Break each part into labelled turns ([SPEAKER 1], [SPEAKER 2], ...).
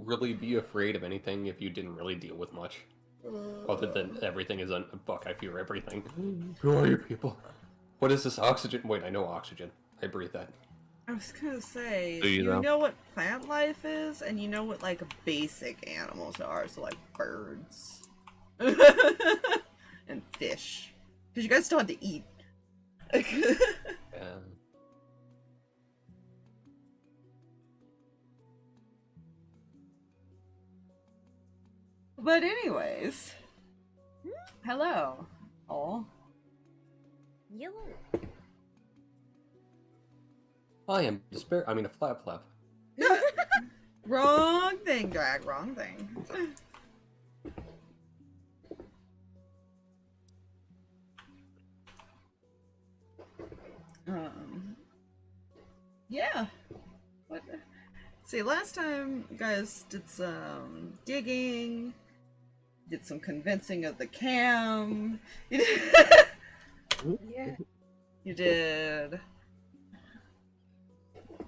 [SPEAKER 1] really be afraid of anything if you didn't really deal with much. Other than everything is fuck, I fear everything. Who are you people? What is this oxygen? Wait, I know oxygen. I breathe that.
[SPEAKER 2] I was gonna say,
[SPEAKER 3] Do you
[SPEAKER 2] you
[SPEAKER 3] know?
[SPEAKER 2] know what plant life is, and you know what like basic animals are, so like birds and fish, because you guys still have to eat. But anyways, hello, all.
[SPEAKER 4] Yellow.
[SPEAKER 1] I am despair. I mean, a flap.
[SPEAKER 2] Wrong thing, Drag. Wrong thing. Yeah. What? See, last time you guys did some digging, did some convincing of the cam.
[SPEAKER 4] Yeah.
[SPEAKER 2] You did.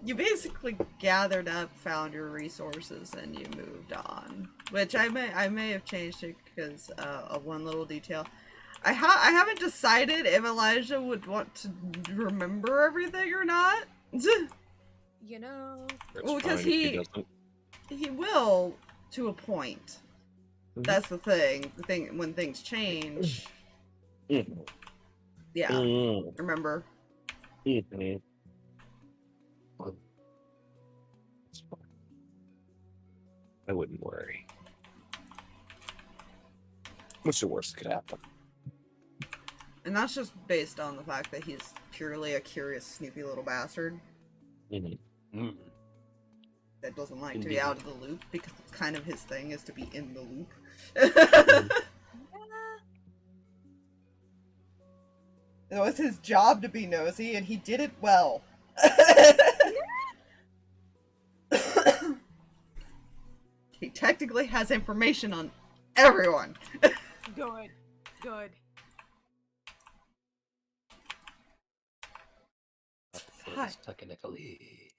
[SPEAKER 2] You basically gathered up, found your resources, and you moved on. Which I may have changed it because of one little detail. I haven't decided if Elijah would want to remember everything or not.
[SPEAKER 4] You know.
[SPEAKER 2] Well, because
[SPEAKER 3] fine if doesn't.
[SPEAKER 2] he will to a point.
[SPEAKER 3] Mhm.
[SPEAKER 2] That's the thing. The thing when things change.
[SPEAKER 3] Mhm.
[SPEAKER 2] Yeah.
[SPEAKER 3] Mhm.
[SPEAKER 2] Remember?
[SPEAKER 3] Mhm. It's fine. I wouldn't worry. What's the worst that could happen?
[SPEAKER 2] And that's just based on the fact that he's purely a curious, snoopy little bastard
[SPEAKER 3] Mhm.
[SPEAKER 2] that doesn't like to
[SPEAKER 1] Indeed.
[SPEAKER 2] be out of the loop because it's kind of his thing is to be in the loop. It was his job to be nosy, and he did it well. He technically has information on everyone.
[SPEAKER 4] Good. Good.
[SPEAKER 2] Hi.
[SPEAKER 1] Technically.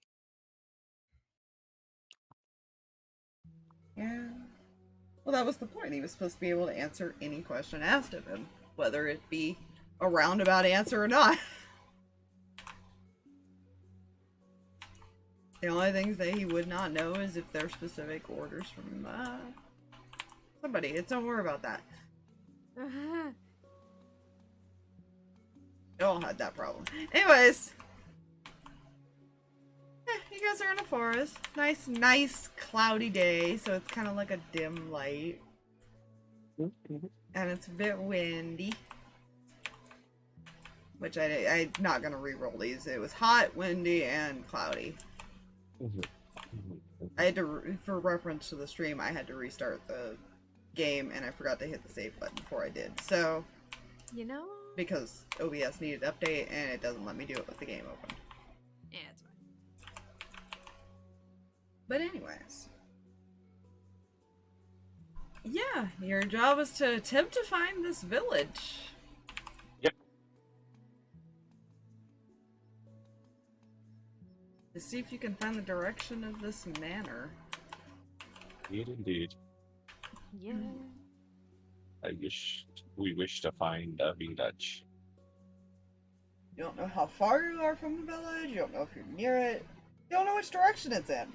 [SPEAKER 2] Yeah. Well, that was the point. He was supposed to be able to answer any question asked of him, whether it be a roundabout answer or not. The only things that he would not know is if they're specific orders from somebody. Don't worry about that. We all had that problem. Anyways. You guys are in a forest. Nice cloudy day, so it's kind of like a dim light.
[SPEAKER 3] Mhm.
[SPEAKER 2] And it's a bit windy. Which I'm not gonna re-roll these. It was hot, windy, and cloudy.
[SPEAKER 3] Mhm.
[SPEAKER 2] I had to, for reference to the stream, I had to restart the game, and I forgot to hit the save button before I did. So,
[SPEAKER 4] You know.
[SPEAKER 2] because OBS needed an update, and it doesn't let me do it with the game open.
[SPEAKER 4] Yeah, it's fine.
[SPEAKER 2] But anyways. Yeah, your job is to attempt to find this village.
[SPEAKER 3] Yep.
[SPEAKER 2] To see if you can find the direction of this manor.
[SPEAKER 3] Indeed.
[SPEAKER 4] Yeah.
[SPEAKER 3] We wish to find a village.
[SPEAKER 2] You don't know how far you are from the village, you don't know if you're near it, you don't know which direction it's in.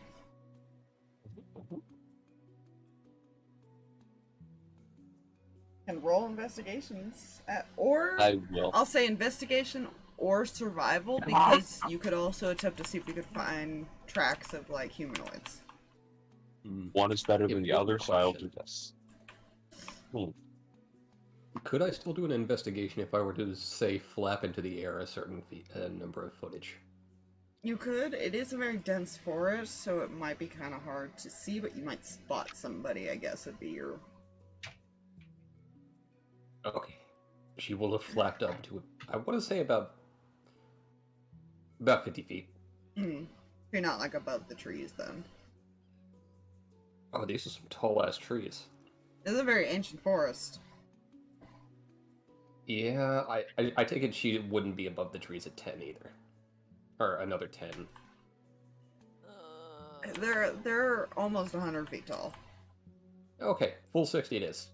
[SPEAKER 2] Can roll investigations or
[SPEAKER 3] I will.
[SPEAKER 2] I'll say investigation or survival, because you could also attempt to see if you could find tracks of like humanoids.
[SPEAKER 3] One is better than the other,
[SPEAKER 1] Important
[SPEAKER 3] so I'll do
[SPEAKER 1] question.
[SPEAKER 3] this.
[SPEAKER 1] Could I still do an investigation if I were to, say, flap into the air a certain number of footage?
[SPEAKER 2] You could. It is a very dense forest, so it might be kind of hard to see, but you might spot somebody, I guess would be your...
[SPEAKER 1] Okay. She will have flapped up to, I want to say about 50 feet.
[SPEAKER 2] You're not like above the trees then.
[SPEAKER 1] Oh, these are some tall-ass trees.
[SPEAKER 2] This is a very ancient forest.
[SPEAKER 1] Yeah, I take it she wouldn't be above the trees at 10 either. Or another 10.
[SPEAKER 2] They're almost 100 feet tall.
[SPEAKER 1] Okay, full 60 it is.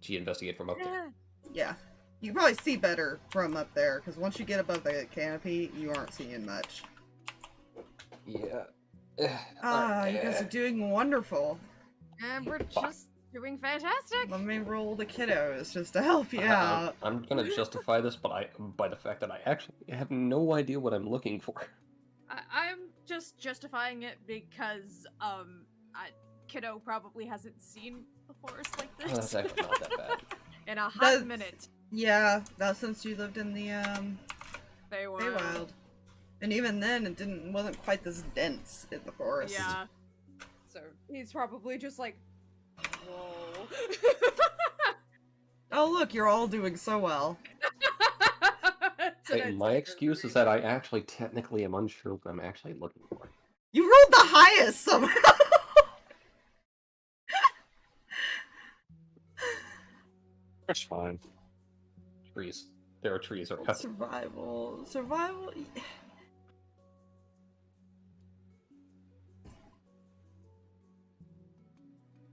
[SPEAKER 1] She investigate from up there.
[SPEAKER 2] Yeah. You can probably see better from up there, because once you get above the canopy, you aren't seeing much.
[SPEAKER 1] Yeah.
[SPEAKER 2] You guys are doing wonderful.
[SPEAKER 4] And we're just doing fantastic.
[SPEAKER 2] Let me roll the kiddos just to help you out.
[SPEAKER 1] I'm gonna justify this, but by the fact that I actually have no idea what I'm looking for.
[SPEAKER 4] I'm just justifying it because, Kiddo probably hasn't seen a forest like
[SPEAKER 1] Oh, that's
[SPEAKER 4] this
[SPEAKER 1] actually not that bad.
[SPEAKER 4] in a hot
[SPEAKER 2] That's-
[SPEAKER 4] minute.
[SPEAKER 2] Yeah, that's since you lived in the,
[SPEAKER 4] Feywild.
[SPEAKER 2] Feywild. And even then, it wasn't quite this dense in the forest.
[SPEAKER 4] Yeah. So he's probably just like, whoa.
[SPEAKER 2] Oh look, you're all doing so well.
[SPEAKER 1] Hey, my excuse is that I actually technically am unsure what I'm actually looking for.
[SPEAKER 2] You rolled the highest somehow!
[SPEAKER 3] That's fine.
[SPEAKER 1] Trees. There are trees around.
[SPEAKER 2] Survival.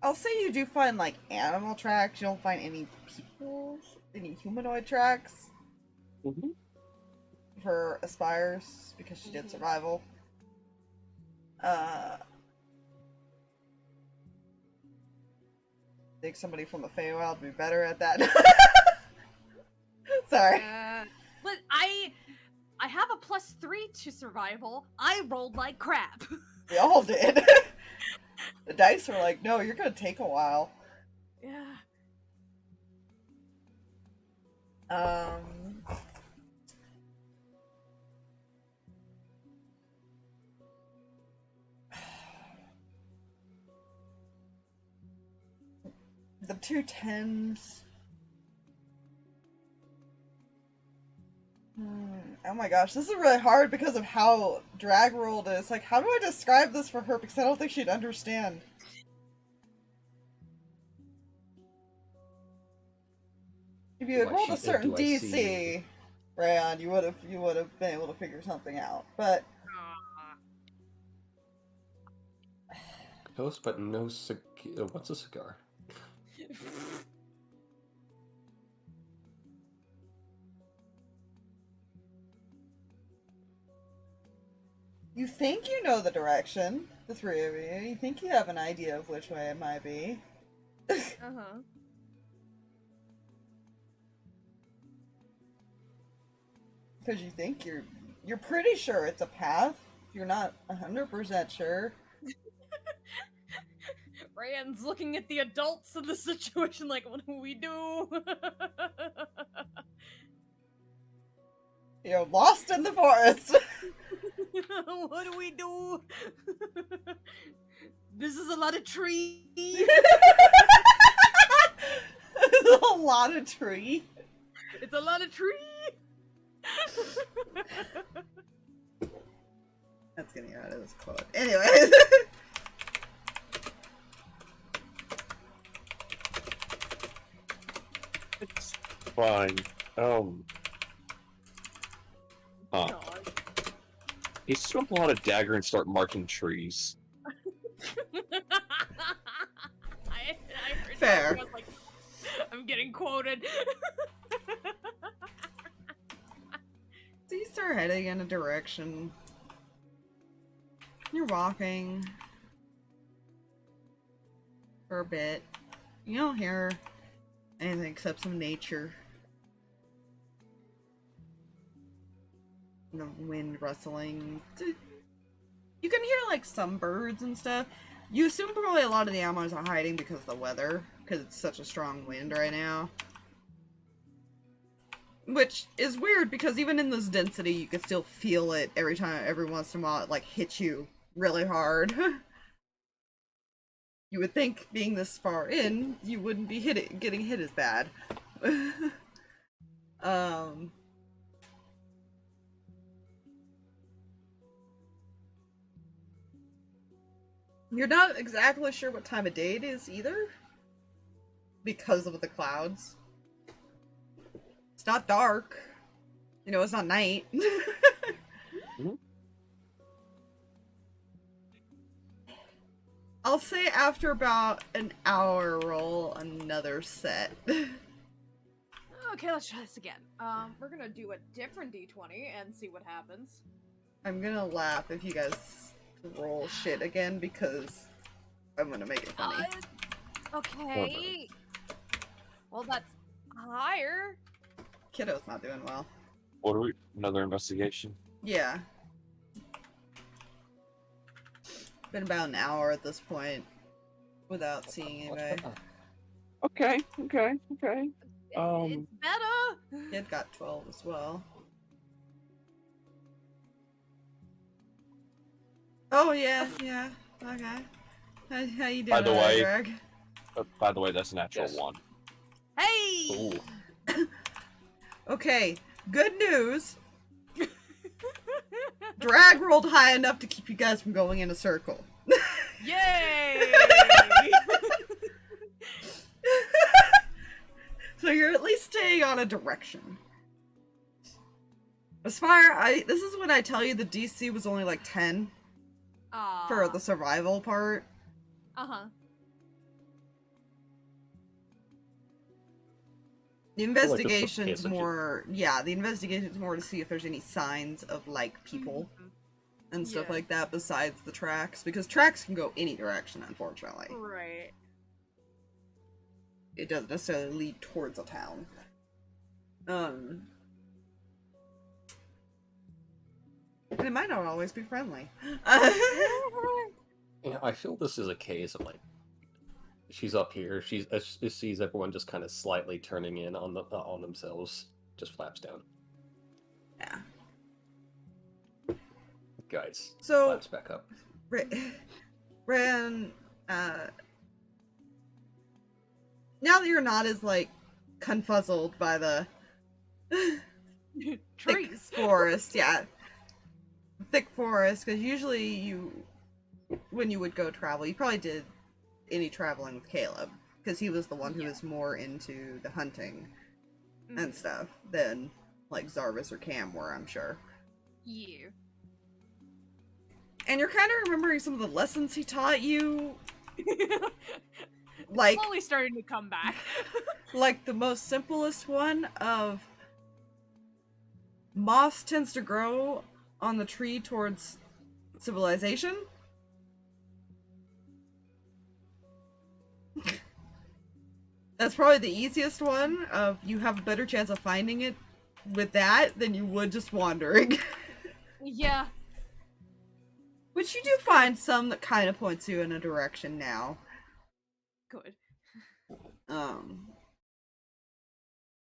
[SPEAKER 2] I'll say you do find, like, animal tracks. You don't find any any humanoid tracks
[SPEAKER 3] Mm-hmm.
[SPEAKER 2] for Aspires, because she did survival. I think somebody from the Feywild would be better at that. Sorry.
[SPEAKER 4] But I have a +3 to survival. I rolled like crap.
[SPEAKER 2] We all did. The dice were like, no, you're gonna take a while.
[SPEAKER 4] Yeah.
[SPEAKER 2] The 2 10s. Oh my gosh, this is really hard because of how drag rolled is. Like, how do I describe this for her? Because I don't think she'd understand. If you had
[SPEAKER 1] Do I
[SPEAKER 2] rolled a
[SPEAKER 1] see-
[SPEAKER 2] certain
[SPEAKER 1] do I
[SPEAKER 2] DC,
[SPEAKER 1] see-
[SPEAKER 2] Reyan, you would have been able to figure something out. But
[SPEAKER 1] Toast, but no what's a cigar?
[SPEAKER 2] you think you know the direction, the three of you. You think you have an idea of which way it might be.
[SPEAKER 4] Uh-huh.
[SPEAKER 2] Because you think you're pretty sure it's a path. You're not 100% sure.
[SPEAKER 4] Reyan's looking at the adults in the situation like, what do we do?
[SPEAKER 2] You're lost in the forest.
[SPEAKER 4] What do we do? This is a lot of tree.
[SPEAKER 2] There's a lot of tree.
[SPEAKER 4] It's a lot of tree.
[SPEAKER 2] That's getting out of this quote. Anyways.
[SPEAKER 3] It's fine.
[SPEAKER 4] God.
[SPEAKER 3] He's just gonna pull out a dagger and start marking trees.
[SPEAKER 4] I heard
[SPEAKER 2] Fair.
[SPEAKER 4] that. I was like, I'm getting quoted.
[SPEAKER 2] So you start heading in a direction. You're walking for a bit. You don't hear anything except some nature. And the wind rustling. You can hear like some birds and stuff. You assume probably a lot of the animals are hiding because of the weather, because it's such a strong wind right now. Which is weird because even in this density, you can still feel it every once in a while. It like hits you really hard. You would think being this far in, you wouldn't be getting hit as bad. You're not exactly sure what time of day it is either, because of the clouds. It's not dark. You know, it's not night. I'll say after about an hour, roll another set.
[SPEAKER 4] Okay, let's try this again. We're gonna do a different d20 and see what happens.
[SPEAKER 2] I'm gonna laugh if you guys roll shit again because I'm gonna make it funny.
[SPEAKER 4] Okay. Well, that's higher.
[SPEAKER 2] Kiddo's not doing well.
[SPEAKER 3] What are we? Another investigation?
[SPEAKER 2] Yeah. Been about an hour at this point without seeing anybody.
[SPEAKER 3] Okay.
[SPEAKER 4] It's better.
[SPEAKER 2] Kid got 12 as well. Oh yeah. Okay. How you doing?
[SPEAKER 3] By the way,
[SPEAKER 2] Drag?
[SPEAKER 3] by the way, that's a natural
[SPEAKER 1] Yes.
[SPEAKER 3] 1.
[SPEAKER 4] Hey.
[SPEAKER 3] Ooh.
[SPEAKER 2] Okay. Good news. Drag rolled high enough to keep you guys from going in a circle.
[SPEAKER 4] Yay!
[SPEAKER 2] So you're at least staying on a direction. Aspire, this is when I tell you the DC was only like 10 for the survival part. The investigation's more, yeah, the investigation's more to see if there's any signs of, like, people and stuff like that besides the tracks, because tracks can go any direction, unfortunately.
[SPEAKER 4] Right.
[SPEAKER 2] It doesn't necessarily lead towards a town. And it might not always be friendly.
[SPEAKER 1] Yeah, I feel this is a case of, like, she's up here, she sees everyone just kind of slightly turning in on themselves, just flaps down.
[SPEAKER 2] Yeah.
[SPEAKER 1] Guys,
[SPEAKER 2] So,
[SPEAKER 1] flaps back up.
[SPEAKER 2] Reyan, now that you're not as, like, confuzzled by the thick
[SPEAKER 4] Trees.
[SPEAKER 2] forest, yeah. Thick forest, because usually when you would go travel, you probably did any traveling with Caleb, because he was the one who was more into the hunting and stuff than, like, Zarvis or Cam were, I'm sure.
[SPEAKER 4] Yeah.
[SPEAKER 2] And you're kind of remembering some of the lessons he taught you. Like,
[SPEAKER 4] Slowly starting to come back.
[SPEAKER 2] like the most simplest one of moss tends to grow on the tree towards civilization. That's probably the easiest one of you have a better chance of finding it with that than you would just wandering.
[SPEAKER 4] Yeah.
[SPEAKER 2] Which you do find some that kind of points you in a direction now.
[SPEAKER 4] Good.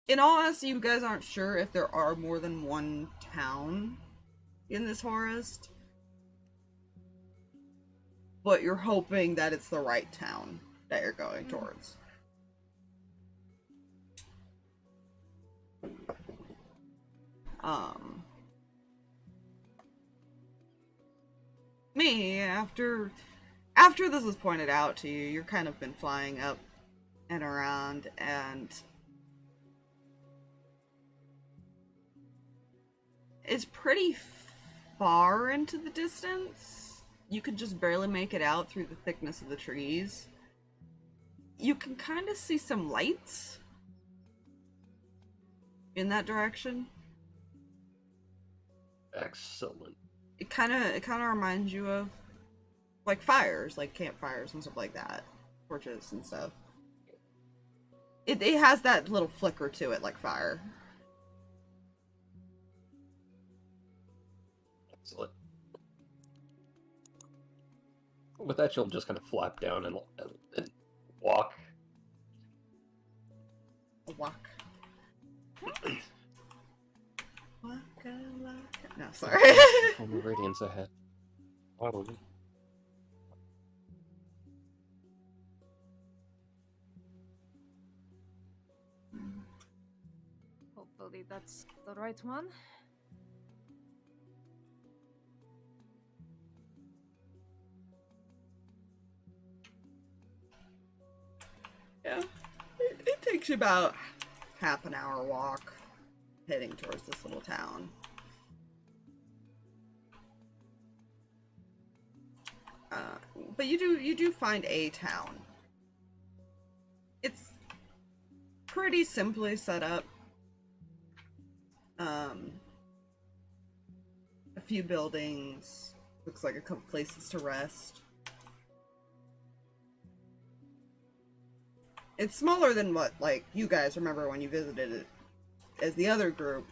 [SPEAKER 2] In all honesty, you guys aren't sure if there are more than one town in this forest. But you're hoping that it's the right town that you're going towards. Me, after this is pointed out to you, you're kind of been flying up and around, and it's pretty far into the distance. You could just barely make it out through the thickness of the trees. You can kind of see some lights in that direction.
[SPEAKER 1] Excellent.
[SPEAKER 2] It kind of reminds you of, like, fires, like campfires and stuff like that, torches and stuff. It has that little flicker to it, like fire.
[SPEAKER 1] Excellent. With that, she'll just kind of flap down and walk.
[SPEAKER 2] Walk. No, sorry.
[SPEAKER 1] From the radiance ahead.
[SPEAKER 3] Probably.
[SPEAKER 4] Hopefully that's the right one.
[SPEAKER 2] Yeah. It takes you about half an hour walk heading towards this little town. but you do find a town. It's pretty simply set up. A few buildings. Looks like a couple places to rest. It's smaller than what, like, you guys remember when you visited it as the other group.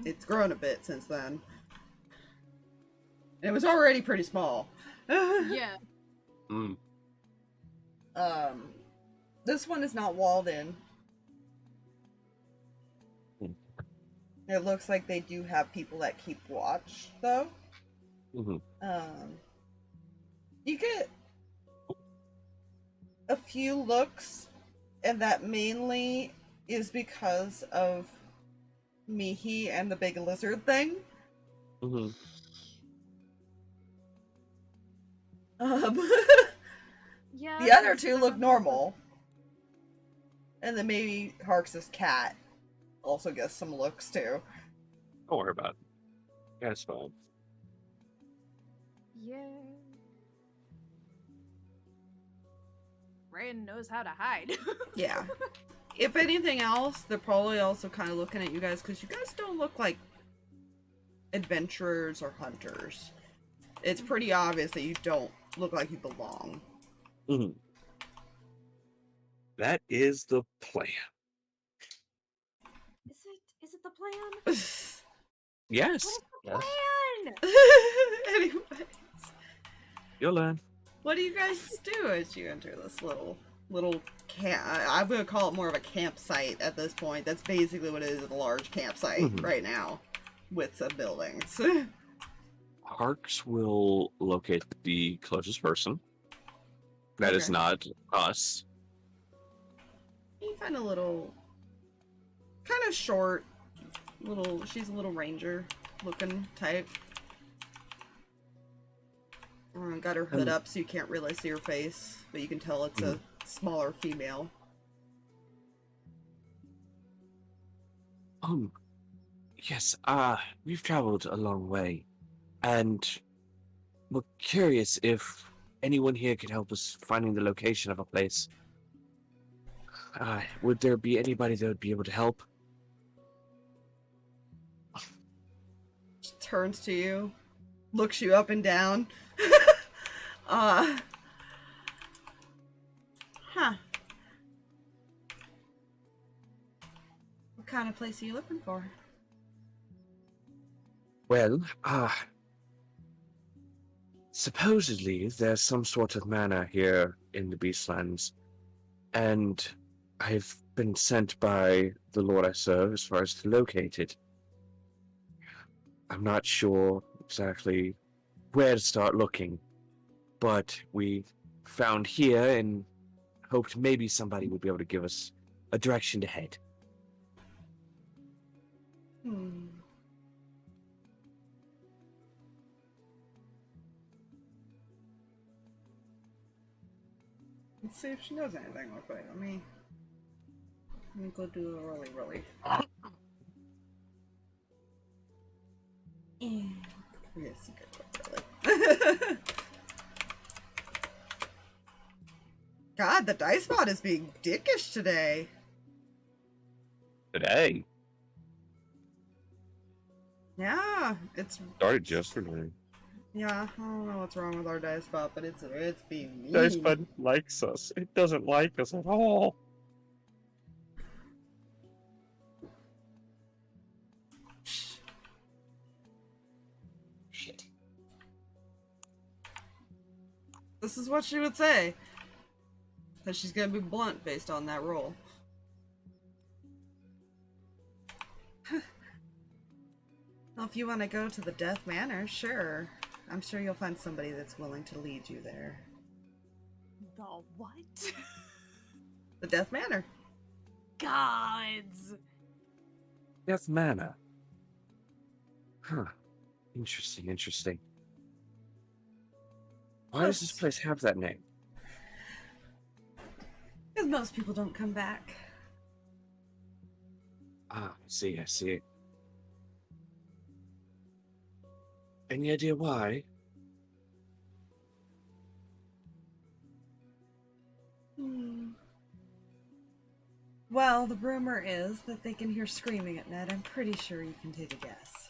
[SPEAKER 2] It's grown a bit since then. And it was already pretty small.
[SPEAKER 4] Yeah.
[SPEAKER 2] This one is not walled in. It looks like they do have people that keep watch, though. You get a few looks, and that mainly is because of Mihi and the big lizard thing.
[SPEAKER 4] Yeah.
[SPEAKER 2] The other two look normal. And then maybe Harx's cat also gets some looks, too.
[SPEAKER 3] Don't worry about it. Yeah, it's fine.
[SPEAKER 4] Yeah. Reyan knows how to hide.
[SPEAKER 2] Yeah. If anything else, they're probably also kind of looking at you guys, because you guys don't look like adventurers or hunters. It's pretty obvious that you don't look like you belong.
[SPEAKER 3] That is the plan.
[SPEAKER 4] Is it the plan?
[SPEAKER 3] Yes.
[SPEAKER 4] What is the plan?
[SPEAKER 2] Anyways,
[SPEAKER 3] You'll learn.
[SPEAKER 2] what do you guys do as you enter this little camp? I'm gonna call it more of a campsite at this point. That's basically what it is, a large campsite right now with some buildings.
[SPEAKER 3] Harx will locate the closest person. That is
[SPEAKER 2] Okay.
[SPEAKER 3] not us.
[SPEAKER 2] You find a little, kind of short, she's a little ranger looking type. Got her hood up so you can't really see her face, but you can tell it's a smaller female.
[SPEAKER 3] Yes, we've traveled a long way, and we're curious if anyone here could help us finding the location of a place. Would there be anybody that would be able to help?
[SPEAKER 2] She turns to you, looks you up and down. What kind of place are you looking for?
[SPEAKER 3] Well, supposedly there's some sort of manor here in the Beastlands, and I've been sent by the Lord I serve as far as to locate it. I'm not sure exactly where to start looking, but we found here and hoped maybe somebody would be able to give us a direction to head.
[SPEAKER 2] Let's see if she knows anything real quick. Let me go do a really. Yes, really. God, the dice bot is being dickish today.
[SPEAKER 3] Today?
[SPEAKER 2] Yeah, it's
[SPEAKER 3] Started yesterday.
[SPEAKER 2] yeah. I don't know what's wrong with our dice bot, but it's being mean.
[SPEAKER 3] Dice Bud likes us. It doesn't like us at all.
[SPEAKER 1] Shit.
[SPEAKER 2] This is what she would say. That she's gonna be blunt based on that roll. Well, if you want to go to the Death Manor, sure. I'm sure you'll find somebody that's willing to lead you there.
[SPEAKER 4] The what?
[SPEAKER 2] The Death Manor.
[SPEAKER 4] Gods.
[SPEAKER 3] Death Manor. Huh. Interesting. Why does this place have that name?
[SPEAKER 2] Because most people don't come back.
[SPEAKER 3] I see. Any idea why?
[SPEAKER 2] Well, the rumor is that they can hear screaming at night. I'm pretty sure you can take a guess.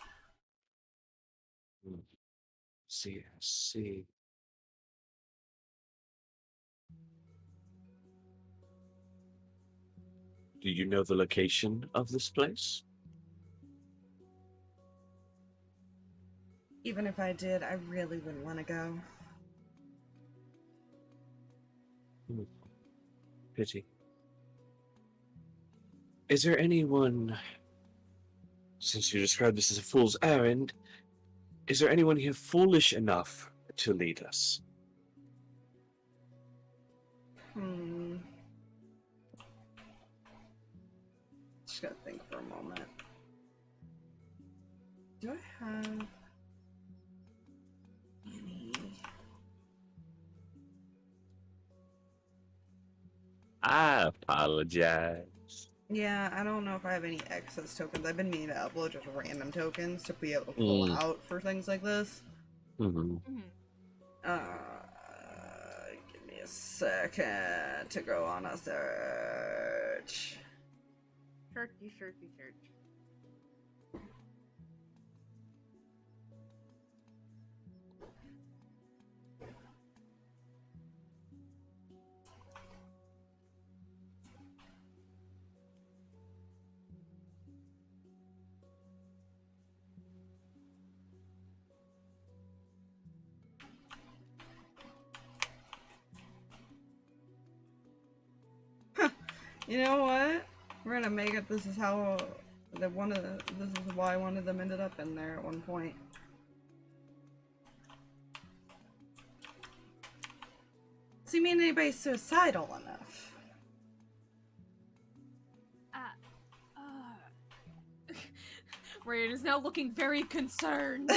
[SPEAKER 3] See. Do you know the location of this place?
[SPEAKER 2] Even if I did, I really wouldn't want to go.
[SPEAKER 3] Pity. Is there anyone, since you described this as a fool's errand, is there anyone here foolish enough to lead us?
[SPEAKER 2] Just gotta think for a moment. Do I have any?
[SPEAKER 3] I apologize.
[SPEAKER 2] Yeah, I don't know if I have any excess tokens. I've been meaning to upload just random tokens to be able to pull out for things like this.
[SPEAKER 3] Mm-hmm.
[SPEAKER 2] Give me a second to go on a search.
[SPEAKER 4] Search.
[SPEAKER 2] You know what? We're gonna make it. This is how this is why one of them ended up in there at one point. So you mean anybody's suicidal enough?
[SPEAKER 4] Reyan is now looking very concerned.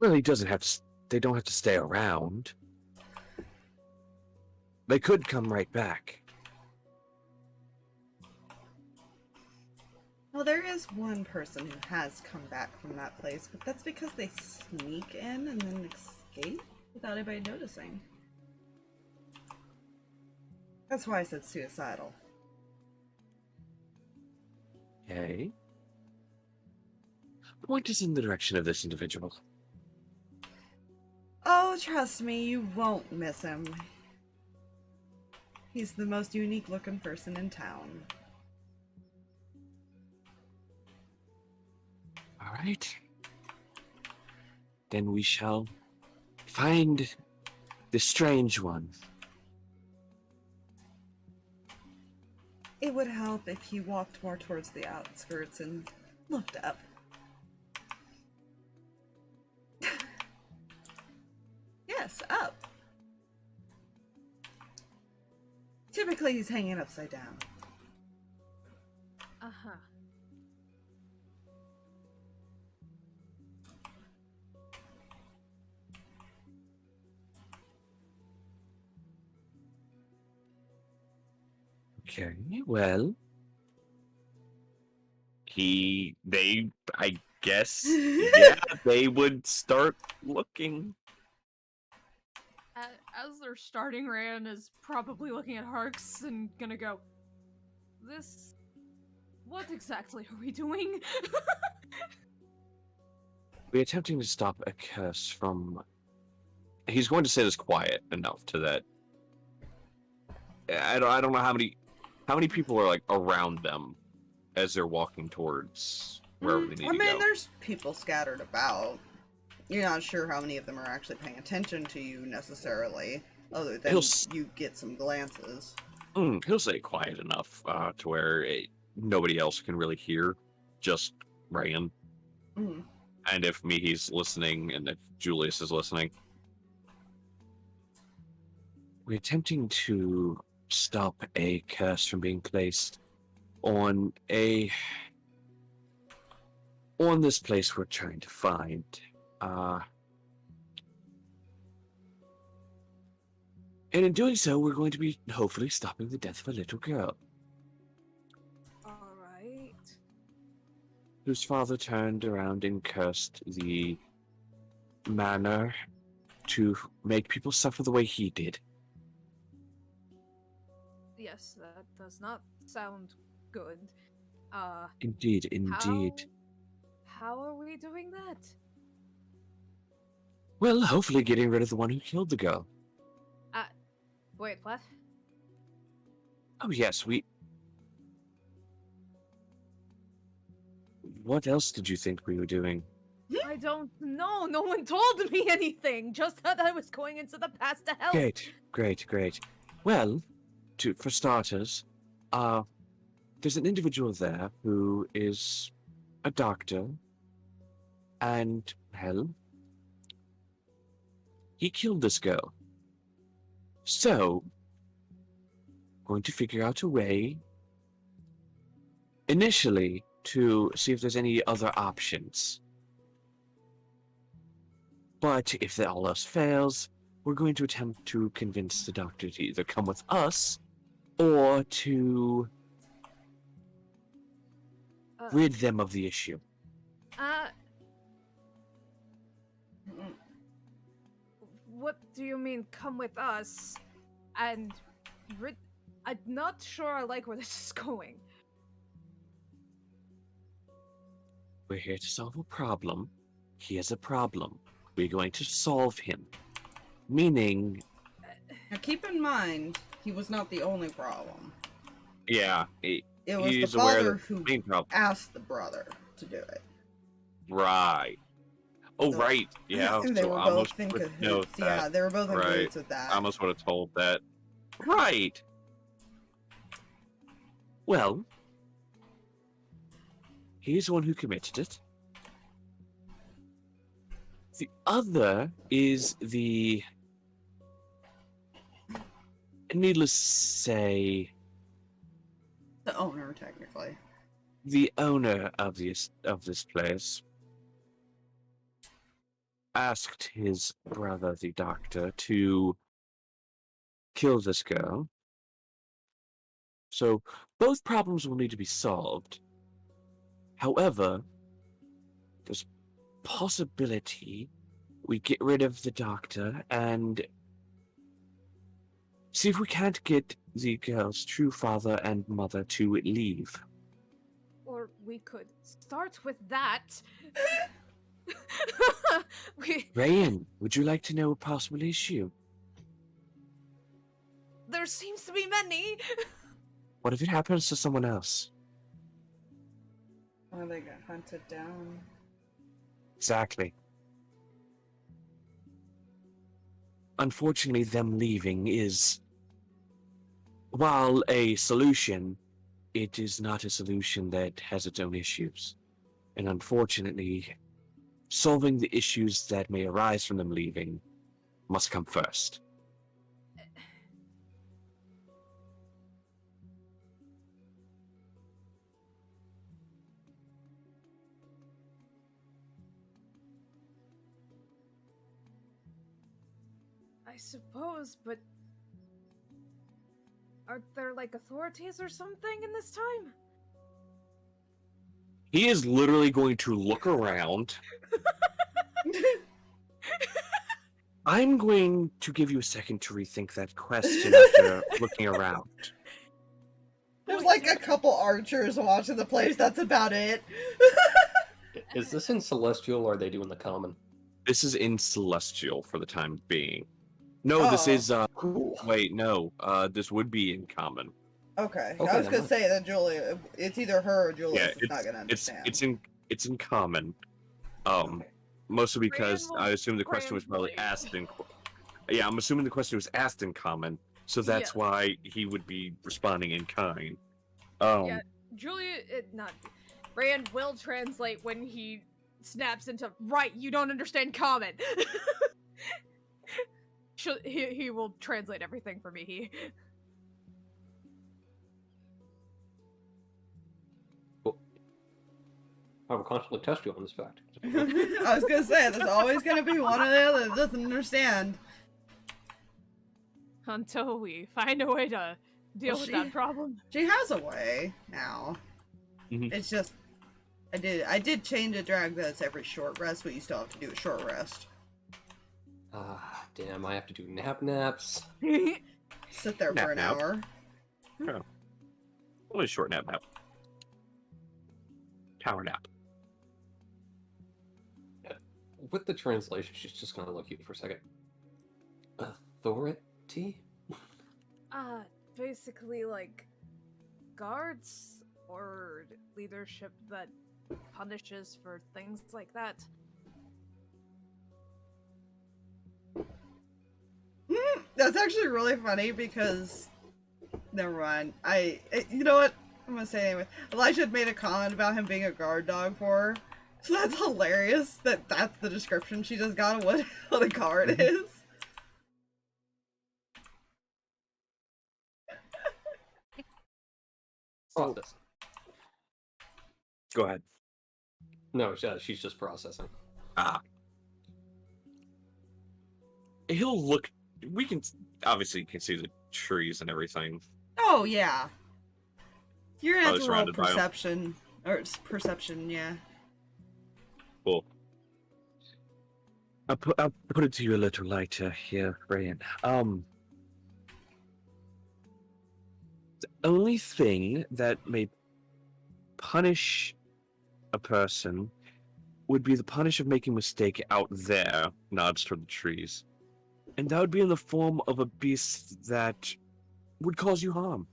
[SPEAKER 3] Well, he doesn't have to. They don't have to stay around. They could come right back.
[SPEAKER 2] Well, there is one person who has come back from that place, but that's because they sneak in and then escape without anybody noticing. That's why I said suicidal.
[SPEAKER 3] Okay. Point us in the direction of this individual.
[SPEAKER 2] Oh, trust me, you won't miss him. He's the most unique looking person in town.
[SPEAKER 3] All right. Then we shall find the strange one.
[SPEAKER 2] It would help if you walked more towards the outskirts and looked up. Yes, up. Typically he's hanging upside down.
[SPEAKER 4] Uh-huh.
[SPEAKER 3] Okay, well. I guess, yeah, they would start looking.
[SPEAKER 4] As they're starting, Reyan is probably looking at Harx and gonna go, what exactly are we doing?
[SPEAKER 3] We're attempting to stop a curse from... He's going to say this quiet enough to that... I don't know how many people are, like, around them as they're walking towards wherever they need to go.
[SPEAKER 2] I mean, there's people scattered about. You're not sure how many of them are actually paying attention to you necessarily, other than you get some glances.
[SPEAKER 3] He'll say quiet enough to where nobody else can really hear, just Reyan.
[SPEAKER 2] Mm-hmm.
[SPEAKER 3] And if Mihi's listening, and if Julius is listening, we're attempting to stop a curse from being placed on this place we're trying to find. And in doing so, we're going to be hopefully stopping the death of a little girl.
[SPEAKER 4] Alright.
[SPEAKER 3] Whose father turned around and cursed the manor to make people suffer the way he did.
[SPEAKER 4] yes, that does not sound good.
[SPEAKER 3] Indeed, indeed.
[SPEAKER 4] How are we doing that?
[SPEAKER 3] Well, hopefully getting rid of the one who killed the girl.
[SPEAKER 4] Wait, what?
[SPEAKER 3] Oh yes, What else did you think we were doing?
[SPEAKER 4] I don't know. No one told me anything. Just that I was going into the past to help.
[SPEAKER 3] Great. Well, for starters, there's an individual there who is a doctor, and, hell, he killed this girl. So, going to figure out a way, initially, to see if there's any other options. But if all else fails, we're going to attempt to convince the doctor to either come with us, or to rid them of the issue.
[SPEAKER 4] What do you mean, come with us? And I'm not sure I like where this is going.
[SPEAKER 3] We're here to solve a problem. He has a problem. We're going to solve him. Meaning...
[SPEAKER 2] Now keep in mind, he was not the only problem.
[SPEAKER 3] Yeah,
[SPEAKER 2] it was the father who asked the brother to do it.
[SPEAKER 3] Right. Oh, so, right. Yeah.
[SPEAKER 2] And they were both in cahoots. Yeah, they were both in cahoots with that.
[SPEAKER 3] I almost would have told that. Right. Well, he's the one who committed it. The other is the... Needless to say...
[SPEAKER 2] The owner, technically.
[SPEAKER 3] The owner of this place asked his brother, the doctor, to kill this girl. So both problems will need to be solved. However, there's possibility we get rid of the doctor and see if we can't get the girl's true father and mother to leave.
[SPEAKER 4] Or we could start with that.
[SPEAKER 3] Reyan, would you like to know a possible issue?
[SPEAKER 4] There seems to be many.
[SPEAKER 3] What if it happens to someone else?
[SPEAKER 2] Or they got hunted down.
[SPEAKER 3] Exactly. Unfortunately, them leaving is, while a solution, it is not a solution that has its own issues. And unfortunately, solving the issues that may arise from them leaving must come first.
[SPEAKER 4] I suppose, but aren't there, like, authorities or something in this time?
[SPEAKER 3] He is literally going to look around. I'm going to give you a second to rethink that question after looking around.
[SPEAKER 2] There's like a couple archers watching the place, that's about it.
[SPEAKER 1] Is this in Celestial or are they doing the common?
[SPEAKER 3] This is in Celestial for the time being. No, this is,
[SPEAKER 1] cool.
[SPEAKER 3] Wait, no, this would be in common.
[SPEAKER 2] Okay, I was gonna say that Julia, it's either her or Julia that's not gonna understand.
[SPEAKER 3] It's in common. Mostly because I assume the question was probably asked in... Yeah, I'm assuming the question was asked in common, so that's why he would be responding in kind.
[SPEAKER 4] Yeah, Julia, Reyan will translate when he snaps into, right, you don't understand common. He will translate everything for Mihi.
[SPEAKER 1] I will constantly test you on this fact.
[SPEAKER 2] I was gonna say, there's always gonna be one or the other that doesn't understand.
[SPEAKER 4] Until we find a way to deal with that problem.
[SPEAKER 2] She has a way now.
[SPEAKER 3] Mm-hmm.
[SPEAKER 2] It's just, I did change a drag that's every short rest, but you still have to do a short rest.
[SPEAKER 1] Damn, I have to do naps.
[SPEAKER 2] Sit there for an hour.
[SPEAKER 3] Oh. Only a short nap now. Power nap.
[SPEAKER 1] With the translation, she's just gonna look at you for a second. Authority?
[SPEAKER 4] Basically, like, guards or leadership that punishes for things like that.
[SPEAKER 2] That's actually really funny because, never mind. You know what? I'm gonna say anyway. Elijah had made a comment about him being a guard dog for her. So that's hilarious that that's the description she just got of what a guard is.
[SPEAKER 1] Process.
[SPEAKER 3] Go ahead.
[SPEAKER 1] No, she's just processing.
[SPEAKER 3] Ah. He'll look. We can obviously can see the trees and everything.
[SPEAKER 2] Oh yeah. You're gonna have to roll
[SPEAKER 3] surrounded by 'em.
[SPEAKER 2] perception. Or it's perception, yeah.
[SPEAKER 3] Cool. I'll put it to you a little lighter here, Reyan. The only thing that may punish a person would be the punish of making a mistake out there, nods toward the trees. And that would be in the form of a beast that would cause you harm.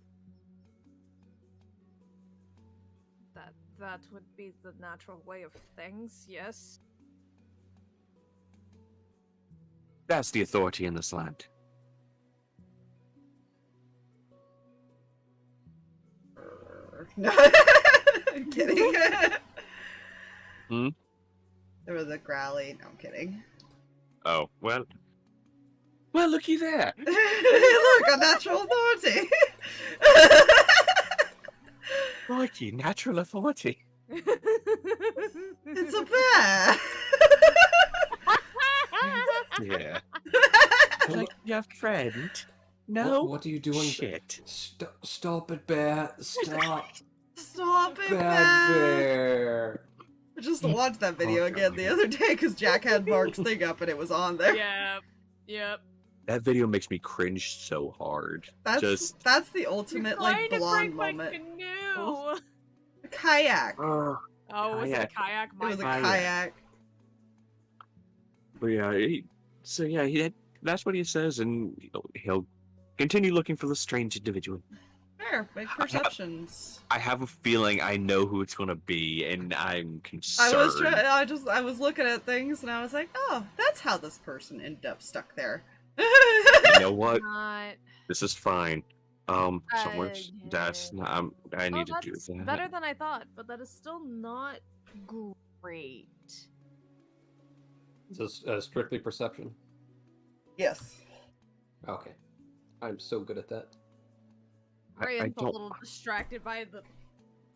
[SPEAKER 4] That would be the natural way of things, yes.
[SPEAKER 3] That's the authority in this land.
[SPEAKER 2] No, I'm kidding.
[SPEAKER 3] Hmm?
[SPEAKER 2] There was a growly. No, I'm kidding.
[SPEAKER 3] Oh, well, looky there.
[SPEAKER 2] Look, a natural authority.
[SPEAKER 3] Crikey, natural authority.
[SPEAKER 2] It's a bear.
[SPEAKER 3] Yeah. Like your friend? No.
[SPEAKER 1] What are you doing?
[SPEAKER 3] Shit.
[SPEAKER 1] Stop it, bear. Stop.
[SPEAKER 2] Stop it,
[SPEAKER 1] Bad
[SPEAKER 2] bear.
[SPEAKER 1] bear.
[SPEAKER 2] I just watched that video
[SPEAKER 3] Oh,
[SPEAKER 2] again
[SPEAKER 3] God.
[SPEAKER 2] the other day because Jack had Mark's thing up and it was on there.
[SPEAKER 4] Yep.
[SPEAKER 3] That video makes me cringe so hard.
[SPEAKER 2] That's the ultimate like blonde moment.
[SPEAKER 4] Canoe.
[SPEAKER 2] A kayak.
[SPEAKER 3] Oh,
[SPEAKER 4] Oh, was it a kayak?
[SPEAKER 2] It was a
[SPEAKER 3] kayak.
[SPEAKER 2] kayak.
[SPEAKER 3] but yeah, that's what he says, and he'll continue looking for the strange individual.
[SPEAKER 2] Fair, make perceptions.
[SPEAKER 3] I have a feeling I know who it's gonna be, and I'm concerned.
[SPEAKER 2] I was looking at things and I was like, oh, that's how this person ended up stuck there.
[SPEAKER 3] You know what?
[SPEAKER 4] Not.
[SPEAKER 3] This is fine. Somewhere's
[SPEAKER 4] yeah.
[SPEAKER 3] that's not. I need to do
[SPEAKER 4] That's
[SPEAKER 3] that.
[SPEAKER 4] better than I thought, but that is still not great.
[SPEAKER 1] Is this strictly perception?
[SPEAKER 2] Yes.
[SPEAKER 1] Okay. I'm so good at that.
[SPEAKER 3] I
[SPEAKER 4] Reyan's a
[SPEAKER 3] don't.
[SPEAKER 4] little distracted by the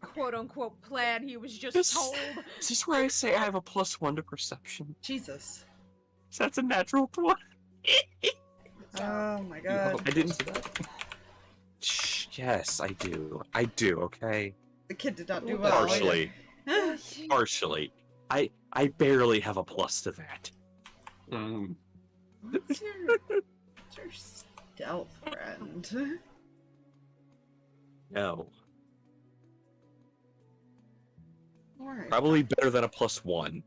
[SPEAKER 4] quote-unquote plan he was just
[SPEAKER 3] This-
[SPEAKER 4] told.
[SPEAKER 3] Is this where I say I have a +1 to perception?
[SPEAKER 2] Jesus.
[SPEAKER 3] So that's a natural 20.
[SPEAKER 2] Oh my
[SPEAKER 1] You have a
[SPEAKER 2] god.
[SPEAKER 3] I didn't-
[SPEAKER 1] plus to that?
[SPEAKER 3] Shh, yes, I do. I do. Okay.
[SPEAKER 2] The kid did not do
[SPEAKER 1] Well,
[SPEAKER 2] well.
[SPEAKER 3] Partially. Partially. I barely have a plus to that.
[SPEAKER 2] What's your stealth friend?
[SPEAKER 3] No.
[SPEAKER 2] Alright.
[SPEAKER 3] Probably better than a +1.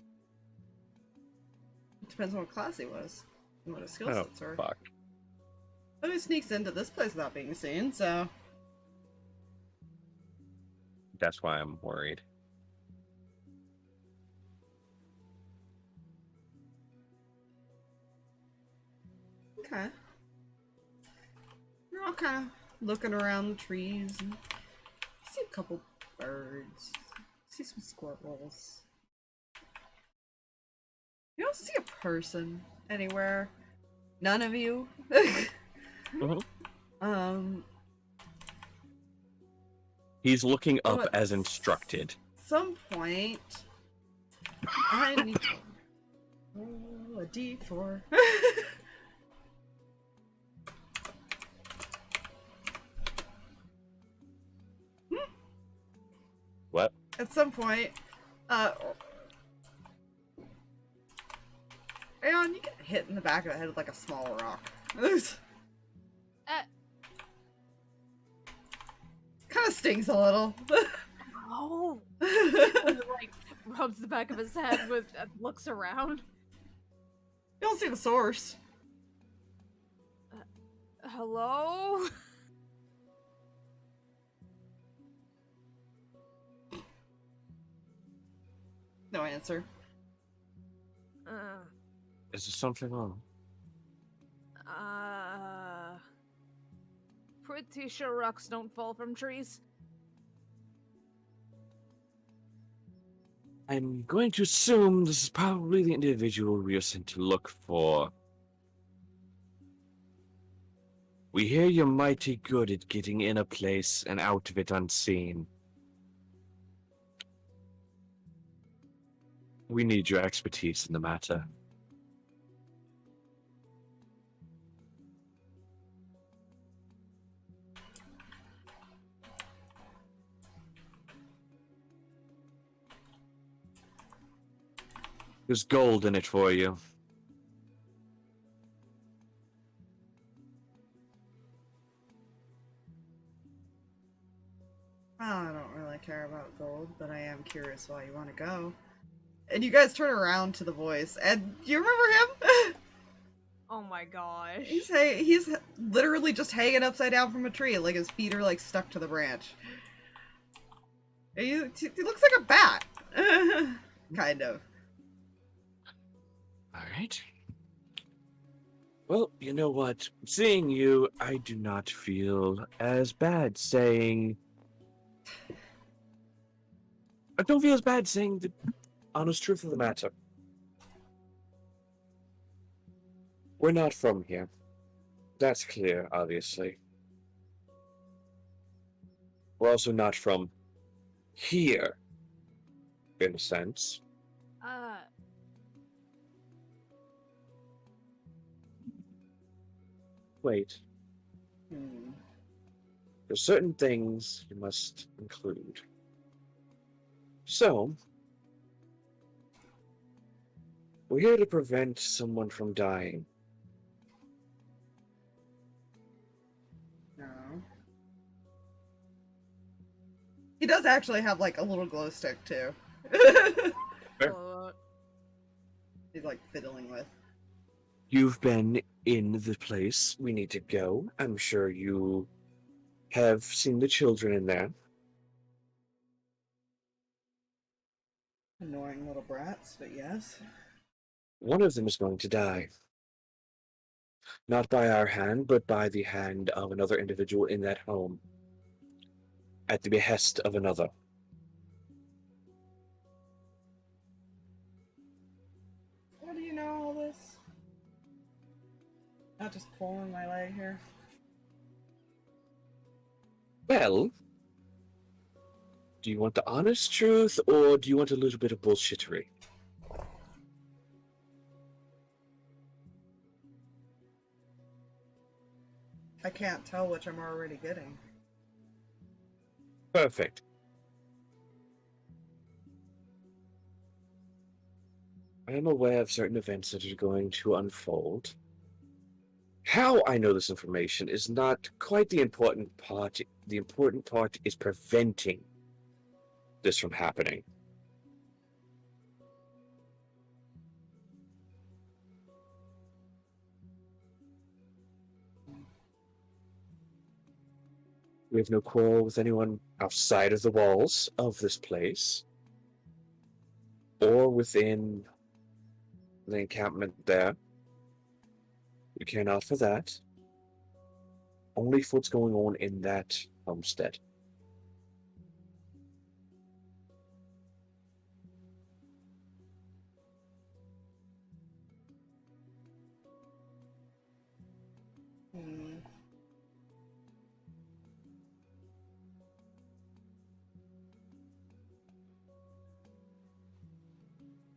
[SPEAKER 2] Depends on what class he was. And what his skill
[SPEAKER 3] Oh,
[SPEAKER 2] sets were.
[SPEAKER 3] fuck.
[SPEAKER 2] So he sneaks into this place without being seen, so.
[SPEAKER 3] That's why I'm worried.
[SPEAKER 2] Okay. We're all kind of looking around the trees and see a couple birds. See some squirrels. You don't see a person anywhere. None of you.
[SPEAKER 3] He's looking up
[SPEAKER 2] What?
[SPEAKER 3] as instructed.
[SPEAKER 2] Some point, I need to roll a d4.
[SPEAKER 3] What?
[SPEAKER 2] At some point, Reyan, you get hit in the back of the head with like a small rock. stings a little.
[SPEAKER 4] Oh. Like rubs the back of his head with looks around.
[SPEAKER 2] You don't see the source.
[SPEAKER 4] Hello?
[SPEAKER 2] No answer.
[SPEAKER 3] Is there something wrong?
[SPEAKER 4] Pretty sure rocks don't fall from trees.
[SPEAKER 3] I'm going to assume this is probably the individual we are sent to look for. We hear you're mighty good at getting in a place and out of it unseen. We need your expertise in the matter. There's gold in it for you.
[SPEAKER 2] I don't really care about gold, but I am curious why you want to go. And you guys turn around to the voice, and do you remember him?
[SPEAKER 4] Oh my gosh.
[SPEAKER 2] He's literally just hanging upside down from a tree, like his feet are like stuck to the branch. He looks like a bat. Kind of.
[SPEAKER 3] Alright. Well, you know what? Seeing you, I do not feel as bad saying... I don't feel as bad saying the honest truth of the matter. We're not from here. That's clear, obviously. We're also not from here, in a sense. Wait. There's certain things you must include. So, we're here to prevent someone from dying.
[SPEAKER 2] No. He does actually have like a little glow stick too. He's like fiddling with.
[SPEAKER 3] You've been in the place we need to go. I'm sure you have seen the children in there.
[SPEAKER 2] Annoying little brats, but yes.
[SPEAKER 3] One of them is going to die. Not by our hand, but by the hand of another individual in that home. At the behest of another.
[SPEAKER 2] How do you know all this? Not just pulling my leg here.
[SPEAKER 3] Well, do you want the honest truth, or do you want a little bit of bullshittery?
[SPEAKER 2] I can't tell which I'm already getting.
[SPEAKER 3] Perfect. I am aware of certain events that are going to unfold. How I know this information is not quite the important part. The important part is preventing this from happening. We have no quarrel with anyone outside of the walls of this place, or within the encampment there. We care not for that. Only for what's going on in that homestead.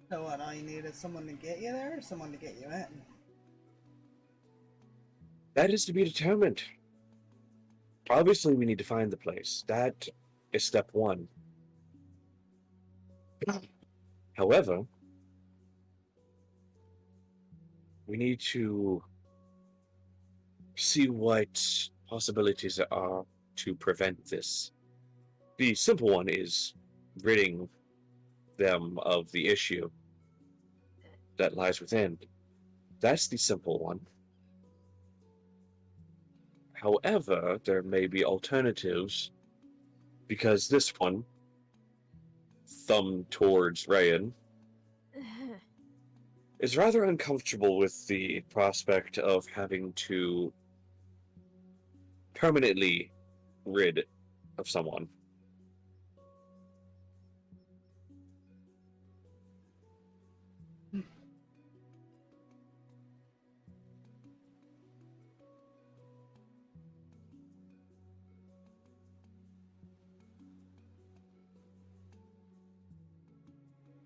[SPEAKER 2] So what, all you need is someone to get you there, or someone to get you in?
[SPEAKER 3] That is to be determined. Obviously, we need to find the place. That is step one. However, we need to see what possibilities there are to prevent this The simple one is ridding them of the issue that lies within. That's the simple one. However, there may be alternatives, because this one, thumb towards Reyan, is rather uncomfortable with the prospect of having to permanently rid of someone.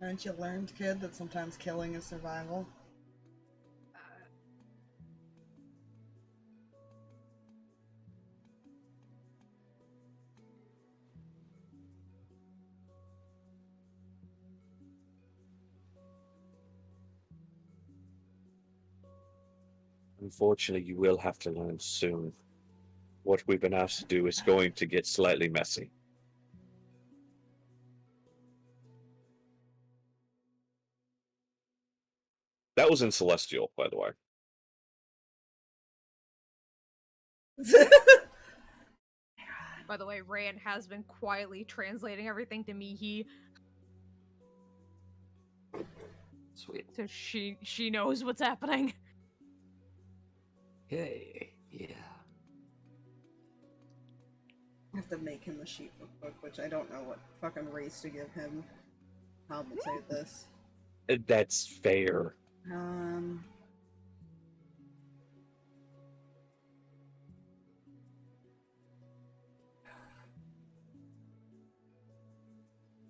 [SPEAKER 2] Haven't you learned, kid, that sometimes killing is survival?
[SPEAKER 3] Unfortunately, you will have to learn soon. What we've been asked to do is going to get slightly messy. That was in Celestial, by the way.
[SPEAKER 4] By the way, Reyan has been quietly translating everything to Mihi,
[SPEAKER 1] Sweet.
[SPEAKER 4] so she knows what's happening.
[SPEAKER 1] Hey, yeah.
[SPEAKER 2] I have to make him a sheep book, which I don't know what fucking race to give him. Compensate this.
[SPEAKER 3] That's fair.
[SPEAKER 2] Give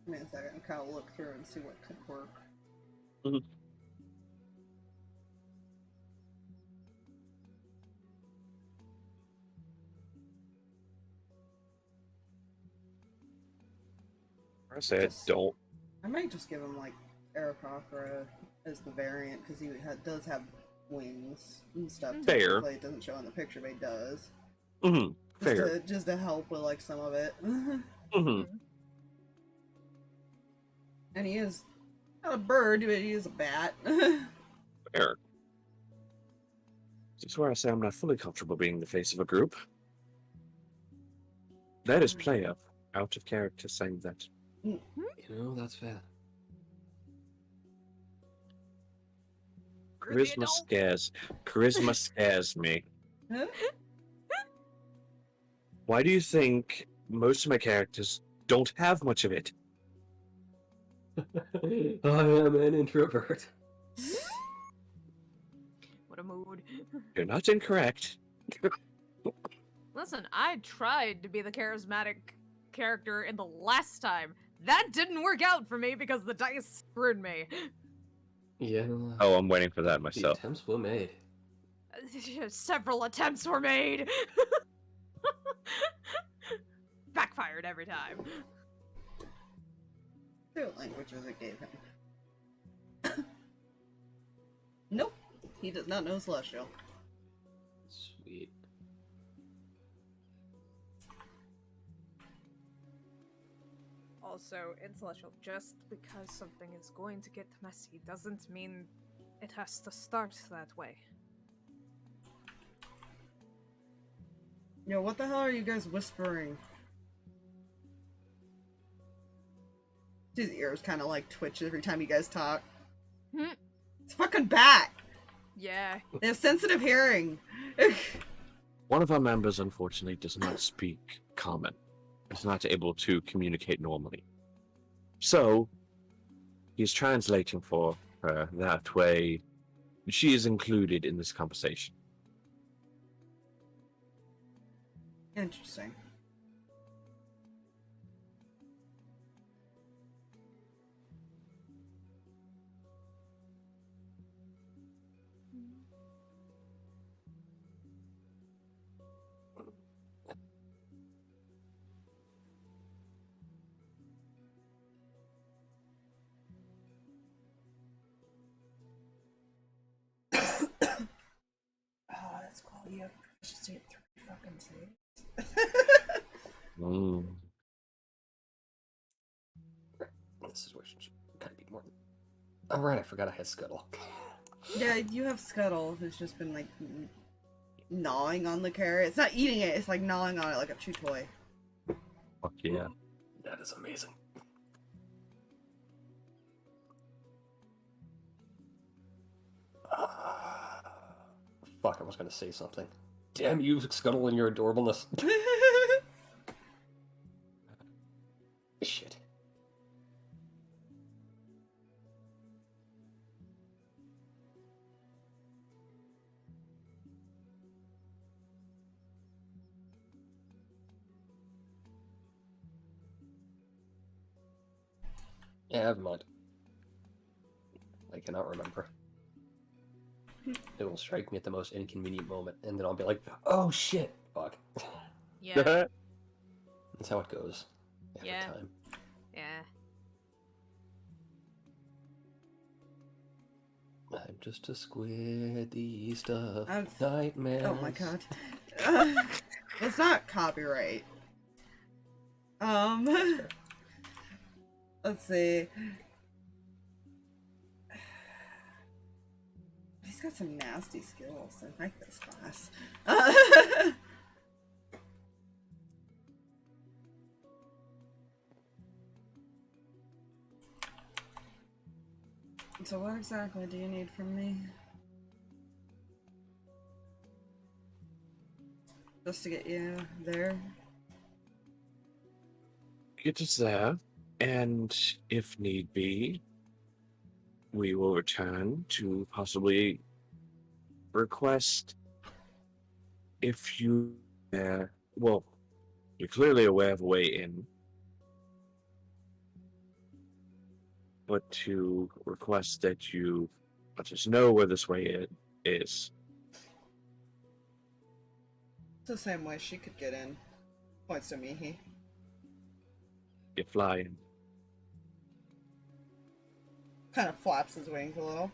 [SPEAKER 2] me a second. I'll kind of look through and see what could work.
[SPEAKER 3] Mhm. I said don't.
[SPEAKER 2] I might just give him like Aarakocra as the variant because he does have wings and stuff.
[SPEAKER 3] Fair.
[SPEAKER 2] Technically, it doesn't show in the picture, but he does.
[SPEAKER 3] Mm-hmm. Fair.
[SPEAKER 2] Just to help with like some of it.
[SPEAKER 3] Mm-hmm.
[SPEAKER 2] And he is not a bird, but he is a bat.
[SPEAKER 3] Fair. This is where I say I'm not fully comfortable being the face of a group. That is player. Out of character saying that.
[SPEAKER 1] You know, that's fair.
[SPEAKER 3] Charisma scares me.
[SPEAKER 2] Huh?
[SPEAKER 3] Why do you think most of my characters don't have much of it?
[SPEAKER 1] I am an introvert.
[SPEAKER 4] What a mood.
[SPEAKER 3] You're not incorrect.
[SPEAKER 4] Listen, I tried to be the charismatic character in the last time. That didn't work out for me because the dice screwed me.
[SPEAKER 1] Yeah.
[SPEAKER 3] Oh, I'm waiting for that
[SPEAKER 1] The
[SPEAKER 3] myself.
[SPEAKER 1] attempts were made.
[SPEAKER 4] Several attempts were made. Backfired every time.
[SPEAKER 2] See what languages it gave him. Nope. He does not know Celestial.
[SPEAKER 1] Sweet.
[SPEAKER 4] Also, in Celestial, just because something is going to get messy doesn't mean it has to start that way.
[SPEAKER 2] Yo, what the hell are you guys whispering? His ears kind of like twitch every time you guys talk.
[SPEAKER 4] Hmm.
[SPEAKER 2] It's a fucking bat!
[SPEAKER 4] Yeah.
[SPEAKER 2] They have sensitive hearing.
[SPEAKER 3] One of our members, unfortunately, does not speak common. Is not able to communicate normally. So, he's translating for her. That way, she is included in this conversation.
[SPEAKER 2] Interesting. Oh, that's cool. You have proficiency at 3 fucking saves.
[SPEAKER 1] swear it gotta be more than... Oh, right, I forgot I had Scuttle.
[SPEAKER 2] Yeah, you have Scuttle, who's just been, like, gnawing on the carrot. It's not eating it, it's like gnawing on it like a chew toy.
[SPEAKER 3] Fuck yeah.
[SPEAKER 1] That is amazing. Fuck, I was gonna say something. Damn you, Scuttle, and your adorableness. Shit. Yeah, never mind. I cannot remember. It will strike me at the most inconvenient moment, and then I'll be like, oh shit! Fuck.
[SPEAKER 4] Yeah.
[SPEAKER 1] That's how it goes. Every
[SPEAKER 4] Yeah.
[SPEAKER 1] time.
[SPEAKER 4] Yeah.
[SPEAKER 1] I'm just a squid east of
[SPEAKER 2] I'm-
[SPEAKER 1] nightmares.
[SPEAKER 2] Oh my god. It's not copyright. Let's see. He's got some nasty skills. I like this class. So what exactly do you need from me? Just to get you there?
[SPEAKER 3] Get us there, and if need be, we will return to possibly request if you, well, you're clearly aware of a way in, but to request that you let us know where this way is.
[SPEAKER 2] It's the same way she could get in. Points to Mihi.
[SPEAKER 3] You're flying.
[SPEAKER 2] Kind of flaps his wings a little.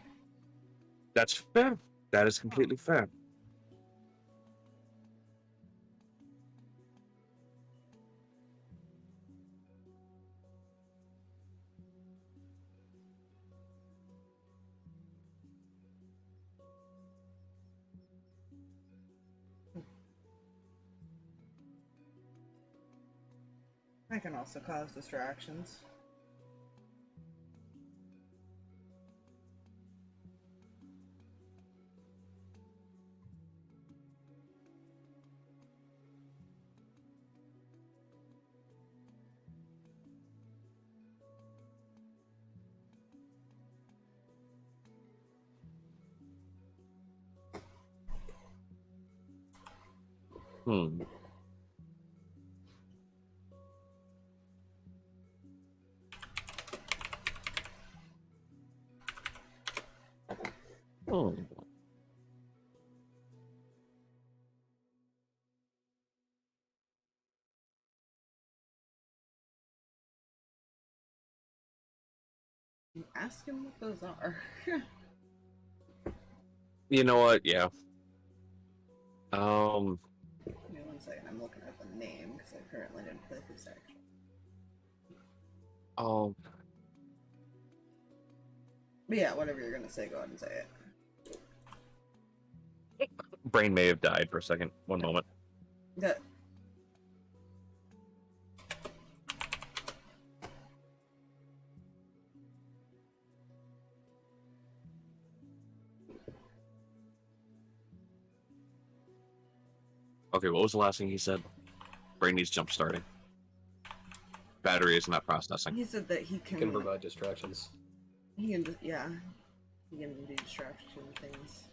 [SPEAKER 3] That's fair. That is completely fair.
[SPEAKER 2] I can also cause distractions.
[SPEAKER 3] Hmm. Hmm.
[SPEAKER 2] Ask him what those are.
[SPEAKER 3] You know what? Yeah.
[SPEAKER 2] Give me 1 second, I'm looking at the name because I currently didn't play this section. But yeah, whatever you're gonna say, go ahead and say it.
[SPEAKER 3] Brain may have died for a second. One moment.
[SPEAKER 2] That
[SPEAKER 3] Okay, what was the last thing he said? Brain needs jump starting. Battery is not processing.
[SPEAKER 2] he said that he
[SPEAKER 1] You
[SPEAKER 2] can.
[SPEAKER 1] can provide distractions.
[SPEAKER 2] He can just yeah. He can do distraction things.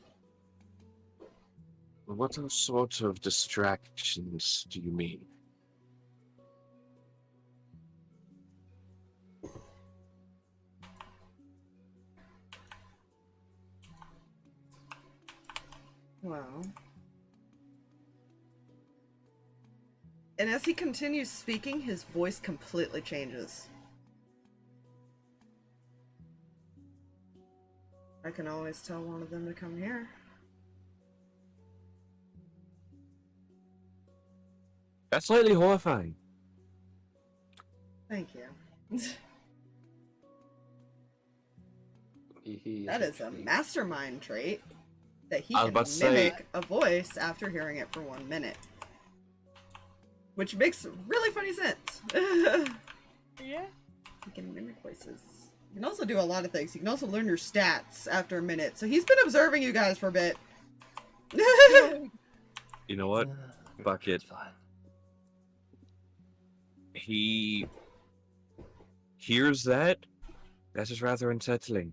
[SPEAKER 3] What sort of distractions do you mean?
[SPEAKER 2] Well. And as he continues speaking, his voice completely changes. I can always tell one of them to come here.
[SPEAKER 3] That's slightly horrifying.
[SPEAKER 2] Thank you.
[SPEAKER 1] Mihi
[SPEAKER 2] That is a
[SPEAKER 1] actually-
[SPEAKER 2] mastermind trait. That he
[SPEAKER 3] I was
[SPEAKER 2] can
[SPEAKER 3] about to say-
[SPEAKER 2] mimic a voice after hearing it for 1 minute. Which makes really funny sense.
[SPEAKER 4] Yeah.
[SPEAKER 2] He can mimic voices. You can also do a lot of things. You can also learn your stats after a minute. So he's been observing you guys for a bit.
[SPEAKER 3] You know what? Fuck it.
[SPEAKER 1] It's fine.
[SPEAKER 3] He hears that. That is rather unsettling.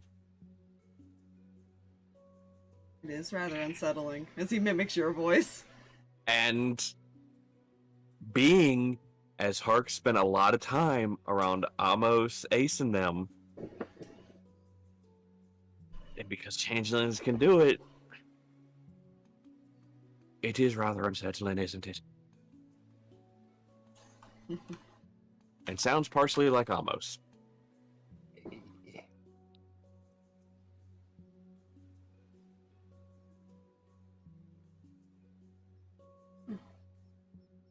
[SPEAKER 2] It is rather unsettling as he mimics your voice.
[SPEAKER 3] And being as Harx spent a lot of time around Amos, Ace, and them, and because changelings can do it, it is rather unsettling, isn't it? And sounds partially like Amos.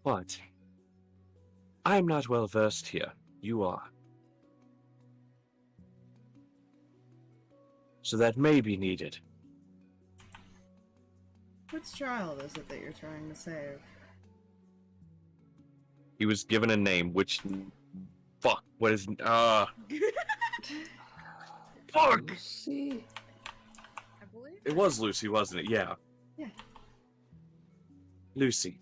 [SPEAKER 3] But I'm not well versed here. You are. So that may be needed.
[SPEAKER 2] Which child is it that you're trying to save?
[SPEAKER 3] He was given a name, which fuck, what is fuck!
[SPEAKER 1] See?
[SPEAKER 4] I believe.
[SPEAKER 3] It was Lucy, wasn't it? Yeah.
[SPEAKER 2] Yeah.
[SPEAKER 3] Lucy.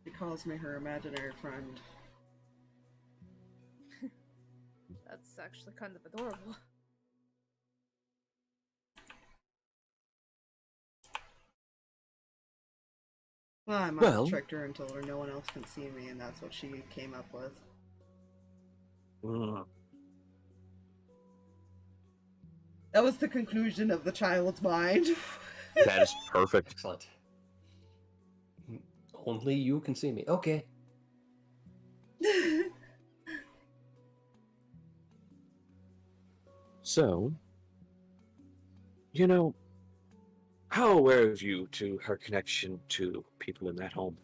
[SPEAKER 2] She calls me her imaginary friend.
[SPEAKER 4] That's actually kind of adorable.
[SPEAKER 2] Well, I might
[SPEAKER 3] Well-
[SPEAKER 2] have tricked her and told her no one else can see me, and that's what she came up with.
[SPEAKER 3] Mm.
[SPEAKER 2] That was the conclusion of the child's mind.
[SPEAKER 3] That is perfect.
[SPEAKER 1] Excellent. Only you can see me. Okay.
[SPEAKER 3] So, you know, how aware of you to her connection to people in that home?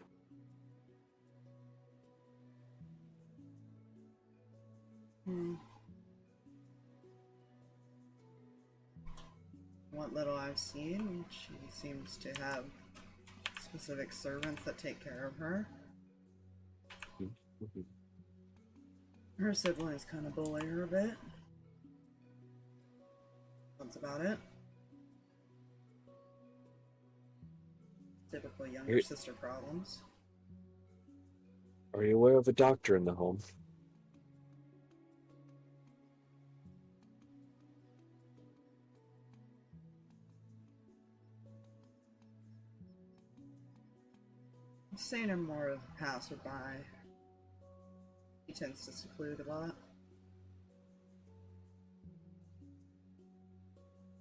[SPEAKER 2] Hmm. What little I've seen, she seems to have specific servants that take care of her.
[SPEAKER 3] Mhm.
[SPEAKER 2] Her siblings kind of bully her a bit. That's about it. Typical younger
[SPEAKER 3] Here-
[SPEAKER 2] sister problems.
[SPEAKER 3] Are you aware of a doctor in the home?
[SPEAKER 2] I've seen him more as a passerby. He tends to seclude a lot.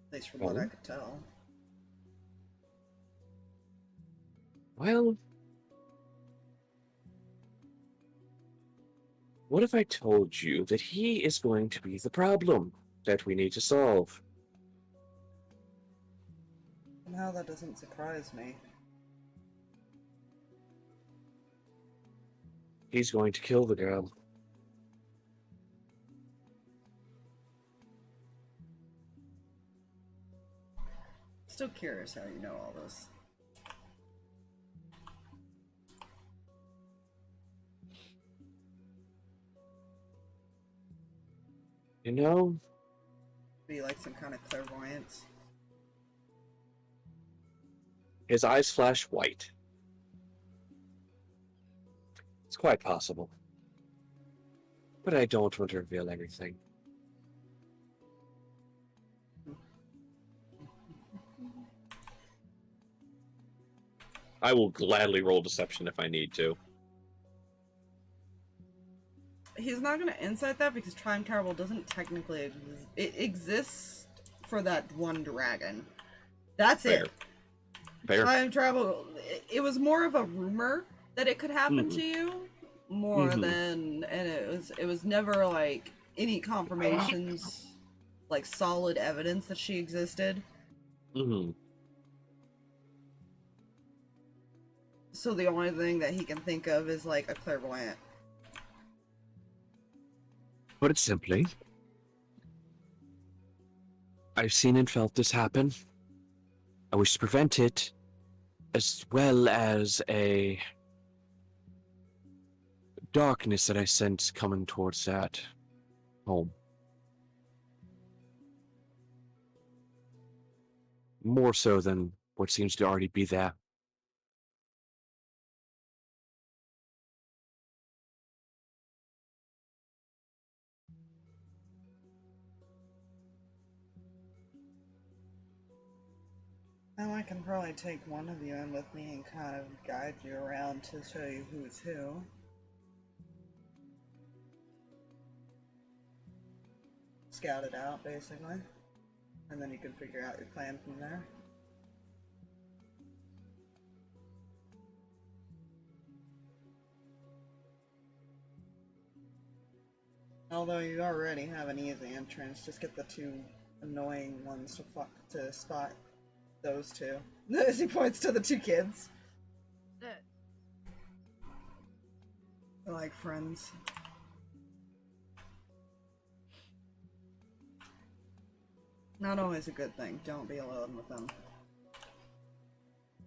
[SPEAKER 2] At least from what I
[SPEAKER 3] Oh.
[SPEAKER 2] could tell.
[SPEAKER 3] Well, what if I told you that he is going to be the problem that we need to solve?
[SPEAKER 2] Now that doesn't surprise me.
[SPEAKER 3] He's going to kill the girl.
[SPEAKER 2] Still curious how you know all this.
[SPEAKER 3] You know,
[SPEAKER 2] Be like some kind of clairvoyance.
[SPEAKER 3] his eyes flash white. It's quite possible. But I don't want to reveal everything. I will gladly roll deception if I need to.
[SPEAKER 2] He's not going to insight that because time travel doesn't technically it exists for that one dragon. That's
[SPEAKER 3] Fair.
[SPEAKER 2] it.
[SPEAKER 3] Fair.
[SPEAKER 2] Time travel. It was more of a rumor that it could happen
[SPEAKER 3] Mhm.
[SPEAKER 2] to you, more
[SPEAKER 3] Mhm.
[SPEAKER 2] than, and it was never like any confirmations, like solid evidence that she existed.
[SPEAKER 3] Mm-hmm.
[SPEAKER 2] So the only thing that he can think of is like a clairvoyant.
[SPEAKER 3] Put it simply, I've seen and felt this happen. I wish to prevent it, as well as a darkness that I sense coming towards that home. More so than what seems to already be there.
[SPEAKER 2] Well, I can probably take one of you in with me and kind of guide you around to show you who's who. Scout it out, basically. And then you can figure out your plan from there. Although you already have an easy entrance, just get the two annoying ones to spot those two. As he points to the two kids. They're like friends. Not always a good thing. Don't be alone with them.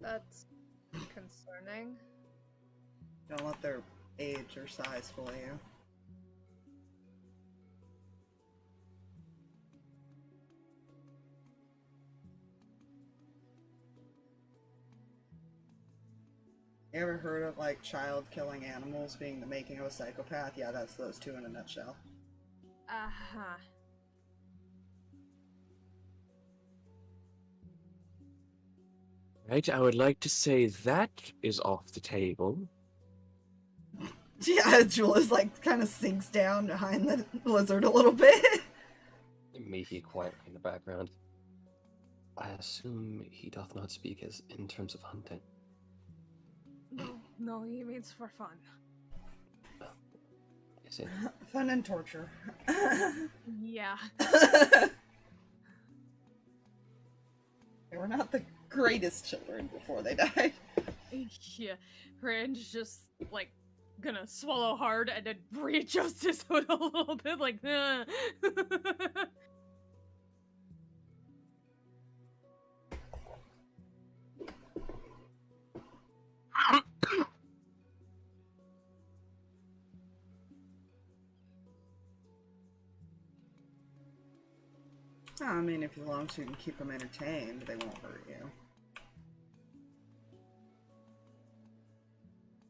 [SPEAKER 4] That's concerning.
[SPEAKER 2] Don't let their age or size fool you. You ever heard of like child killing animals being the making of a psychopath? Yeah, that's those two in a nutshell.
[SPEAKER 4] Uh-huh.
[SPEAKER 3] Right, I would like to say that is off the table.
[SPEAKER 2] Yeah, Jules like kind of sinks down behind the lizard a little bit.
[SPEAKER 1] Mihi quietly in the background. I assume he doth not speak as in terms of hunting.
[SPEAKER 4] No, he means for fun.
[SPEAKER 1] Is it?
[SPEAKER 2] Fun and torture.
[SPEAKER 4] Yeah.
[SPEAKER 2] They were not the greatest children before they died.
[SPEAKER 4] Yeah. Rand's just, like, gonna swallow hard and then readjust his hood a little bit, like,
[SPEAKER 2] I mean, if as long as you can keep them entertained, they won't hurt you.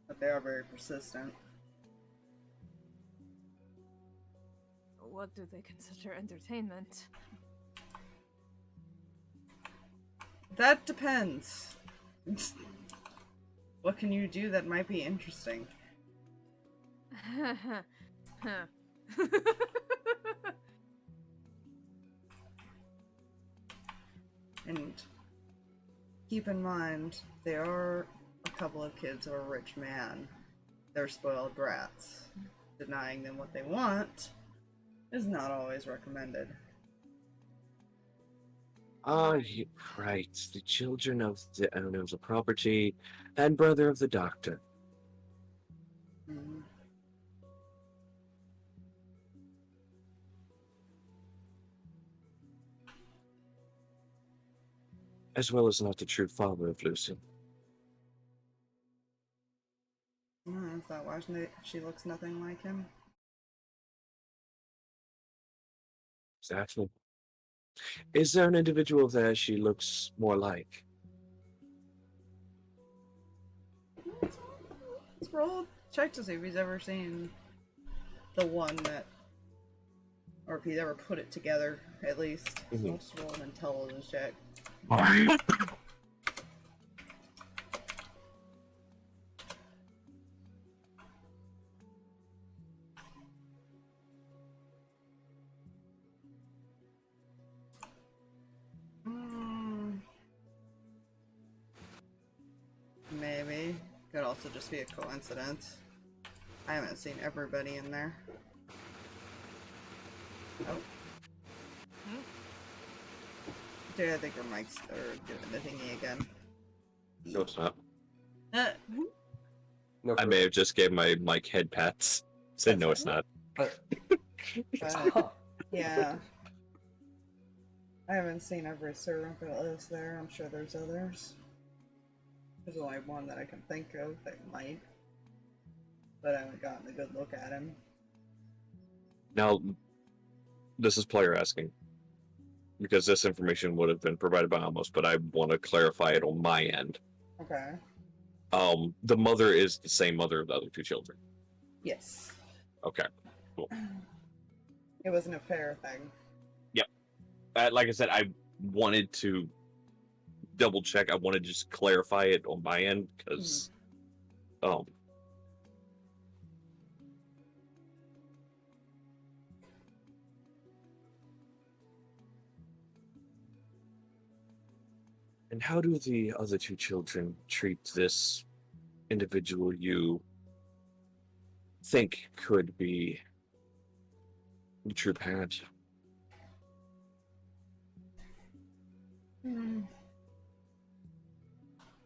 [SPEAKER 2] But they are very persistent.
[SPEAKER 4] What do they consider entertainment?
[SPEAKER 2] That depends. What can you do that might be interesting? And keep in mind, they are a couple of kids of a rich man. They're spoiled brats. Denying them what they want is not always recommended.
[SPEAKER 3] Ah, right. The children of the owner of the property and brother of the doctor.
[SPEAKER 2] Mhm.
[SPEAKER 3] As well as not the true father of Lucy.
[SPEAKER 2] Is that why she looks nothing like him?
[SPEAKER 3] Exactly. Is there an individual there she looks more like?
[SPEAKER 2] Let's roll check to see if he's ever seen the one that, or if he's ever put it together, at least. So we'll just roll an intelligence check. Maybe. Could also just be a coincidence. I haven't seen everybody in there. Oh. Dude, I think our mics are doing the thingy again.
[SPEAKER 3] No, it's not.
[SPEAKER 1] No,
[SPEAKER 3] I may have just gave my mic head pats. Said no, it's not.
[SPEAKER 1] But,
[SPEAKER 2] But, yeah. I haven't seen every servant that lives there. I'm sure there's others. There's only one that I can think of that might. But I haven't gotten a good look at him.
[SPEAKER 3] Now, this is player asking. Because this information would have been provided by Amos, but I want to clarify it on my end.
[SPEAKER 2] Okay.
[SPEAKER 3] The mother is the same mother of the other two children.
[SPEAKER 2] Yes.
[SPEAKER 3] Okay, cool.
[SPEAKER 2] It was an affair thing.
[SPEAKER 3] Like I said, I wanted to double check. I wanted to just clarify it on my end because, And how do the other two children treat this individual you think could be the true parent?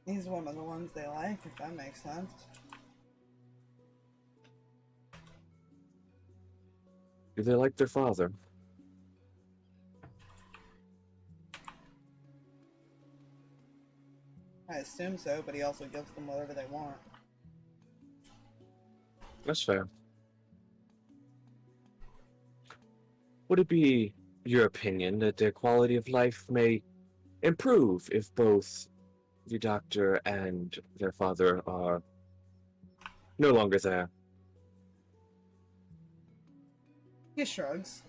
[SPEAKER 2] He's one of the ones they like, if that makes sense.
[SPEAKER 3] Do they like their father?
[SPEAKER 2] I assume so, but he also gives them whatever they want.
[SPEAKER 3] That's fair. Would it be your opinion that their quality of life may improve if both the doctor and their father are no longer there?
[SPEAKER 2] He shrugs.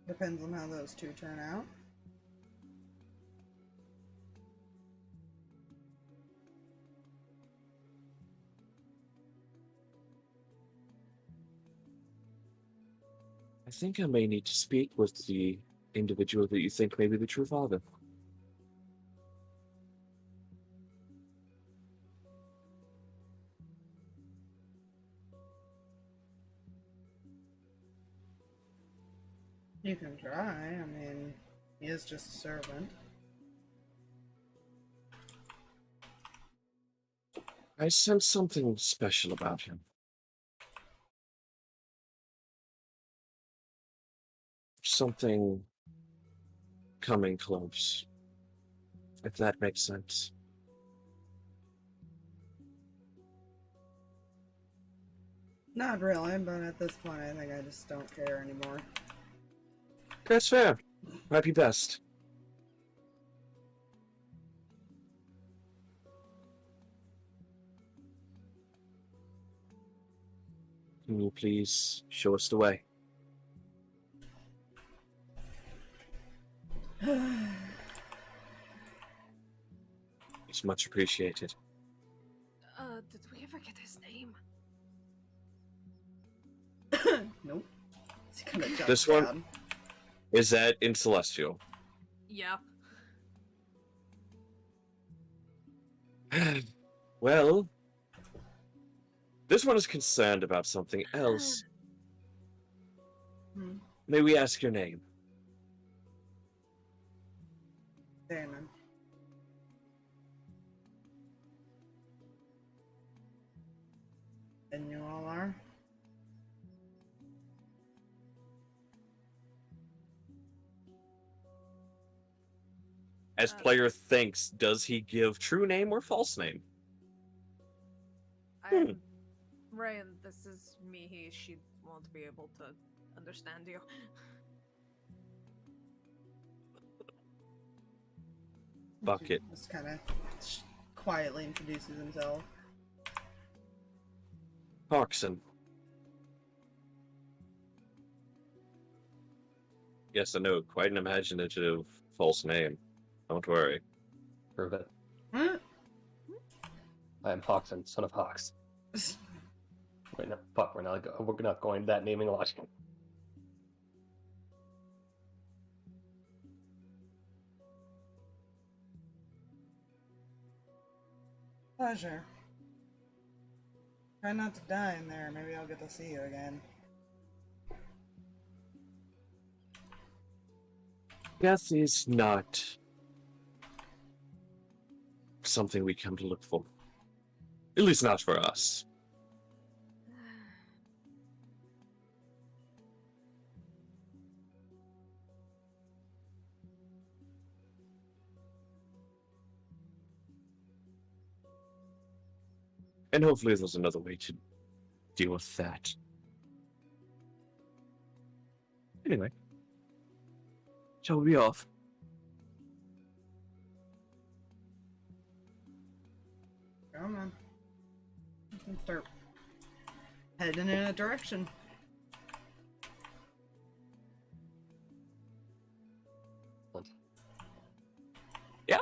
[SPEAKER 2] Depends on how those two turn out.
[SPEAKER 3] I think I may need to speak with the individual that you think may be the true father.
[SPEAKER 2] You can try. I mean, he is just a servant.
[SPEAKER 3] I sense something special about him. Something coming close, if that makes sense.
[SPEAKER 2] Not really, but at this point I think I just don't care anymore.
[SPEAKER 3] That's fair. Might be best. Can you please show us the way? It's much appreciated.
[SPEAKER 4] Did we ever get his name?
[SPEAKER 2] Nope. It's gonna jump
[SPEAKER 3] This one?
[SPEAKER 2] down.
[SPEAKER 3] Is that in Celestial?
[SPEAKER 4] Yeah.
[SPEAKER 3] Well, this one is concerned about something else. May we ask your name?
[SPEAKER 2] Damon. And you all are?
[SPEAKER 3] As player thinks, does he give true name or false name?
[SPEAKER 4] I'm Reyan, this is Mihi. She won't be able to understand you.
[SPEAKER 3] Fuck it.
[SPEAKER 2] Just kind of quietly introduces himself.
[SPEAKER 3] Harxon. Yes, I know. Quite an imaginative false name. Don't worry.
[SPEAKER 1] prove it.
[SPEAKER 2] Huh?
[SPEAKER 1] I am Hoxon, son of Harx. Wait, no, fuck, we're not going that naming logic.
[SPEAKER 2] Pleasure. Try not to die in there. Maybe I'll get to see you again.
[SPEAKER 3] Death is not something we come to look for. At least not for us. And hopefully there's another way to deal with that. Anyway. Shall we be off?
[SPEAKER 2] Come on. You can start heading in a direction.
[SPEAKER 3] Yeah.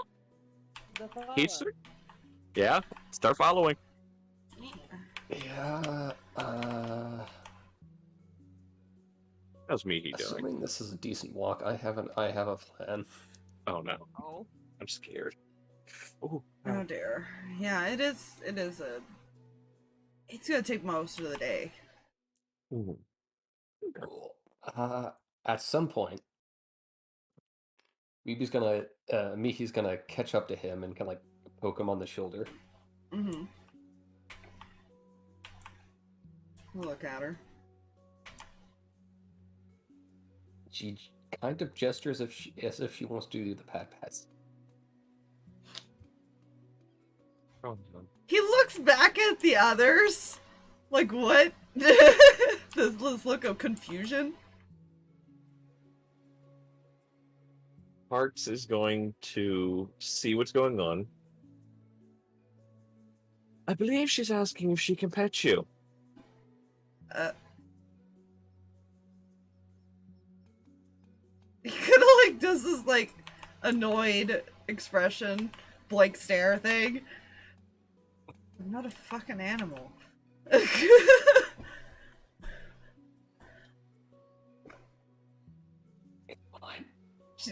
[SPEAKER 3] Keithster? Yeah. Start following.
[SPEAKER 1] Yeah,
[SPEAKER 3] How's Mihi doing?
[SPEAKER 1] assuming this is a decent walk, I have a plan.
[SPEAKER 3] Oh no.
[SPEAKER 4] Oh.
[SPEAKER 3] I'm scared. Oh,
[SPEAKER 2] Oh dear. Yeah, it is it's gonna take most of the day.
[SPEAKER 3] Ooh.
[SPEAKER 1] At some point, Mihi's gonna catch up to him and kind of like poke him on the shoulder.
[SPEAKER 2] Mm-hmm. Look at her.
[SPEAKER 1] She kind of gestures as if she wants to do the pat pats.
[SPEAKER 3] Oh, no.
[SPEAKER 2] He looks back at the others. Like, what? this look of confusion.
[SPEAKER 3] Harx is going to see what's going on. I believe she's asking if she can pet you.
[SPEAKER 2] He kind of like does this like annoyed expression, blank stare thing. I'm not a fucking animal. He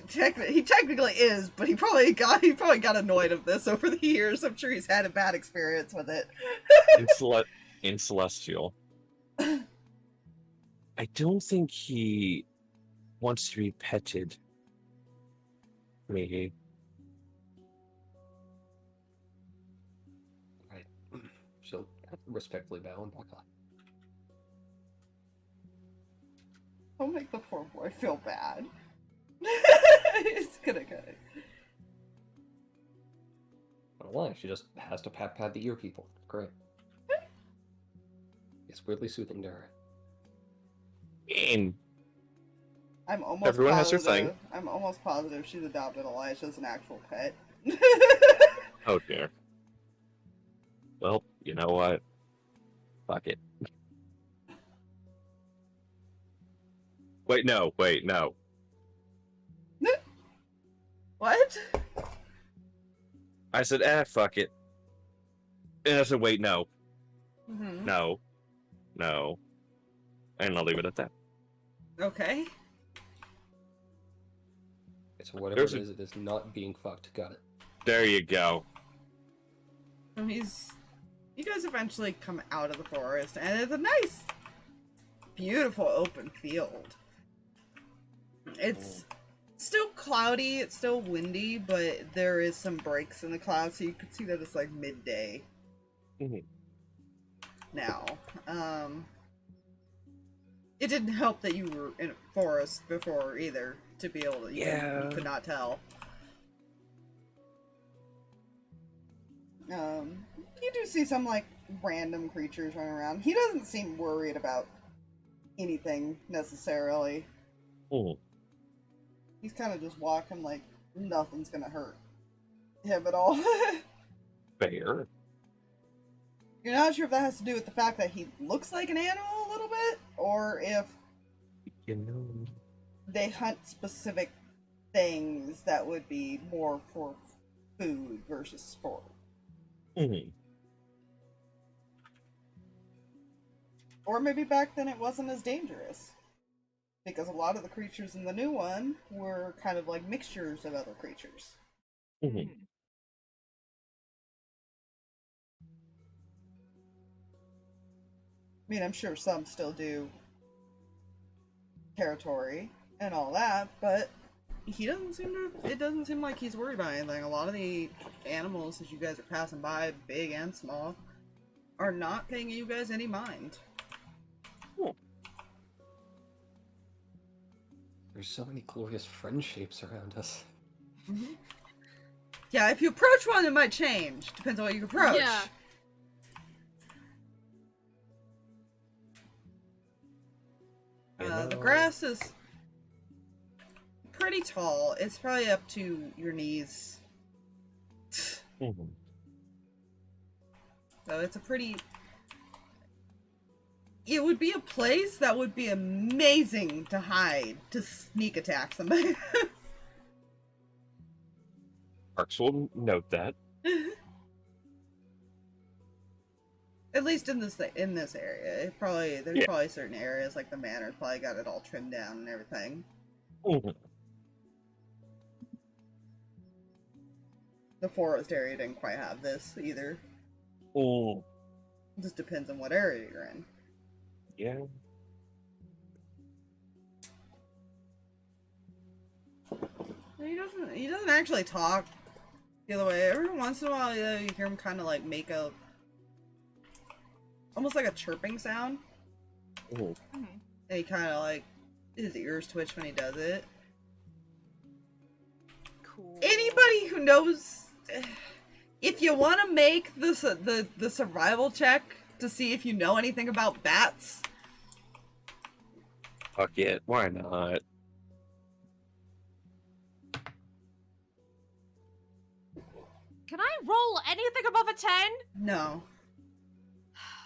[SPEAKER 2] technically is, but he probably got annoyed of this over the years. I'm sure he's had a bad experience with it.
[SPEAKER 3] In Celestial. I don't think he wants to be petted. Maybe.
[SPEAKER 1] Right. She'll respectfully bow and back off.
[SPEAKER 2] Don't make the poor boy feel bad. He's gonna go.
[SPEAKER 1] I don't lie, she just has to pat the ear people. Great. It's weirdly soothing to her.
[SPEAKER 3] And
[SPEAKER 2] I'm almost
[SPEAKER 3] everyone has
[SPEAKER 2] positive,
[SPEAKER 3] their thing.
[SPEAKER 2] I'm almost positive she's adopted Elijah as an actual pet.
[SPEAKER 3] Oh dear. Well, you know what? Fuck it. Wait, no.
[SPEAKER 2] What?
[SPEAKER 3] I said, fuck it. And I said, wait, no.
[SPEAKER 2] Mm-hmm.
[SPEAKER 3] No. And I'll leave it at that.
[SPEAKER 2] Okay.
[SPEAKER 1] So whatever it is not being fucked. Got it.
[SPEAKER 3] There you go.
[SPEAKER 2] So you guys eventually come out of the forest, and it's a nice, beautiful open field. It's still cloudy, it's still windy, but there is some breaks in the clouds, so you can see that it's like midday.
[SPEAKER 3] Mm-hmm.
[SPEAKER 2] Now, it didn't help that you were in a forest before either, to be able to, you could not tell. You do see some, like, random creatures running around. He doesn't seem worried about anything, necessarily.
[SPEAKER 3] Mm.
[SPEAKER 2] He's kind of just walking like nothing's gonna hurt him at all.
[SPEAKER 3] Fair.
[SPEAKER 2] You're not sure if that has to do with the fact that he looks like an animal a little bit, or if they hunt specific things that would be more for food versus sport.
[SPEAKER 3] Mm-hmm.
[SPEAKER 2] Or maybe back then it wasn't as dangerous. Because a lot of the creatures in the new one were kind of like mixtures of other creatures.
[SPEAKER 3] Mm-hmm.
[SPEAKER 2] I mean, I'm sure some still do territory and all that, but he doesn't seem to. It doesn't seem like he's worried about anything. A lot of the animals that you guys are passing by, big and small, are not paying you guys any mind.
[SPEAKER 3] Cool.
[SPEAKER 1] There's so many glorious friend shapes around us.
[SPEAKER 2] Mm-hmm. Yeah, if you approach one, it might change. Depends on what you approach.
[SPEAKER 4] Yeah.
[SPEAKER 2] The grass is pretty tall. It's probably up to your knees.
[SPEAKER 3] Mm-hmm.
[SPEAKER 2] So it's a pretty... It would be a place that would be amazing to hide, to sneak attack somebody.
[SPEAKER 3] Harx will note that.
[SPEAKER 2] At least in this area. There's probably certain areas like the manor probably got it all trimmed down and everything.
[SPEAKER 3] Mm-hmm.
[SPEAKER 2] The forest area didn't quite have this either.
[SPEAKER 3] Mm.
[SPEAKER 2] It just depends on what area you're in.
[SPEAKER 3] Yeah.
[SPEAKER 2] He doesn't actually talk the other way. Every once in a while, you hear him kind of like make a almost like a chirping sound.
[SPEAKER 3] Mm.
[SPEAKER 2] And he kind of like his ears twitch when he does it.
[SPEAKER 4] Cool.
[SPEAKER 2] Anybody who knows, if you want to make the survival check to see if you know anything about bats.
[SPEAKER 3] Fuck it. Why not?
[SPEAKER 4] Can I roll anything above a 10?
[SPEAKER 2] No.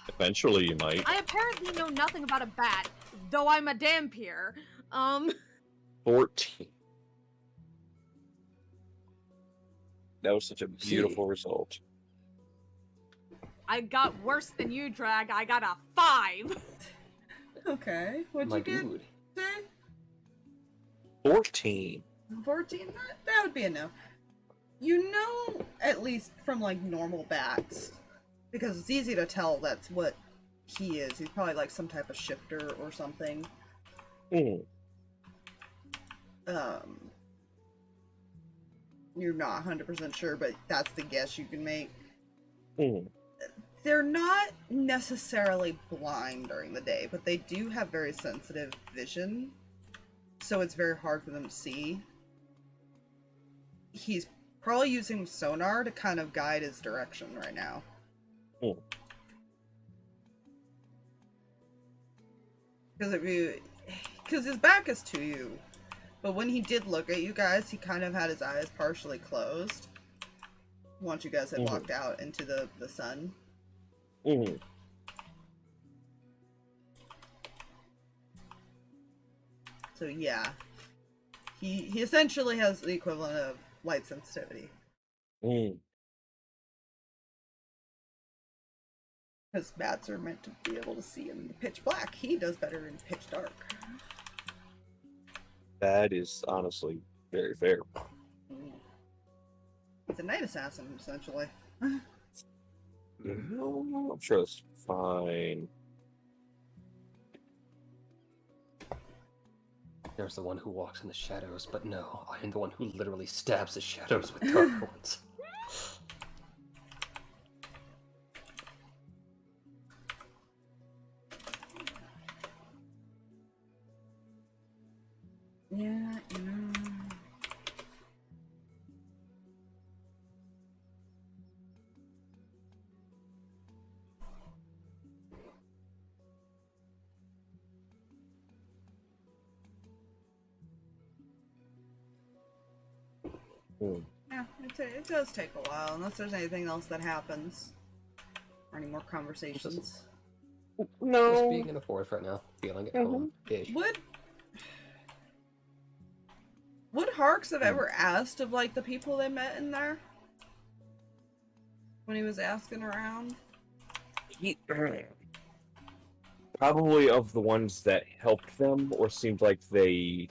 [SPEAKER 3] Eventually you might.
[SPEAKER 4] I apparently know nothing about a bat, though I'm a Dampier.
[SPEAKER 3] 14. That was such a beautiful result.
[SPEAKER 4] I got worse than you, Drag. I got a 5.
[SPEAKER 2] Okay. What'd
[SPEAKER 1] My
[SPEAKER 2] you get?
[SPEAKER 1] dude.
[SPEAKER 2] Say?
[SPEAKER 3] 14.
[SPEAKER 2] 14? That would be a no. You know, at least from like normal bats, because it's easy to tell that's what he is. He's probably like some type of shifter or something.
[SPEAKER 3] Mm.
[SPEAKER 2] You're not 100% sure, but that's the guess you can make.
[SPEAKER 3] Mm.
[SPEAKER 2] They're not necessarily blind during the day, but they do have very sensitive vision, so it's very hard for them to see. He's probably using sonar to kind of guide his direction right now.
[SPEAKER 3] Mm.
[SPEAKER 2] Because his back is to you, but when he did look at you guys, he kind of had his eyes partially closed once you guys had walked out into the sun.
[SPEAKER 3] Mm.
[SPEAKER 2] So yeah, he essentially has the equivalent of light sensitivity.
[SPEAKER 3] Mm.
[SPEAKER 2] Because bats are meant to be able to see in the pitch black. He does better in pitch dark.
[SPEAKER 3] That is honestly very fair.
[SPEAKER 2] He's a night assassin, essentially.
[SPEAKER 3] No, I'm sure that's fine.
[SPEAKER 1] There's the one who walks in the shadows, but no, I am the one who literally stabs the shadows with dark ones.
[SPEAKER 2] Yeah, you know. Yeah, it does take a while, unless there's anything else that happens. Or any more conversations.
[SPEAKER 3] No.
[SPEAKER 1] Just being in a forest right now, feeling at home-ish.
[SPEAKER 2] Would Harx have ever asked of, like, the people they met in there? When he was asking around?
[SPEAKER 3] Probably of the ones that helped them, or seemed like they...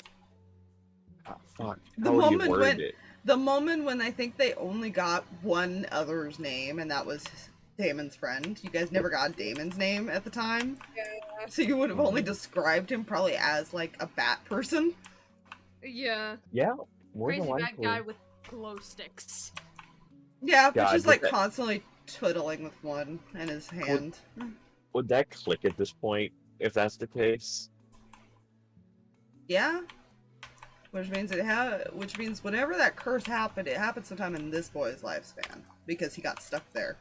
[SPEAKER 3] Oh, fuck. How would you word it?
[SPEAKER 2] The moment when I think they only got one other's name, and that was Damon's friend. You guys never got Damon's name at the time? Yeah. So you would have only described him probably as, like, a bat person?
[SPEAKER 4] Yeah.
[SPEAKER 3] Yeah. more
[SPEAKER 4] Crazy
[SPEAKER 3] than
[SPEAKER 4] bad
[SPEAKER 3] likely.
[SPEAKER 4] guy with glow sticks.
[SPEAKER 2] Yeah, but
[SPEAKER 3] God,
[SPEAKER 2] she's
[SPEAKER 3] would
[SPEAKER 2] like
[SPEAKER 3] that-
[SPEAKER 2] constantly twiddling with one in his hand.
[SPEAKER 3] Would that click at this point, if that's the case?
[SPEAKER 2] Yeah. Which means whenever that curse happened, it happened sometime in this boy's lifespan. Because he got stuck there.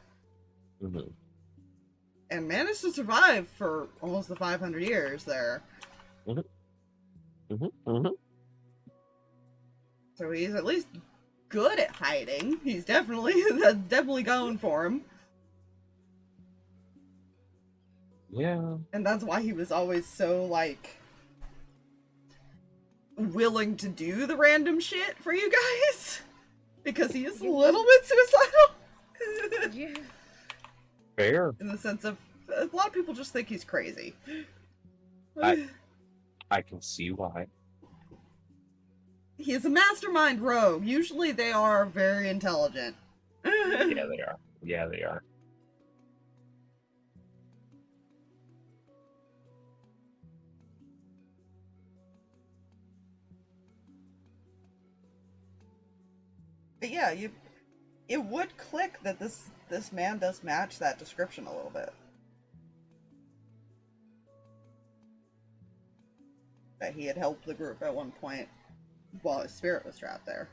[SPEAKER 3] Mm-hmm.
[SPEAKER 2] And managed to survive for almost the 500 years there.
[SPEAKER 3] Mm-hmm. Mm-hmm. Mm-hmm.
[SPEAKER 2] So he's at least good at hiding. He's definitely going for him.
[SPEAKER 3] Yeah.
[SPEAKER 2] And that's why he was always so, like, willing to do the random shit for you guys. Because he is a little bit suicidal.
[SPEAKER 4] Yeah.
[SPEAKER 3] Fair.
[SPEAKER 2] In the sense of, a lot of people just think he's crazy.
[SPEAKER 3] I can see why.
[SPEAKER 2] He is a mastermind rogue. Usually they are very intelligent.
[SPEAKER 3] Yeah, they are. Yeah, they are.
[SPEAKER 2] But yeah, it would click that this man does match that description a little bit. That he had helped the group at one point while his spirit was trapped there.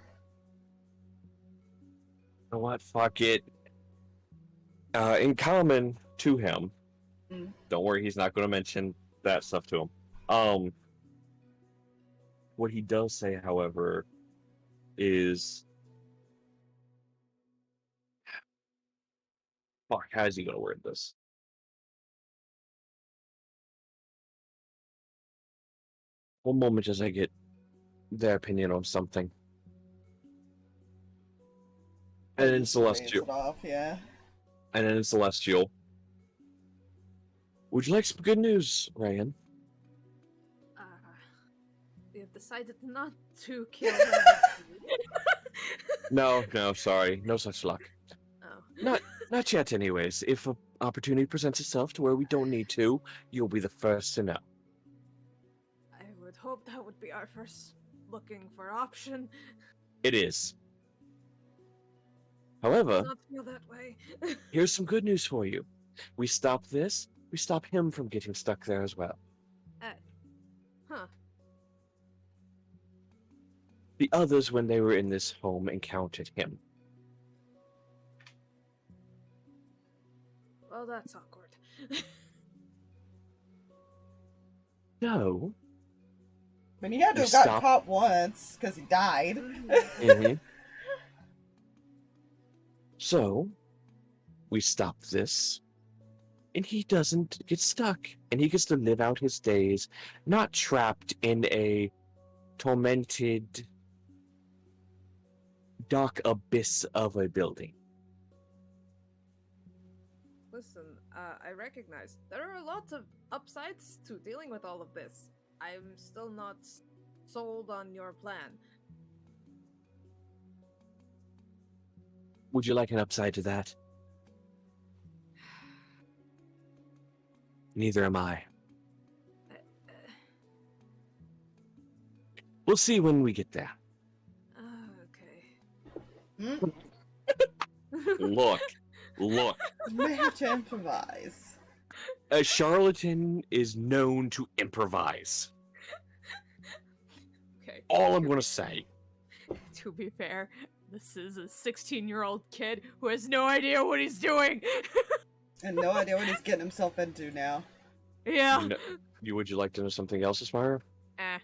[SPEAKER 3] You know what? Fuck it. In common to him, don't worry, he's not going to mention that stuff to him. What he does say, however, is, fuck, how is he going to word this? One moment as I get their opinion on something. And in Celestial.
[SPEAKER 2] It off, yeah.
[SPEAKER 3] And in Celestial. Would you like some good news, Reyan?
[SPEAKER 4] We have decided not to kill him.
[SPEAKER 3] No, sorry. No such luck.
[SPEAKER 4] Oh.
[SPEAKER 3] Not yet, anyways. If an opportunity presents itself to where we don't need to, you'll be the first to know.
[SPEAKER 4] I would hope that would be our first looking for option.
[SPEAKER 3] It is. However,
[SPEAKER 4] Does not feel that way.
[SPEAKER 3] here's some good news for you. We stop this, we stop him from getting stuck there as well.
[SPEAKER 4] Huh.
[SPEAKER 3] The others, when they were in this home, encountered him.
[SPEAKER 4] Well, that's awkward.
[SPEAKER 3] No.
[SPEAKER 2] I mean, he had to
[SPEAKER 3] We
[SPEAKER 2] have gotten
[SPEAKER 3] stopped-
[SPEAKER 2] caught once, because he died.
[SPEAKER 3] Mm-hmm. So, we stop this, and he doesn't get stuck, and he gets to live out his days, not trapped in a tormented, dark abyss of a building.
[SPEAKER 4] Listen, I recognize there are lots of upsides to dealing with all of this. I'm still not sold on your plan.
[SPEAKER 3] Would you like an upside to that? Neither am I. We'll see when we get there.
[SPEAKER 4] Okay.
[SPEAKER 2] Hmm?
[SPEAKER 3] Look.
[SPEAKER 2] You may have to improvise.
[SPEAKER 3] A charlatan is known to improvise.
[SPEAKER 4] Okay.
[SPEAKER 3] All I'm gonna say.
[SPEAKER 4] To be fair, this is a 16-year-old kid who has no idea what he's doing.
[SPEAKER 2] And no idea what he's getting himself into now.
[SPEAKER 4] Yeah.
[SPEAKER 3] Would you like to know something else, Aspire?
[SPEAKER 4] Eh.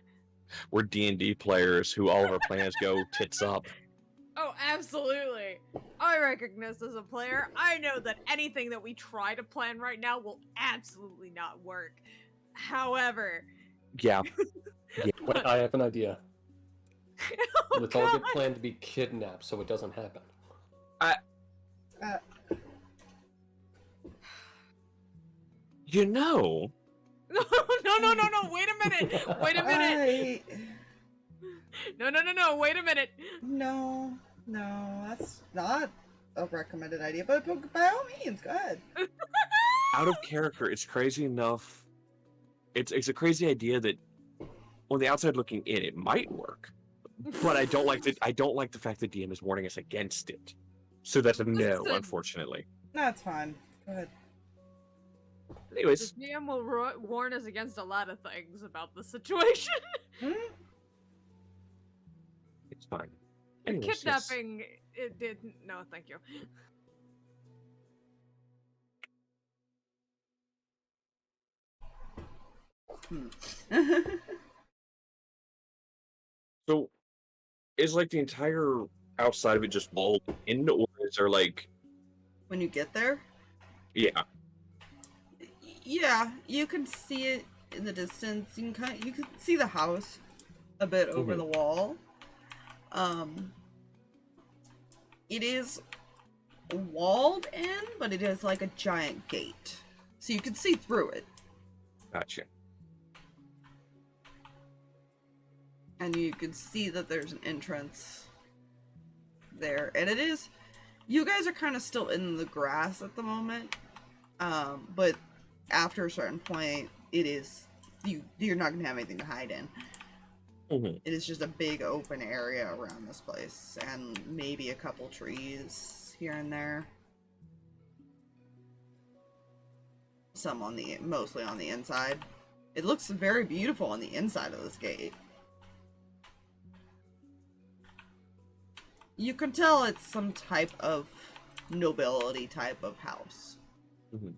[SPEAKER 3] We're D&D players who all of our plans go tits up.
[SPEAKER 4] Oh, absolutely. I recognize as a player, I know that anything that we try to plan right now will absolutely not work. However...
[SPEAKER 3] Yeah.
[SPEAKER 1] Wait, I have an idea.
[SPEAKER 4] Oh,
[SPEAKER 1] Let's all get
[SPEAKER 4] God.
[SPEAKER 1] planned to be kidnapped so it doesn't happen.
[SPEAKER 3] You know,
[SPEAKER 4] No, wait a minute! Wait a minute! No, wait a minute!
[SPEAKER 2] No, that's not a recommended idea, but by all means, go ahead.
[SPEAKER 3] out of character, it's crazy enough. It's a crazy idea that on the outside looking in, it might work. but I don't like the fact that DM is warning us against it. So that's a no,
[SPEAKER 4] Listen.
[SPEAKER 3] unfortunately.
[SPEAKER 2] That's fine. Go ahead.
[SPEAKER 3] Anyways,
[SPEAKER 4] The GM will warn us against a lot of things about the situation.
[SPEAKER 2] Hmm?
[SPEAKER 3] it's fine.
[SPEAKER 4] The
[SPEAKER 3] Anyways, yes.
[SPEAKER 4] kidnapping, it did. No, thank you.
[SPEAKER 3] So, is like the entire outside of it just walled in, or is there like,
[SPEAKER 2] When you get there,
[SPEAKER 3] yeah,
[SPEAKER 2] yeah, you can see it in the distance. You can see the house a bit over
[SPEAKER 3] Mhm.
[SPEAKER 2] the wall. It is walled in, but it is like a giant gate, so you can see through it,
[SPEAKER 3] gotcha.
[SPEAKER 2] and you can see that there's an entrance there. And it is, you guys are kind of still in the grass at the moment, but after a certain point, it is you're not gonna have anything to hide in.
[SPEAKER 3] Mhm.
[SPEAKER 2] It is just a big open area around this place, and maybe a couple trees here and there. Some mostly on the inside. It looks very beautiful on the inside of this gate. You can tell it's some type of nobility type of house.
[SPEAKER 3] Mhm.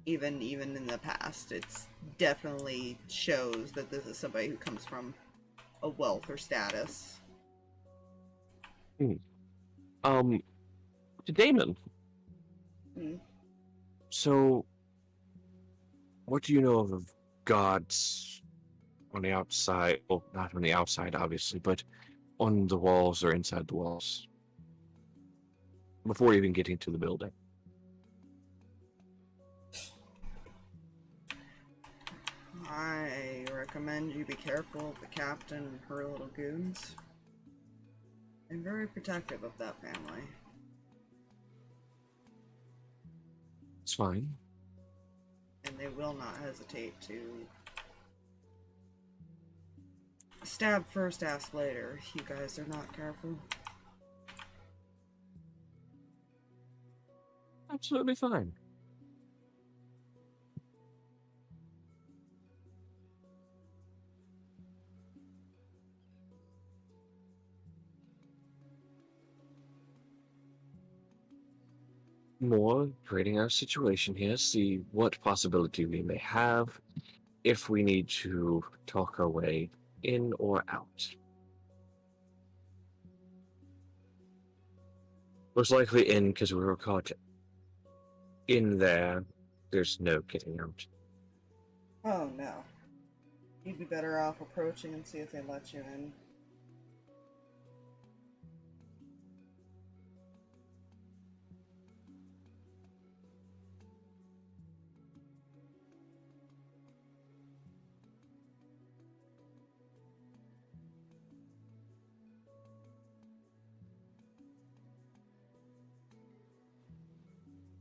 [SPEAKER 2] Even in the past, it's definitely shows that this is somebody who comes from a wealth or status.
[SPEAKER 3] To Damon.
[SPEAKER 2] Hmm.
[SPEAKER 3] So, what do you know of gods on the outside? Well, not on the outside, obviously, but on the walls or inside the walls before even getting to the building.
[SPEAKER 2] I recommend you be careful of the captain and her little goons. I'm very protective of that family.
[SPEAKER 3] It's fine.
[SPEAKER 2] And they will not hesitate to stab first, ask later if you guys are not careful.
[SPEAKER 3] Absolutely fine. More grading our situation here, see what possibility we may have if we need to talk our way in or out. Most likely in, because we were caught in there. There's no getting out.
[SPEAKER 2] Oh no. You'd be better off approaching and see if they let you in.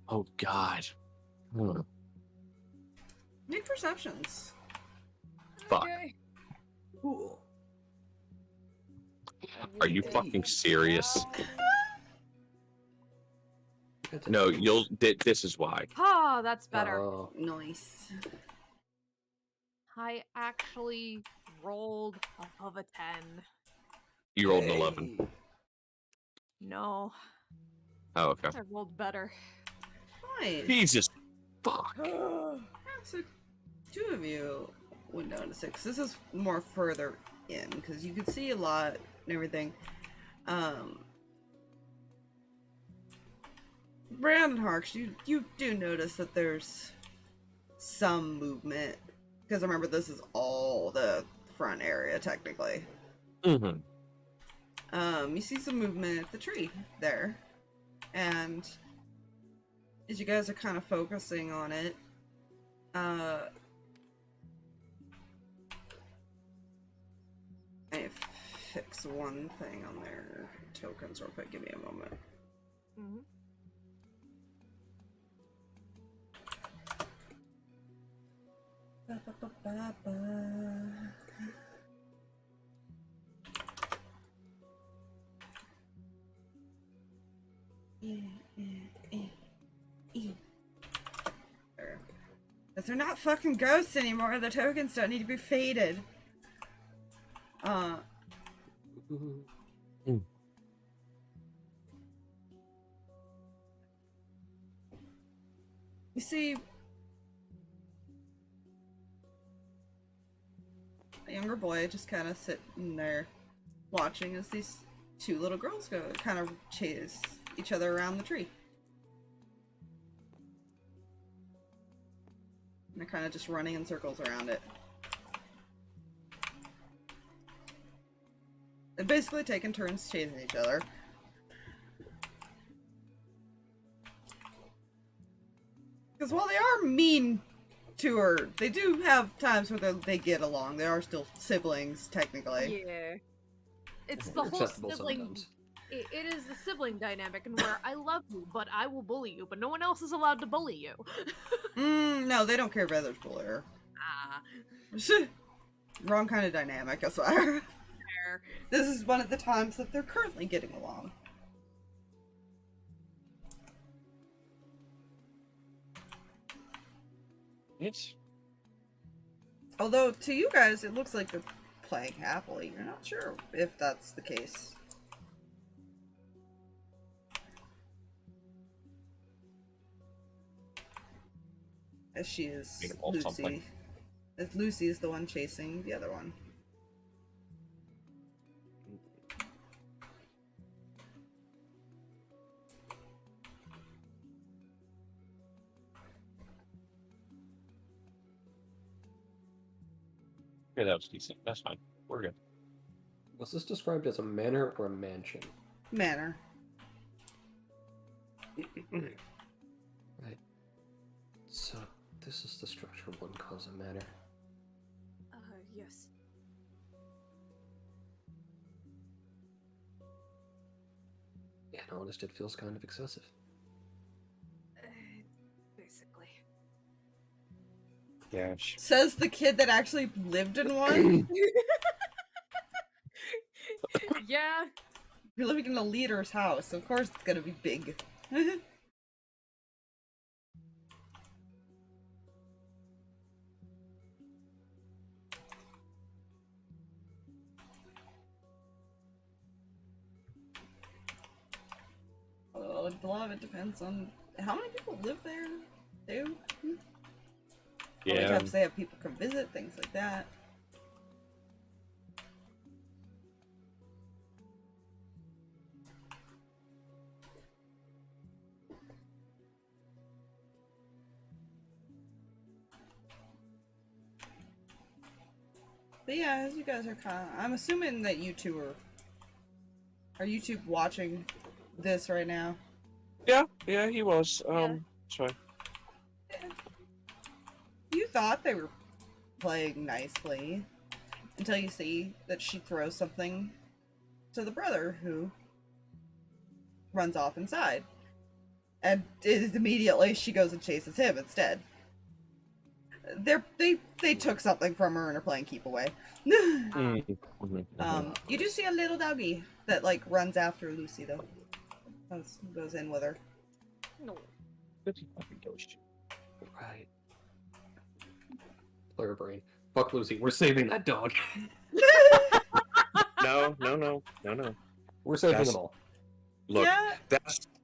[SPEAKER 3] Oh God. Hmm.
[SPEAKER 2] Make perceptions.
[SPEAKER 3] Fuck.
[SPEAKER 4] Okay.
[SPEAKER 1] Cool.
[SPEAKER 3] Are you fucking serious? No, you'll. This is why.
[SPEAKER 4] Ah, that's better.
[SPEAKER 1] Oh,
[SPEAKER 2] Nice.
[SPEAKER 4] I actually rolled above a 10.
[SPEAKER 3] You rolled an 11.
[SPEAKER 1] hey.
[SPEAKER 4] No,
[SPEAKER 3] Oh, okay.
[SPEAKER 4] I rolled better.
[SPEAKER 2] Nice.
[SPEAKER 3] Jesus. Fuck.
[SPEAKER 2] So, two of you went down to 6. This is more further in, because you could see a lot and everything. Reyan and Harx, you do notice that there's some movement, because remember, this is all the front area, technically.
[SPEAKER 3] Mm-hmm.
[SPEAKER 2] You see some movement at the tree there, and as you guys are kind of focusing on it, I fix one thing on their tokens real quick. Give me a moment.
[SPEAKER 4] Mm-hmm.
[SPEAKER 2] Because they're not fucking ghosts anymore. The tokens don't need to be faded. You see, a younger boy just kind of sitting there watching as these two little girls go kind of chase each other around the tree. And they're kind of just running in circles around it. They're basically taking turns chasing each other. Because while they are mean to her, they do have times where they get along. They are still siblings, technically.
[SPEAKER 4] Yeah. It's the whole sibling... It is the sibling dynamic, and where I love you, but I will bully you, but no one else is allowed to bully you.
[SPEAKER 2] No, they don't care if others bully her.
[SPEAKER 4] Ah.
[SPEAKER 2] Wrong kind of dynamic, I swear. This is one of the times that they're currently getting along.
[SPEAKER 3] It's...
[SPEAKER 2] Although, to you guys, it looks like they're playing happily. You're not sure if that's the case. As she is Lucy.
[SPEAKER 3] Something.
[SPEAKER 2] As Lucy is the one chasing the other one.
[SPEAKER 3] Yeah, that was decent. That's fine. We're good.
[SPEAKER 1] Was this described as a manor or a mansion?
[SPEAKER 2] Manor.
[SPEAKER 1] Right. So, this is the structure one calls a manor.
[SPEAKER 4] Yes.
[SPEAKER 1] Yeah, honest, it feels kind of excessive.
[SPEAKER 4] Basically.
[SPEAKER 3] Yeah.
[SPEAKER 2] Says the kid that actually lived in one.
[SPEAKER 4] Yeah.
[SPEAKER 2] You're living in a leader's house, of course it's gonna be big. Well, a lot of it depends on how many people live there, too. How many times they have people come visit, things like that. But yeah, as you guys are kind of... I'm assuming that you two are you two watching this right now?
[SPEAKER 3] Yeah, he was. Sorry.
[SPEAKER 2] You thought they were playing nicely until you see that she throws something to the brother, who runs off inside. And immediately she goes and chases him instead. They took something from her and are playing keep away. You do see a little doggy that like runs after Lucy though. Goes in with her.
[SPEAKER 4] No.
[SPEAKER 1] Right. Player brain. Fuck Lucy, we're saving that dog.
[SPEAKER 3] No.
[SPEAKER 1] We're saving
[SPEAKER 3] That's-
[SPEAKER 1] them all.
[SPEAKER 3] Look,
[SPEAKER 2] Yeah.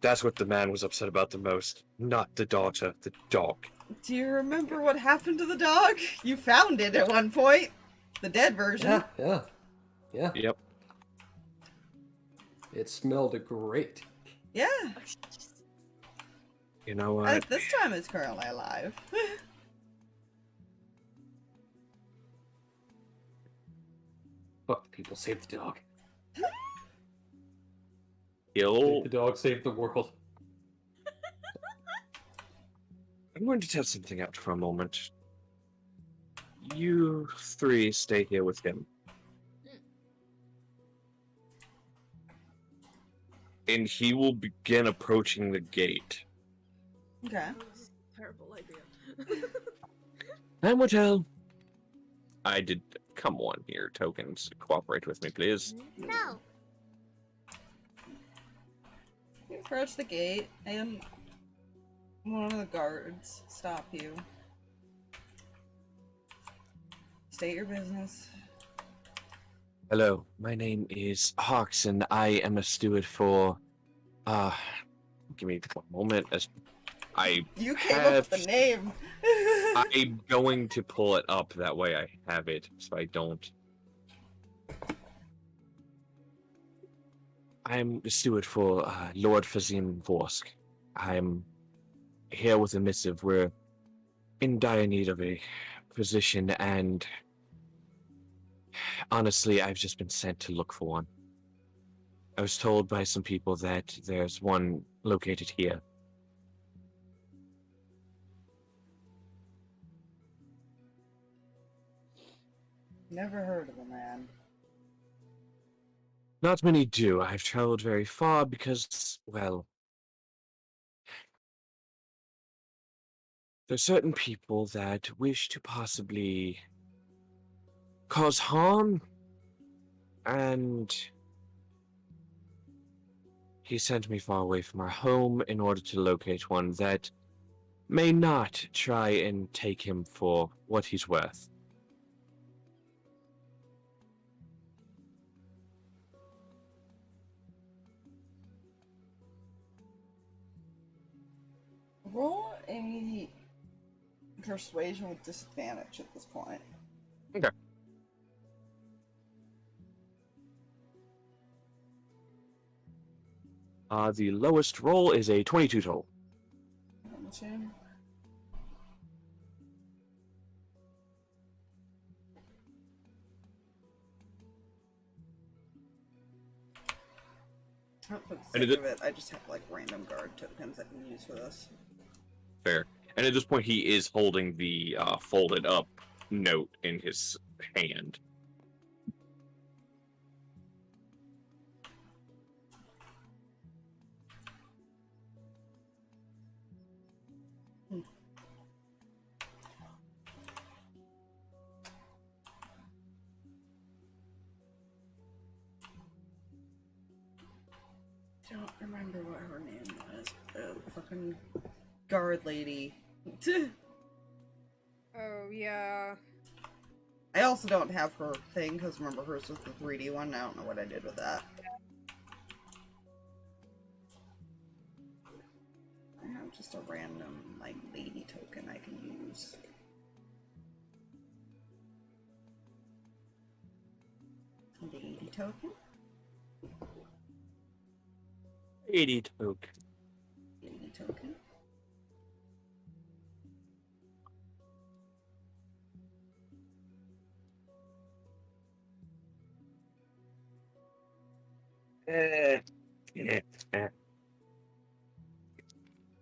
[SPEAKER 3] that's what the man was upset about the most. Not the daughter, the dog.
[SPEAKER 2] Do you remember what happened to the dog? You found it at one point. The dead version.
[SPEAKER 1] Yeah.
[SPEAKER 3] Yep.
[SPEAKER 1] It smelled great.
[SPEAKER 2] Yeah.
[SPEAKER 3] You know what?
[SPEAKER 2] At this time it's currently alive.
[SPEAKER 1] Fuck the people, save the dog.
[SPEAKER 3] Kill.
[SPEAKER 1] Save the dog, save the world.
[SPEAKER 3] I'm going to test something out for a moment. You three stay here with him. And he will begin approaching the gate.
[SPEAKER 2] Okay.
[SPEAKER 4] This is a terrible idea.
[SPEAKER 3] Time will tell. I did. Come on here, tokens. Cooperate with me, please.
[SPEAKER 5] No.
[SPEAKER 2] approach the gate and one of the guards stop you. State your business.
[SPEAKER 3] Hello, my name is Harx, and I am a steward for. Give me one moment. As I
[SPEAKER 2] You came up with the name.
[SPEAKER 3] I'm going to pull it up. That way, I have it, so I don't. I'm the steward for Lord Fazim Vorsk. I'm here with a missive. We're in dire need of a physician, and honestly, I've just been sent to look for one. I was told by some people that there's one located here.
[SPEAKER 2] Never heard of the man.
[SPEAKER 3] Not many do. I've traveled very far because, well, there's certain people that wish to possibly cause harm, and he sent me far away from our home in order to locate one that may not try and take him for what he's worth.
[SPEAKER 2] Roll a persuasion with disadvantage at this point.
[SPEAKER 3] Okay. The lowest roll is a 22 total.
[SPEAKER 2] 22. For the
[SPEAKER 3] And
[SPEAKER 2] sake of it, I just have like random guard tokens I can use for this.
[SPEAKER 3] Fair. And at this point, he is holding the folded up note in his hand.
[SPEAKER 2] Don't remember what her name was. Fucking guard lady.
[SPEAKER 4] Oh, yeah.
[SPEAKER 2] I also don't have her thing, because remember hers was the 3D one, I don't know what I did with that. I have just a random, like, lady token I can use. Lady token?
[SPEAKER 3] 80 token.
[SPEAKER 2] Lady token?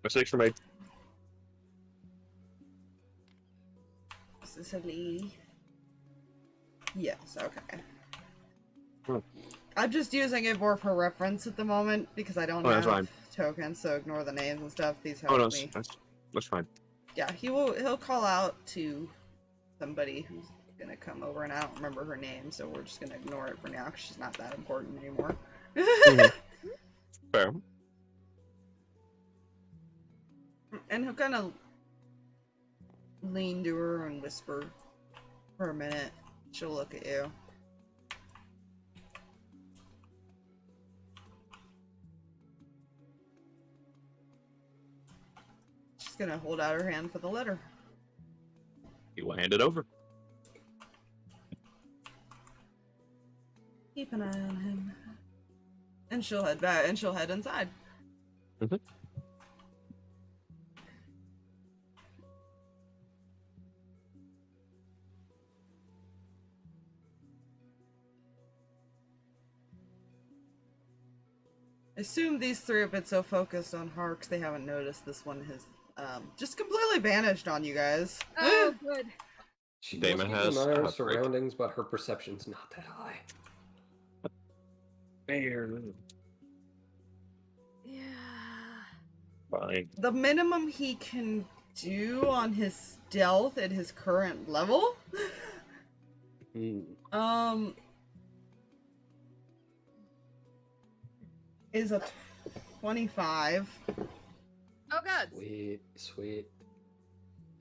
[SPEAKER 3] What's next for me?
[SPEAKER 2] Is this a lady? Yes, okay.
[SPEAKER 3] Hmm.
[SPEAKER 2] I'm just using it more for reference at the moment because I don't
[SPEAKER 3] that's
[SPEAKER 2] have
[SPEAKER 3] fine.
[SPEAKER 2] tokens, so ignore the names and stuff. These
[SPEAKER 3] Oh,
[SPEAKER 2] help
[SPEAKER 3] no,
[SPEAKER 2] me.
[SPEAKER 3] that's fine.
[SPEAKER 2] Yeah, he'll call out to somebody who's gonna come over, and I don't remember her name, so we're just gonna ignore it for now because she's not that important anymore.
[SPEAKER 3] Fair.
[SPEAKER 2] And he'll kind of lean to her and whisper for a minute. She'll look at you. She's gonna hold out her hand for the letter.
[SPEAKER 3] He will hand it over.
[SPEAKER 2] Keep an eye on him. And she'll head back, and she'll head inside.
[SPEAKER 3] Mm-hmm.
[SPEAKER 2] I assume these three have been so focused on Harx they haven't noticed this one has just completely vanished on you guys.
[SPEAKER 4] Oh, good.
[SPEAKER 1] She
[SPEAKER 3] Damon
[SPEAKER 1] must
[SPEAKER 3] has
[SPEAKER 1] keep an eye on her
[SPEAKER 3] a break.
[SPEAKER 1] surroundings, but her perception's not that high.
[SPEAKER 3] Fair.
[SPEAKER 4] Yeah.
[SPEAKER 3] Fine.
[SPEAKER 2] The minimum he can do on his stealth at his current level is a 25.
[SPEAKER 4] Oh god.
[SPEAKER 1] Sweet, sweet.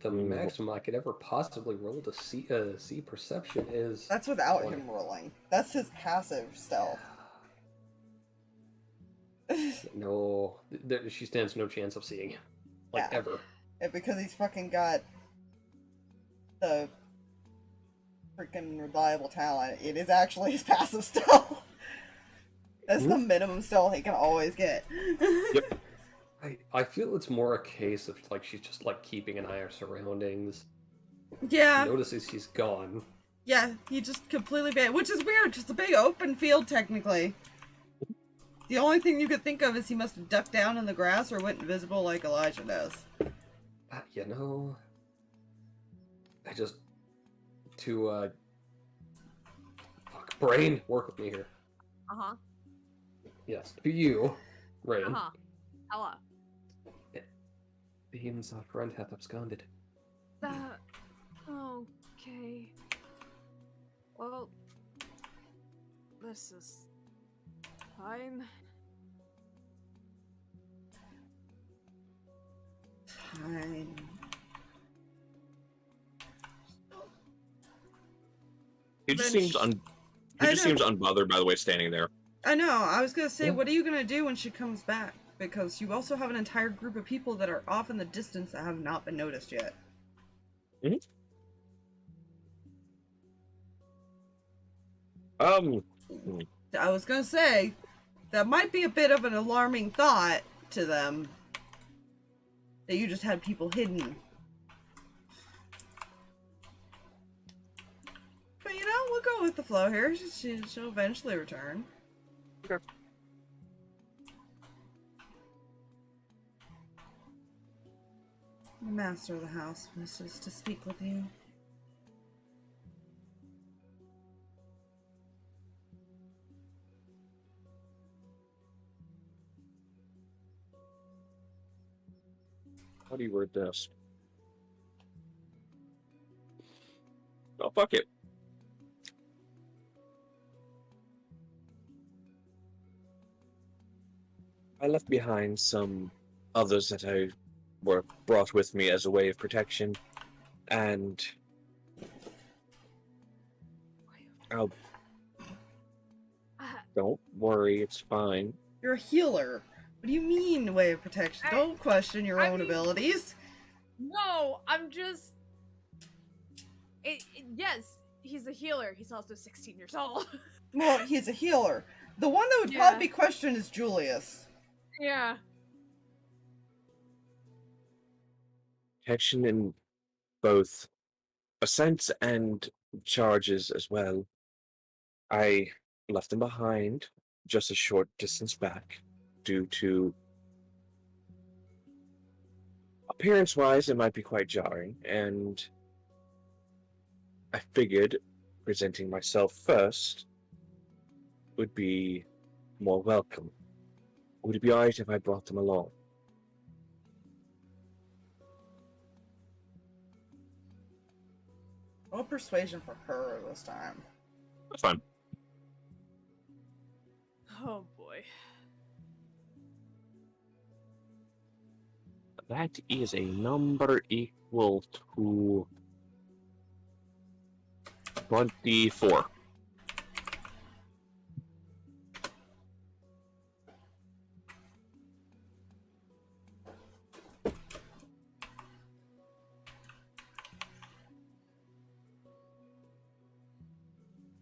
[SPEAKER 1] The maximum I could ever possibly roll to see perception is...
[SPEAKER 2] That's without
[SPEAKER 1] 20.
[SPEAKER 2] him rolling. That's his passive stealth.
[SPEAKER 1] No, she stands no chance of seeing him. Like,
[SPEAKER 2] Yeah.
[SPEAKER 1] ever.
[SPEAKER 2] And because he's fucking got the freaking reliable talent, it is actually his passive stealth. That's the minimum stealth he can always get.
[SPEAKER 3] Yep.
[SPEAKER 1] I feel it's more a case of, like, she's just, like, keeping an eye on her surroundings.
[SPEAKER 2] Yeah.
[SPEAKER 1] Notices he's gone.
[SPEAKER 2] Yeah, he just completely banned, which is weird, just a big open field, technically. The only thing you could think of is he must have ducked down in the grass or went invisible like Elijah does.
[SPEAKER 1] You know... I just... To, fuck, brain, work with me here.
[SPEAKER 4] Uh-huh.
[SPEAKER 1] Yes, to you, Reyan.
[SPEAKER 4] Uh-huh. Hello.
[SPEAKER 1] Beam's friend hath absconded.
[SPEAKER 4] Okay. Well, this is fine.
[SPEAKER 2] Fine.
[SPEAKER 3] He just
[SPEAKER 2] Then
[SPEAKER 3] seems
[SPEAKER 2] I
[SPEAKER 3] seems
[SPEAKER 2] know.
[SPEAKER 3] unbothered by the way standing there.
[SPEAKER 2] I know, I was gonna say,
[SPEAKER 1] Yeah.
[SPEAKER 2] what are you gonna do when she comes back? Because you also have an entire group of people that are off in the distance that have not been noticed yet. I was gonna say, that might be a bit of an alarming thought to them. That you just had people hidden. But you know, we'll go with the flow here. She'll eventually return.
[SPEAKER 3] Okay.
[SPEAKER 2] The master of the house wishes to speak with you.
[SPEAKER 3] How do you word this? Oh, fuck it. I left behind some others that I were brought with me as a way of protection, and I'll... Don't worry, it's fine.
[SPEAKER 2] You're a healer. What do you mean, way of protection? Don't question your
[SPEAKER 4] I
[SPEAKER 2] own
[SPEAKER 4] mean-
[SPEAKER 2] abilities.
[SPEAKER 4] No, I'm just... Yes, he's a healer. He's also 16 years old.
[SPEAKER 2] Well, he's a healer. The one that would
[SPEAKER 4] Yeah.
[SPEAKER 2] probably be questioned is Julius.
[SPEAKER 4] Yeah.
[SPEAKER 3] Protection in both ascents and charges as well. I left them behind just a short distance back due to appearance-wise, it might be quite jarring, and I figured presenting myself first would be more welcome. Would it be alright if I brought them along?
[SPEAKER 2] Roll persuasion for her this time.
[SPEAKER 3] That's fine.
[SPEAKER 4] Oh boy.
[SPEAKER 3] That is a number equal to 24.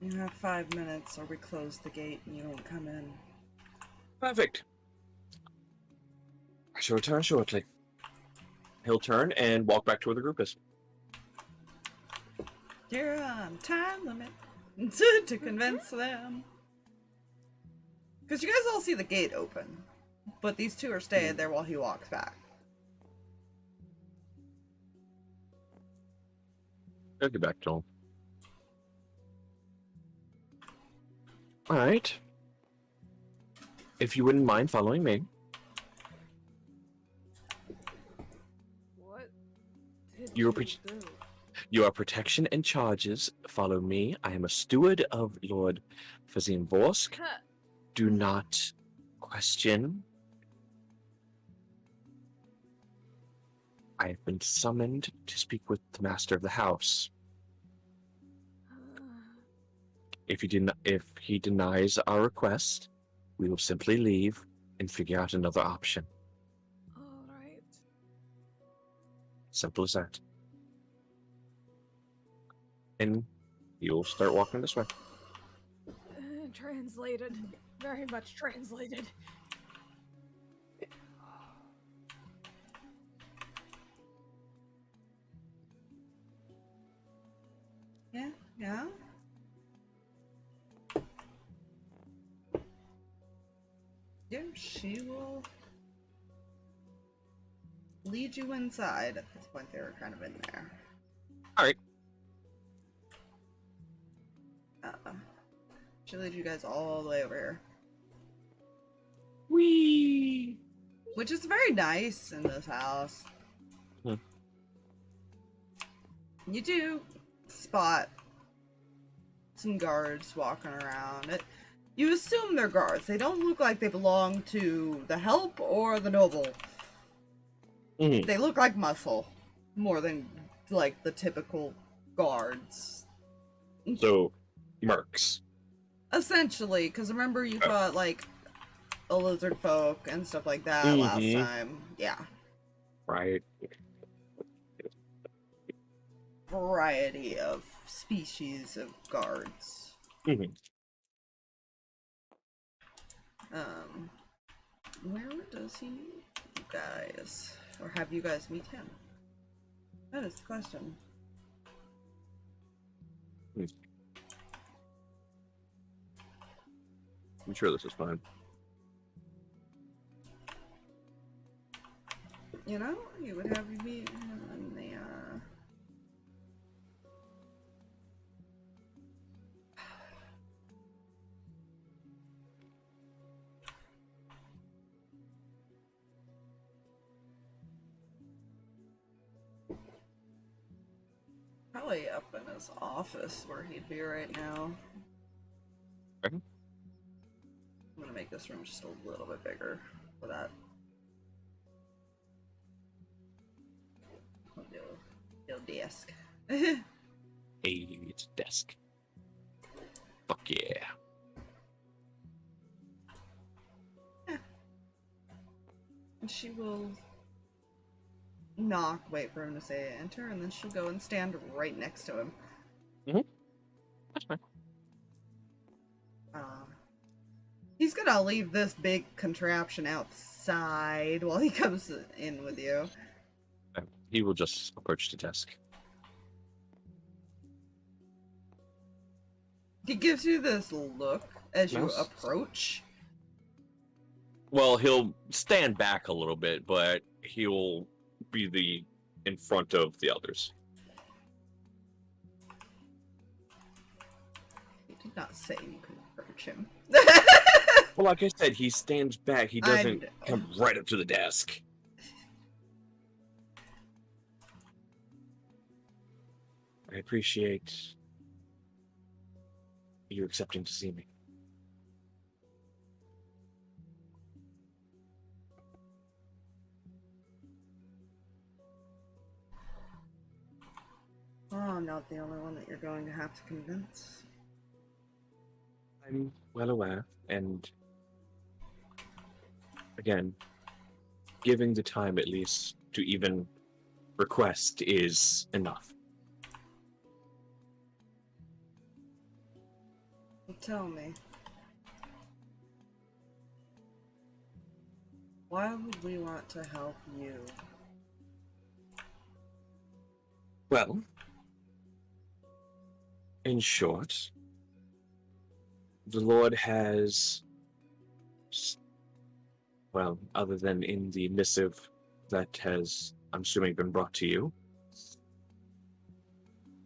[SPEAKER 2] You have 5 minutes or we close the gate and you don't come in.
[SPEAKER 3] Perfect. I shall return shortly. He'll turn and walk back to where the group is.
[SPEAKER 2] You're on time limit to convince them. Because you guys all see the gate open, but these two are staying there while he walks back.
[SPEAKER 3] I'll get back to him. Alright. If you wouldn't mind following me.
[SPEAKER 4] What did
[SPEAKER 3] You were
[SPEAKER 4] you
[SPEAKER 3] pre-
[SPEAKER 4] do?
[SPEAKER 3] Your protection and charges follow me. I am a steward of Lord Fazim Vorsk.
[SPEAKER 4] Huh.
[SPEAKER 3] Do not question I have been summoned to speak with the master of the house. If he denies our request, we will simply leave and figure out another option.
[SPEAKER 4] All right.
[SPEAKER 3] Simple as that. And you'll start walking this way.
[SPEAKER 4] Translated. Very much translated.
[SPEAKER 2] Yeah, yeah. Yeah, she will lead you inside. At this point, they were kind of in there.
[SPEAKER 3] Alright.
[SPEAKER 2] She'll lead you guys all the way over here.
[SPEAKER 3] Whee!
[SPEAKER 2] Which is very nice in this house.
[SPEAKER 3] Hmm.
[SPEAKER 2] You do spot some guards walking around. You assume they're guards. They don't look like they belong to the help or the noble.
[SPEAKER 3] Mm-hmm.
[SPEAKER 2] They look like muscle more than like the typical guards.
[SPEAKER 3] So, mercs.
[SPEAKER 2] Essentially, because remember you fought like a lizard folk and stuff like that last time. Yeah.
[SPEAKER 3] Right.
[SPEAKER 2] Variety of species of guards.
[SPEAKER 3] Mm-hmm.
[SPEAKER 2] Where does he meet you guys? Or have you guys meet him? That is the question.
[SPEAKER 3] I'm sure this is fine.
[SPEAKER 2] You know, he would have you meet him in the, probably up in his office where he'd be right now.
[SPEAKER 3] Okay.
[SPEAKER 2] I'm gonna make this room just a little bit bigger for that. Little desk.
[SPEAKER 3] Hey, it's a desk. Fuck yeah.
[SPEAKER 2] And she will knock, wait for him to say enter, and then she'll go and stand right next to him.
[SPEAKER 3] That's fine.
[SPEAKER 2] He's gonna leave this big contraption outside while he comes in with you.
[SPEAKER 3] He will just approach the desk.
[SPEAKER 2] He gives you this look as you
[SPEAKER 3] Nice.
[SPEAKER 2] approach.
[SPEAKER 3] Well, he'll stand back a little bit, but he'll be in front of the others.
[SPEAKER 2] He did not say you could approach him.
[SPEAKER 3] Well, like I said, he stands back. He doesn't come right up to the desk. I appreciate you accepting to see me.
[SPEAKER 2] Oh, I'm not the only one that you're going to have to convince.
[SPEAKER 3] I'm well aware, and again, giving the time at least to even request is enough.
[SPEAKER 2] Tell me, why would we want to help you?
[SPEAKER 3] Well, in short, the Lord has, well, other than in the missive that has, I'm assuming, been brought to you,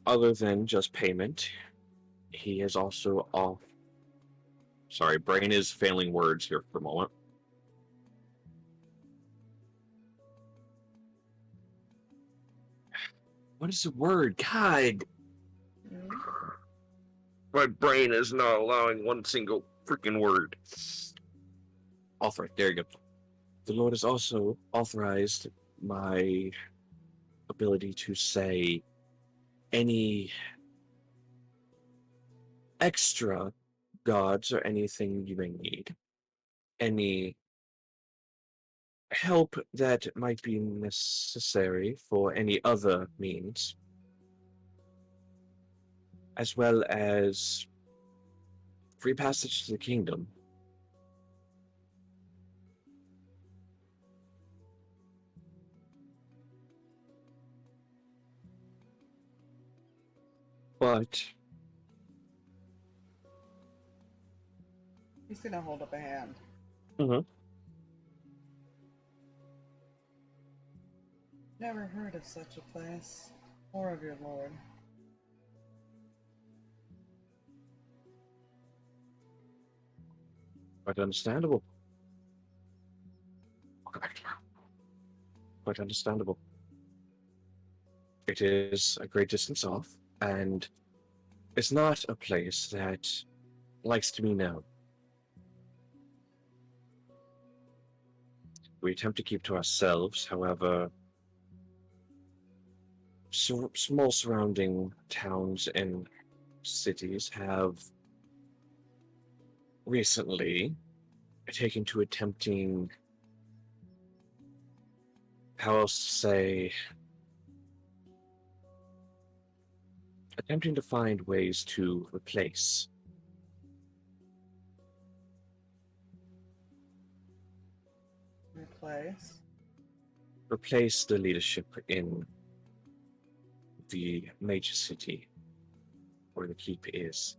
[SPEAKER 3] other than just payment, he has also sorry, brain is failing words here for a moment. What is the word? God! My brain is not allowing one single freaking word. Author, there you go. The Lord has also authorized my ability to say any extra gods or anything you may need. Any help that might be necessary for any other means, as well as free passage to the kingdom. But
[SPEAKER 2] He's gonna hold up a hand. Never heard of such a place, or of your lord.
[SPEAKER 3] quite understandable. Quite understandable. It is a great distance off, and it's not a place that likes to be known. We attempt to keep to ourselves, however, small surrounding towns and cities have recently taken to attempting, how else to say, attempting to find ways to replace the leadership in the major city where the keep is.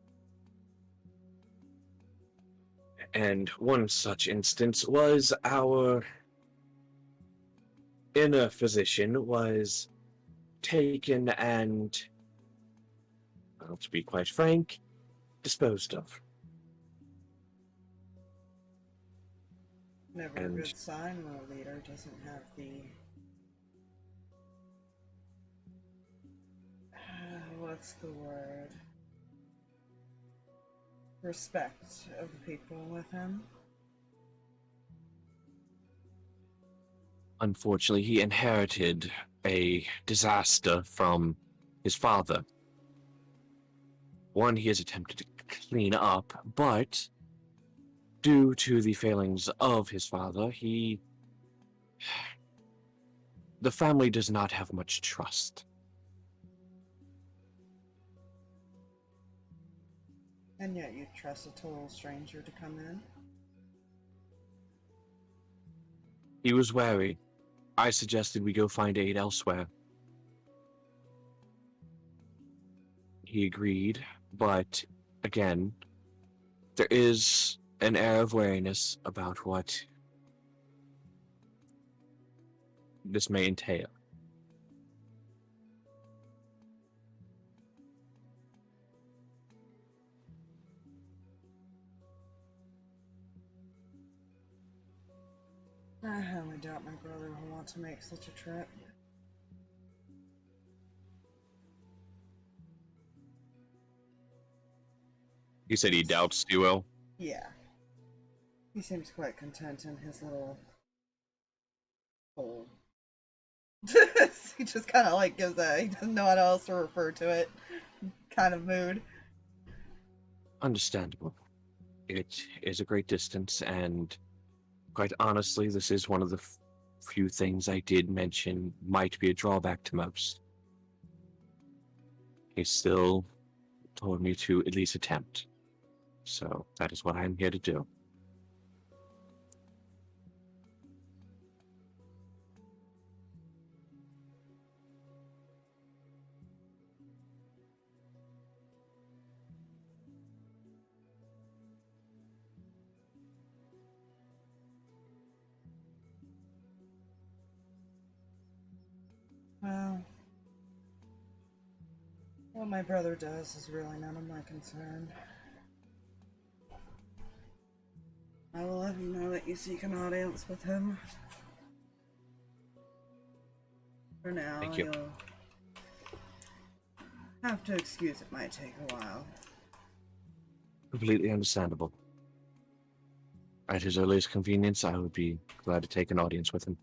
[SPEAKER 3] And one such instance was our inner physician was taken and, well, to be quite frank, disposed of.
[SPEAKER 2] Never a good sign when a leader doesn't have the what's the word? Respect of the people with him.
[SPEAKER 3] Unfortunately, he inherited a disaster from his father. One he has attempted to clean up, but due to the failings of his father, the family does not have much trust.
[SPEAKER 2] And yet you trust a total stranger to come in?
[SPEAKER 3] He was wary. I suggested we go find aid elsewhere. He agreed, but again, there is an air of wariness about what this may entail.
[SPEAKER 2] I highly doubt my brother will want to make such a trip.
[SPEAKER 3] He said he doubts he will.
[SPEAKER 2] Yeah. He seems quite content in his little hole. He just kind of like gives a, he doesn't know how else to refer to it, kind of mood.
[SPEAKER 3] Understandable. It is a great distance, and quite honestly, this is one of the few things I did mention might be a drawback to most. He still told me to at least attempt. So that is what I'm here to do.
[SPEAKER 2] Well, what my brother does is really none of my concern. I will let him know that you seek an audience with him. For now,
[SPEAKER 3] Thank you.
[SPEAKER 2] you'll have to excuse it might take a while.
[SPEAKER 3] Completely understandable. At his earliest convenience, I would be glad to take an audience with him.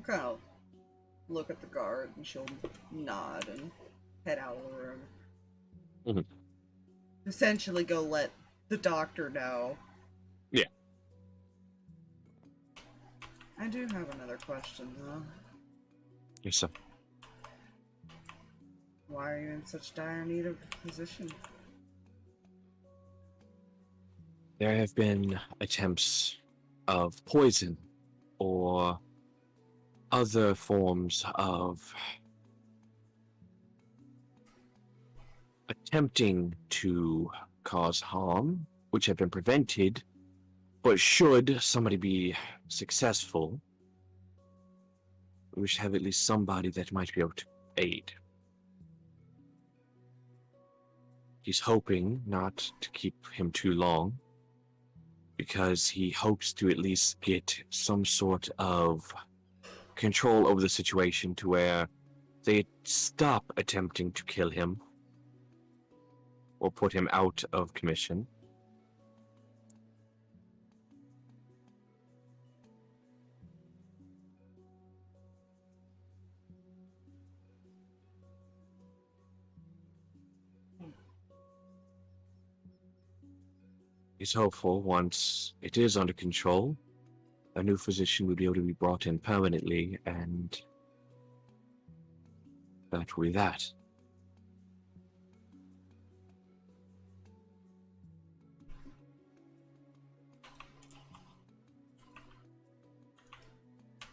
[SPEAKER 2] kind of look at the guard, and she'll nod and head out of the room.
[SPEAKER 3] Mm-hmm.
[SPEAKER 2] Essentially, go let the doctor know.
[SPEAKER 3] Yeah.
[SPEAKER 2] I do have another question, though.
[SPEAKER 3] Yes, sir.
[SPEAKER 2] Why are you in such dire need of a physician?
[SPEAKER 3] There have been attempts of poison or other forms of attempting to cause harm, which have been prevented, but should somebody be successful, we should have at least somebody that might be able to aid. He's hoping not to keep him too long, because he hopes to at least get some sort of control over the situation to where they stop attempting to kill him or put him out of commission. He's hopeful once it is under control, a new physician will be able to be brought in permanently, and that will be that.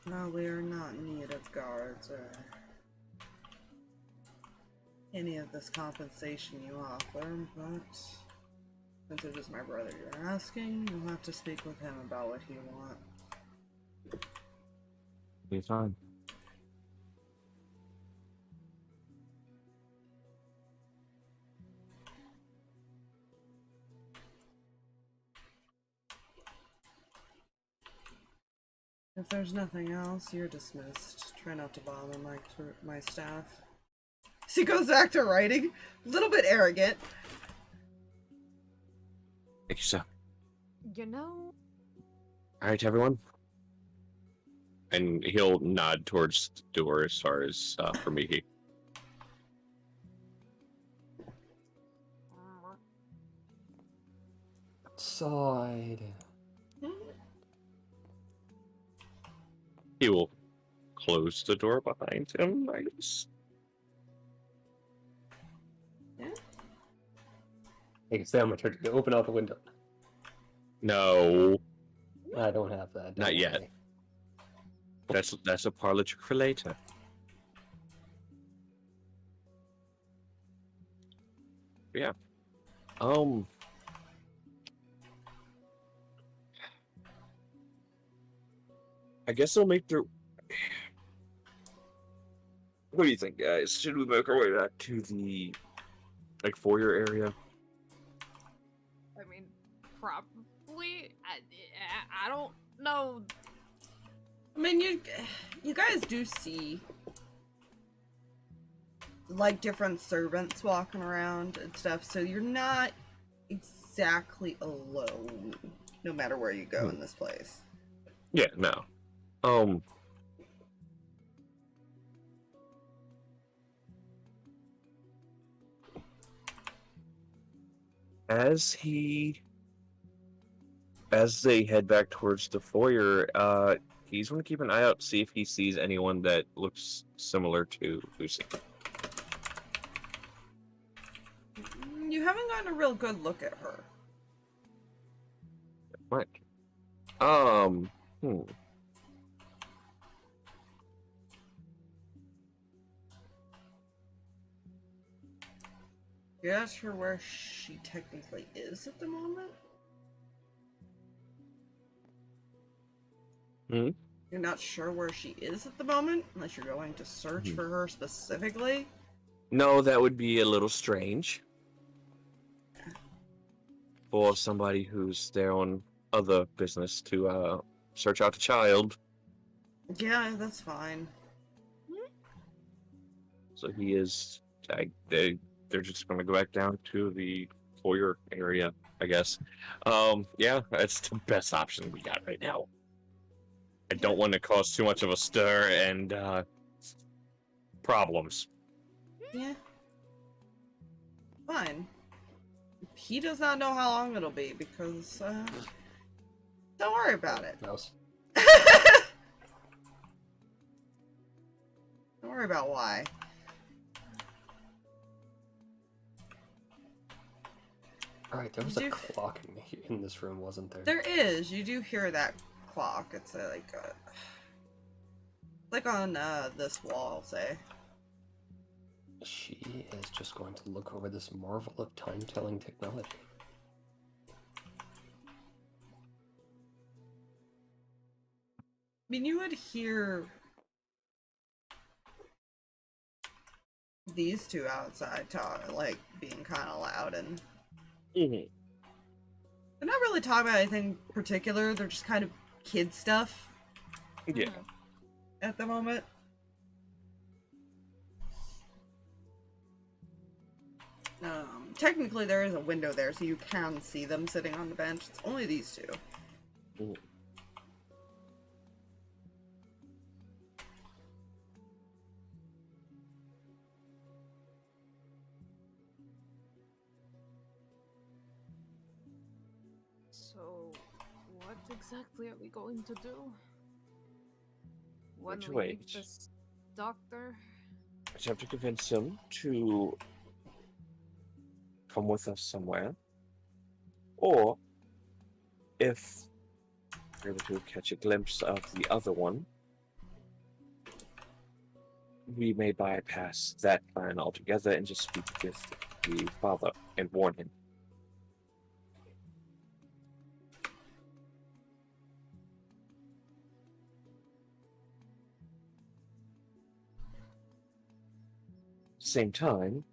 [SPEAKER 2] No, we are not in need of guards or any of this compensation you offer, but since it is my brother you're asking, you'll have to speak with him about what he wants.
[SPEAKER 3] Be fine.
[SPEAKER 2] If there's nothing else, you're dismissed. Try not to bother my staff. She goes back to writing, a little bit arrogant.
[SPEAKER 3] Thank you, sir.
[SPEAKER 4] You know,
[SPEAKER 3] All right, everyone. And he'll nod towards the door as far as for Mihi.
[SPEAKER 1] Outside.
[SPEAKER 3] He will close the door behind him, I guess.
[SPEAKER 1] Hey, it's now my turn to open out the window.
[SPEAKER 3] No,
[SPEAKER 1] I don't have that.
[SPEAKER 3] not
[SPEAKER 1] don't
[SPEAKER 3] yet.
[SPEAKER 1] worry.
[SPEAKER 3] That's a parlor trick for later. Yeah. I guess they'll make their. What do you think, guys? Should we make our way back to the foyer area?
[SPEAKER 4] I mean, probably. I don't know.
[SPEAKER 2] I mean, you guys do see like different servants walking around and stuff, so you're not exactly alone, no matter where you go in this place.
[SPEAKER 3] Yeah, no. As they head back towards the foyer, he's going to keep an eye out, see if he sees anyone that looks similar to Lucy.
[SPEAKER 2] You haven't gotten a real good look at her.
[SPEAKER 3] What?
[SPEAKER 2] You're not sure where she technically is at the moment? You're not sure where she is at the moment, unless you're going to search for her specifically?
[SPEAKER 3] No, that would be a little strange for somebody who's there on other business to search out a child.
[SPEAKER 2] Yeah, that's fine.
[SPEAKER 3] So he is. They're just going to go back down to the foyer area, I guess. Yeah, that's the best option we got right now. I don't want to cause too much of a stir and problems.
[SPEAKER 2] Yeah. Fine. He does not know how long it'll be because, don't worry about it.
[SPEAKER 1] Mouse.
[SPEAKER 2] Don't worry about why.
[SPEAKER 1] Alright, there was a clock in this room, wasn't there?
[SPEAKER 2] There is. You do hear that clock. It's like on this wall, say.
[SPEAKER 1] She is just going to look over this marvel of time-telling technology.
[SPEAKER 2] I mean, you would hear these two outside talk, like, being kind of loud, and
[SPEAKER 3] Mm-hmm.
[SPEAKER 2] they're not really talking about anything particular. They're just kind of kid stuff
[SPEAKER 3] Yeah.
[SPEAKER 2] at the moment. Technically, there is a window there, so you can see them sitting on the bench. It's only these two.
[SPEAKER 3] Mm.
[SPEAKER 4] So, what exactly are we going to do? When
[SPEAKER 3] Which
[SPEAKER 4] we
[SPEAKER 3] way?
[SPEAKER 4] meet this doctor?
[SPEAKER 3] I just have to convince him to come with us somewhere. Or, if we're able to catch a glimpse of the other one, we may bypass that plan altogether and just speak with the father and warn him. Same time,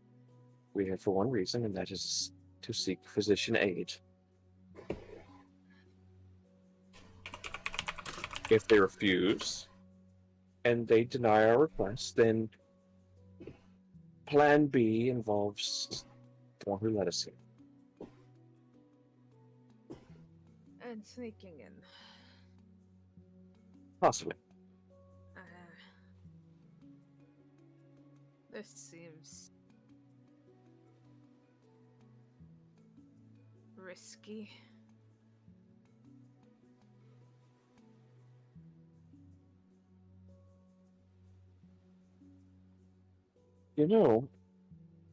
[SPEAKER 3] we're here for one reason, and that is to seek physician aid. If they refuse, and they deny our request, then Plan B involves the one who let us in.
[SPEAKER 4] And sneaking in.
[SPEAKER 3] Possibly.
[SPEAKER 4] This seems risky.
[SPEAKER 3] You know,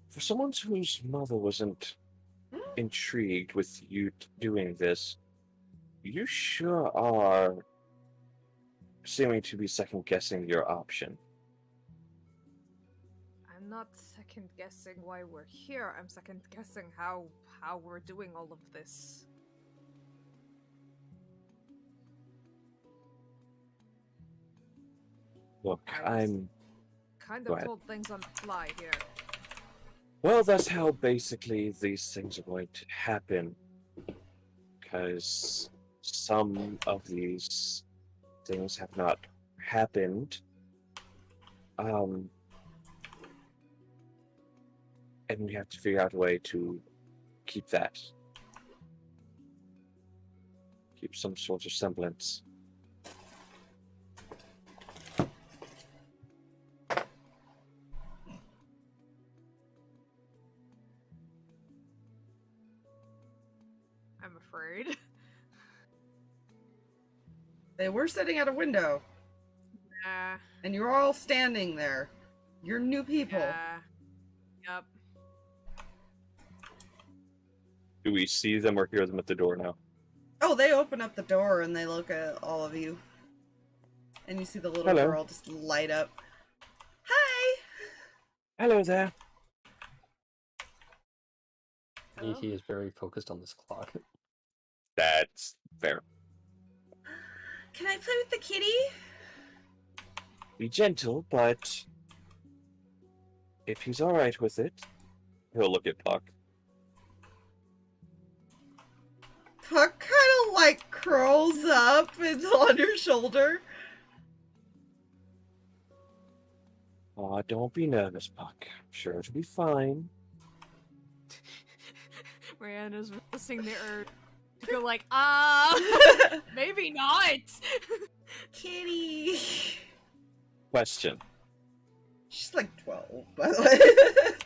[SPEAKER 3] for someone whose mother wasn't intrigued with you doing this, you sure are seeming to be second-guessing your option.
[SPEAKER 4] I'm not second guessing why we're here. I'm second guessing how we're doing all of this.
[SPEAKER 3] Look, I'm
[SPEAKER 4] kind
[SPEAKER 3] Go
[SPEAKER 4] of
[SPEAKER 3] ahead.
[SPEAKER 4] told things on the fly here.
[SPEAKER 3] Well, that's how basically these things are going to happen. Because some of these things have not happened. And we have to figure out a way to keep that. Keep some sort of semblance.
[SPEAKER 4] I'm afraid.
[SPEAKER 2] They were sitting at a window,
[SPEAKER 4] Yeah.
[SPEAKER 2] and you're all standing there. You're new people.
[SPEAKER 4] Yeah. Yep.
[SPEAKER 3] Do we see them or hear them at the door now?
[SPEAKER 2] Oh, they open up the door and they look at all of you. And you see the little
[SPEAKER 3] Hello.
[SPEAKER 2] girl just light up. Hi!
[SPEAKER 3] Hello there.
[SPEAKER 4] Hello?
[SPEAKER 1] He is very focused on this clock.
[SPEAKER 3] That's fair.
[SPEAKER 2] Can I play with the kitty?
[SPEAKER 3] Be gentle, but if he's alright with it, he'll look at Puck.
[SPEAKER 2] Puck kind of like curls up and on your shoulder.
[SPEAKER 3] Aw, don't be nervous, Puck. I'm sure it'll be fine.
[SPEAKER 4] Reyan is resisting the urge To go like, maybe not.
[SPEAKER 2] Kitty.
[SPEAKER 3] Question.
[SPEAKER 2] She's like 12, by the way.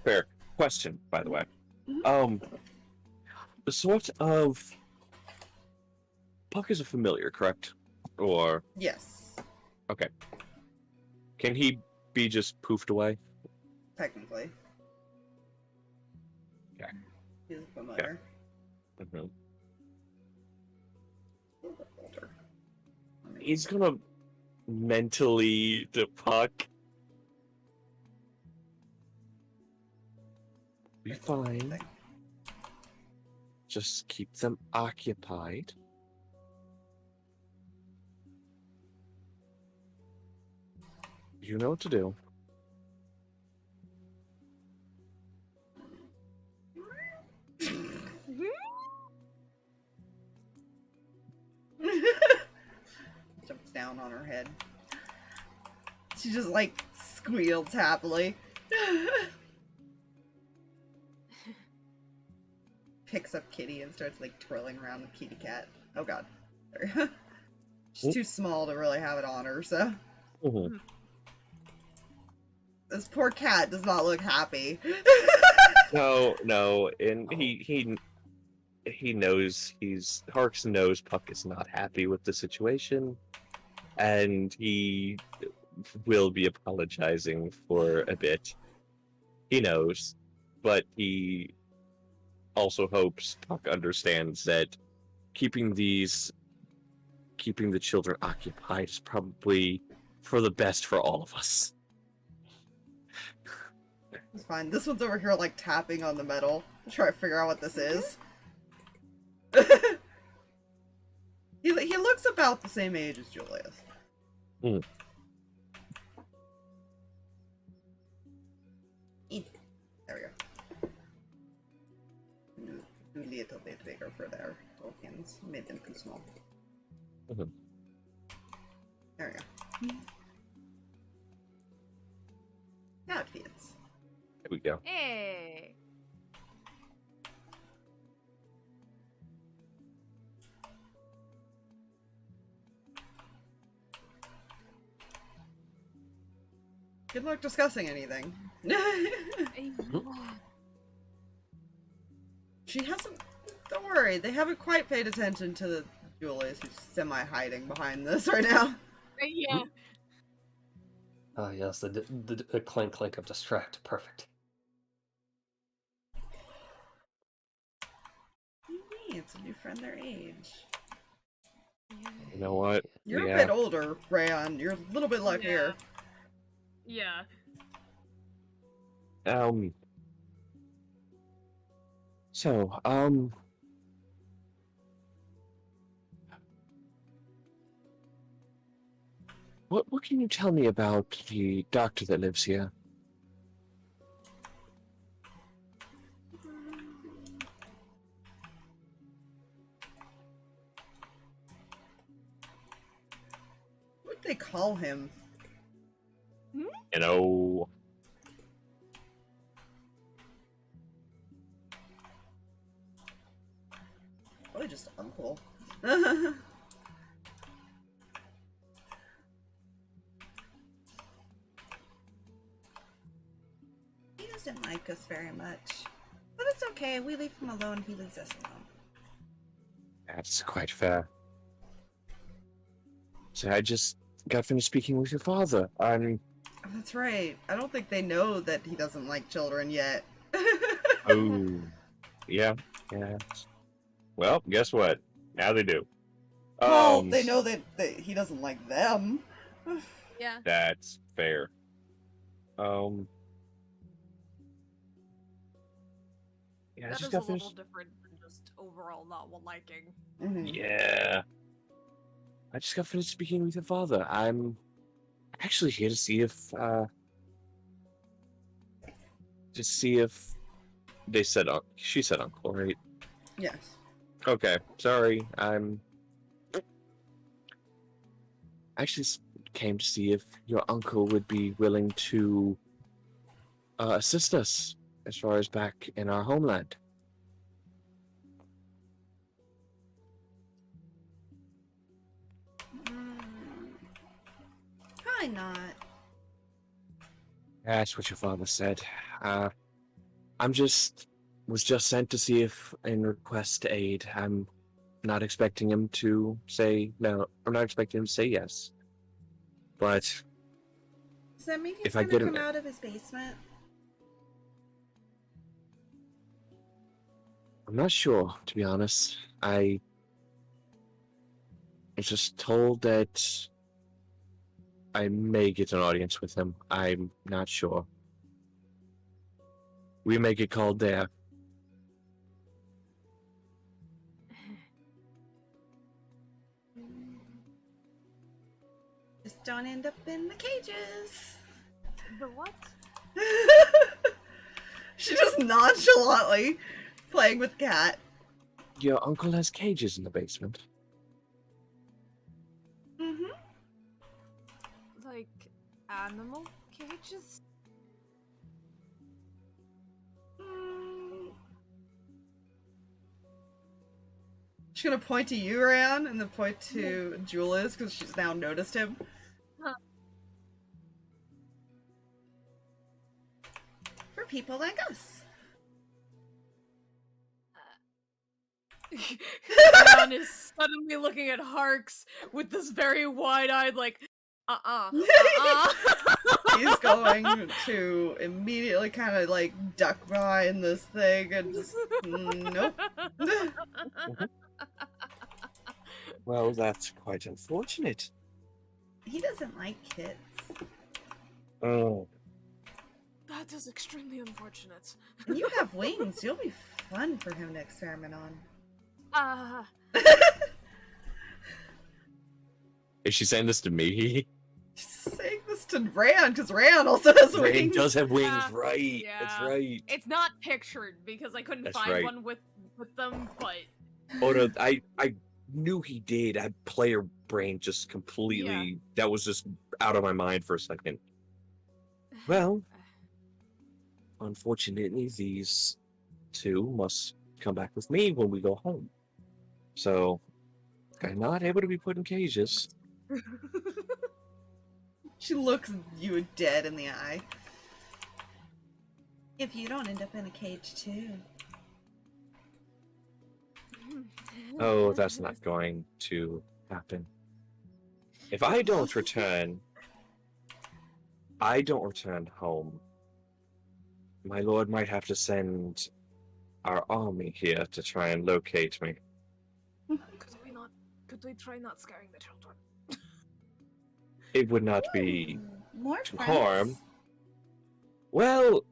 [SPEAKER 3] Fair. Question, by the way.
[SPEAKER 2] Mhm.
[SPEAKER 3] The sort of... Puck is a familiar, correct? Or...
[SPEAKER 2] Yes,
[SPEAKER 3] Okay. Can he be just poofed away?
[SPEAKER 2] technically.
[SPEAKER 3] Okay.
[SPEAKER 2] He's familiar.
[SPEAKER 3] Mm-hmm.
[SPEAKER 2] A little bit older.
[SPEAKER 3] He's gonna mentally to Puck. Be fine. Just keep them occupied. You know what to do.
[SPEAKER 2] Jumps down on her head. She just like squeals happily. Picks up Kitty and starts like twirling around the kitty cat. Oh god. She's too small to really have it on her, so.
[SPEAKER 3] Mm-hmm.
[SPEAKER 2] This poor cat does not look happy.
[SPEAKER 3] No, and he knows Harx knows Puck is not happy with the situation, and he will be apologizing for a bit. He knows, but he also hopes Puck understands that keeping the children occupied is probably for the best for all of us.
[SPEAKER 2] It's fine. This one's over here like tapping on the metal to try to figure out what this is. He looks about the same age as Julius.
[SPEAKER 3] Mm.
[SPEAKER 2] There we go. Do a little bit bigger for their tokens. Made them too small.
[SPEAKER 3] Mhm.
[SPEAKER 2] There we go. Now it fits.
[SPEAKER 3] There we go.
[SPEAKER 4] Hey.
[SPEAKER 2] Good luck discussing anything. She hasn't. Don't worry, they haven't quite paid attention to the Julius who's semi-hiding behind this right now.
[SPEAKER 4] Yeah.
[SPEAKER 1] Ah, yes, the clink clink of distract. Perfect.
[SPEAKER 2] It's a new friend their age.
[SPEAKER 3] You know what?
[SPEAKER 2] You're
[SPEAKER 3] Yeah.
[SPEAKER 2] a bit older, Reyan. You're a little bit luckier.
[SPEAKER 4] Yeah.
[SPEAKER 3] So, what can you tell me about the doctor that lives here?
[SPEAKER 2] What would they call him?
[SPEAKER 3] You know,
[SPEAKER 2] Probably just uncle. He doesn't like us very much. But it's okay, we leave him alone, he leaves us alone.
[SPEAKER 3] that's quite fair. So I just got finished speaking with your father.
[SPEAKER 2] Oh, that's right. I don't think they know that he doesn't like children yet.
[SPEAKER 3] Oh, yeah. Well, guess what? Now they do.
[SPEAKER 2] Well, they know that he doesn't like them.
[SPEAKER 4] Yeah.
[SPEAKER 3] That's fair. Yeah, I
[SPEAKER 4] That
[SPEAKER 3] just
[SPEAKER 4] is a
[SPEAKER 3] got
[SPEAKER 4] little
[SPEAKER 3] finished.
[SPEAKER 4] different than just overall not liking.
[SPEAKER 2] Mhm.
[SPEAKER 3] Yeah. I just got finished speaking with your father. I'm actually here to see if they said she said uncle, right?
[SPEAKER 2] Yes.
[SPEAKER 3] Okay, sorry. I actually came to see if your uncle would be willing to assist us as far as back in our homeland.
[SPEAKER 2] Probably not.
[SPEAKER 3] That's what your father said. Was just sent to see if and request aid. I'm not expecting him to say no. I'm not expecting him to say yes. But
[SPEAKER 2] Does that mean he's
[SPEAKER 3] if I
[SPEAKER 2] gonna
[SPEAKER 3] get
[SPEAKER 2] come
[SPEAKER 3] him,
[SPEAKER 2] out of his basement?
[SPEAKER 3] I'm not sure, to be honest. I was just told that I may get an audience with him. I'm not sure. We may get called there.
[SPEAKER 2] Just don't end up in the cages.
[SPEAKER 4] The what?
[SPEAKER 2] She just nonchalantly playing with cat.
[SPEAKER 3] Your uncle has cages in the basement.
[SPEAKER 2] Mm-hmm.
[SPEAKER 4] Like animal cages?
[SPEAKER 2] She's gonna point to you, Reyan, and then point to Julius because she's now noticed him.
[SPEAKER 4] Huh.
[SPEAKER 2] For people like us.
[SPEAKER 4] Reyan is suddenly looking at Harx with this very wide-eyed, like,
[SPEAKER 2] He's going to immediately kind of like duck behind this thing and just nope.
[SPEAKER 3] Well, that's quite unfortunate.
[SPEAKER 2] He doesn't like kids.
[SPEAKER 3] Oh.
[SPEAKER 4] That is extremely unfortunate.
[SPEAKER 2] And you have wings. You'll be fun for him to experiment on.
[SPEAKER 3] Is she saying this to me?
[SPEAKER 2] She's saying this to Reyan because Reyan also has
[SPEAKER 3] Rain
[SPEAKER 2] wings.
[SPEAKER 3] does have wings,
[SPEAKER 4] Yeah.
[SPEAKER 3] right?
[SPEAKER 4] Yeah.
[SPEAKER 3] That's right.
[SPEAKER 4] It's not pictured because I couldn't
[SPEAKER 3] That's
[SPEAKER 4] find
[SPEAKER 3] right.
[SPEAKER 4] one with them, but
[SPEAKER 3] Oh no, I knew he did. I had player brain just completely.
[SPEAKER 4] Yeah.
[SPEAKER 3] That was just out of my mind for a second. Well, unfortunately, these two must come back with me when we go home. So, I'm not able to be put in cages.
[SPEAKER 2] She looks you dead in the eye. If you don't end up in a cage too.
[SPEAKER 3] Oh, that's not going to happen. If I don't return home, my lord might have to send our army here to try and locate me.
[SPEAKER 4] Could we try not scaring the children?
[SPEAKER 3] It would not be
[SPEAKER 2] More
[SPEAKER 3] to
[SPEAKER 2] friends.
[SPEAKER 3] harm. Well,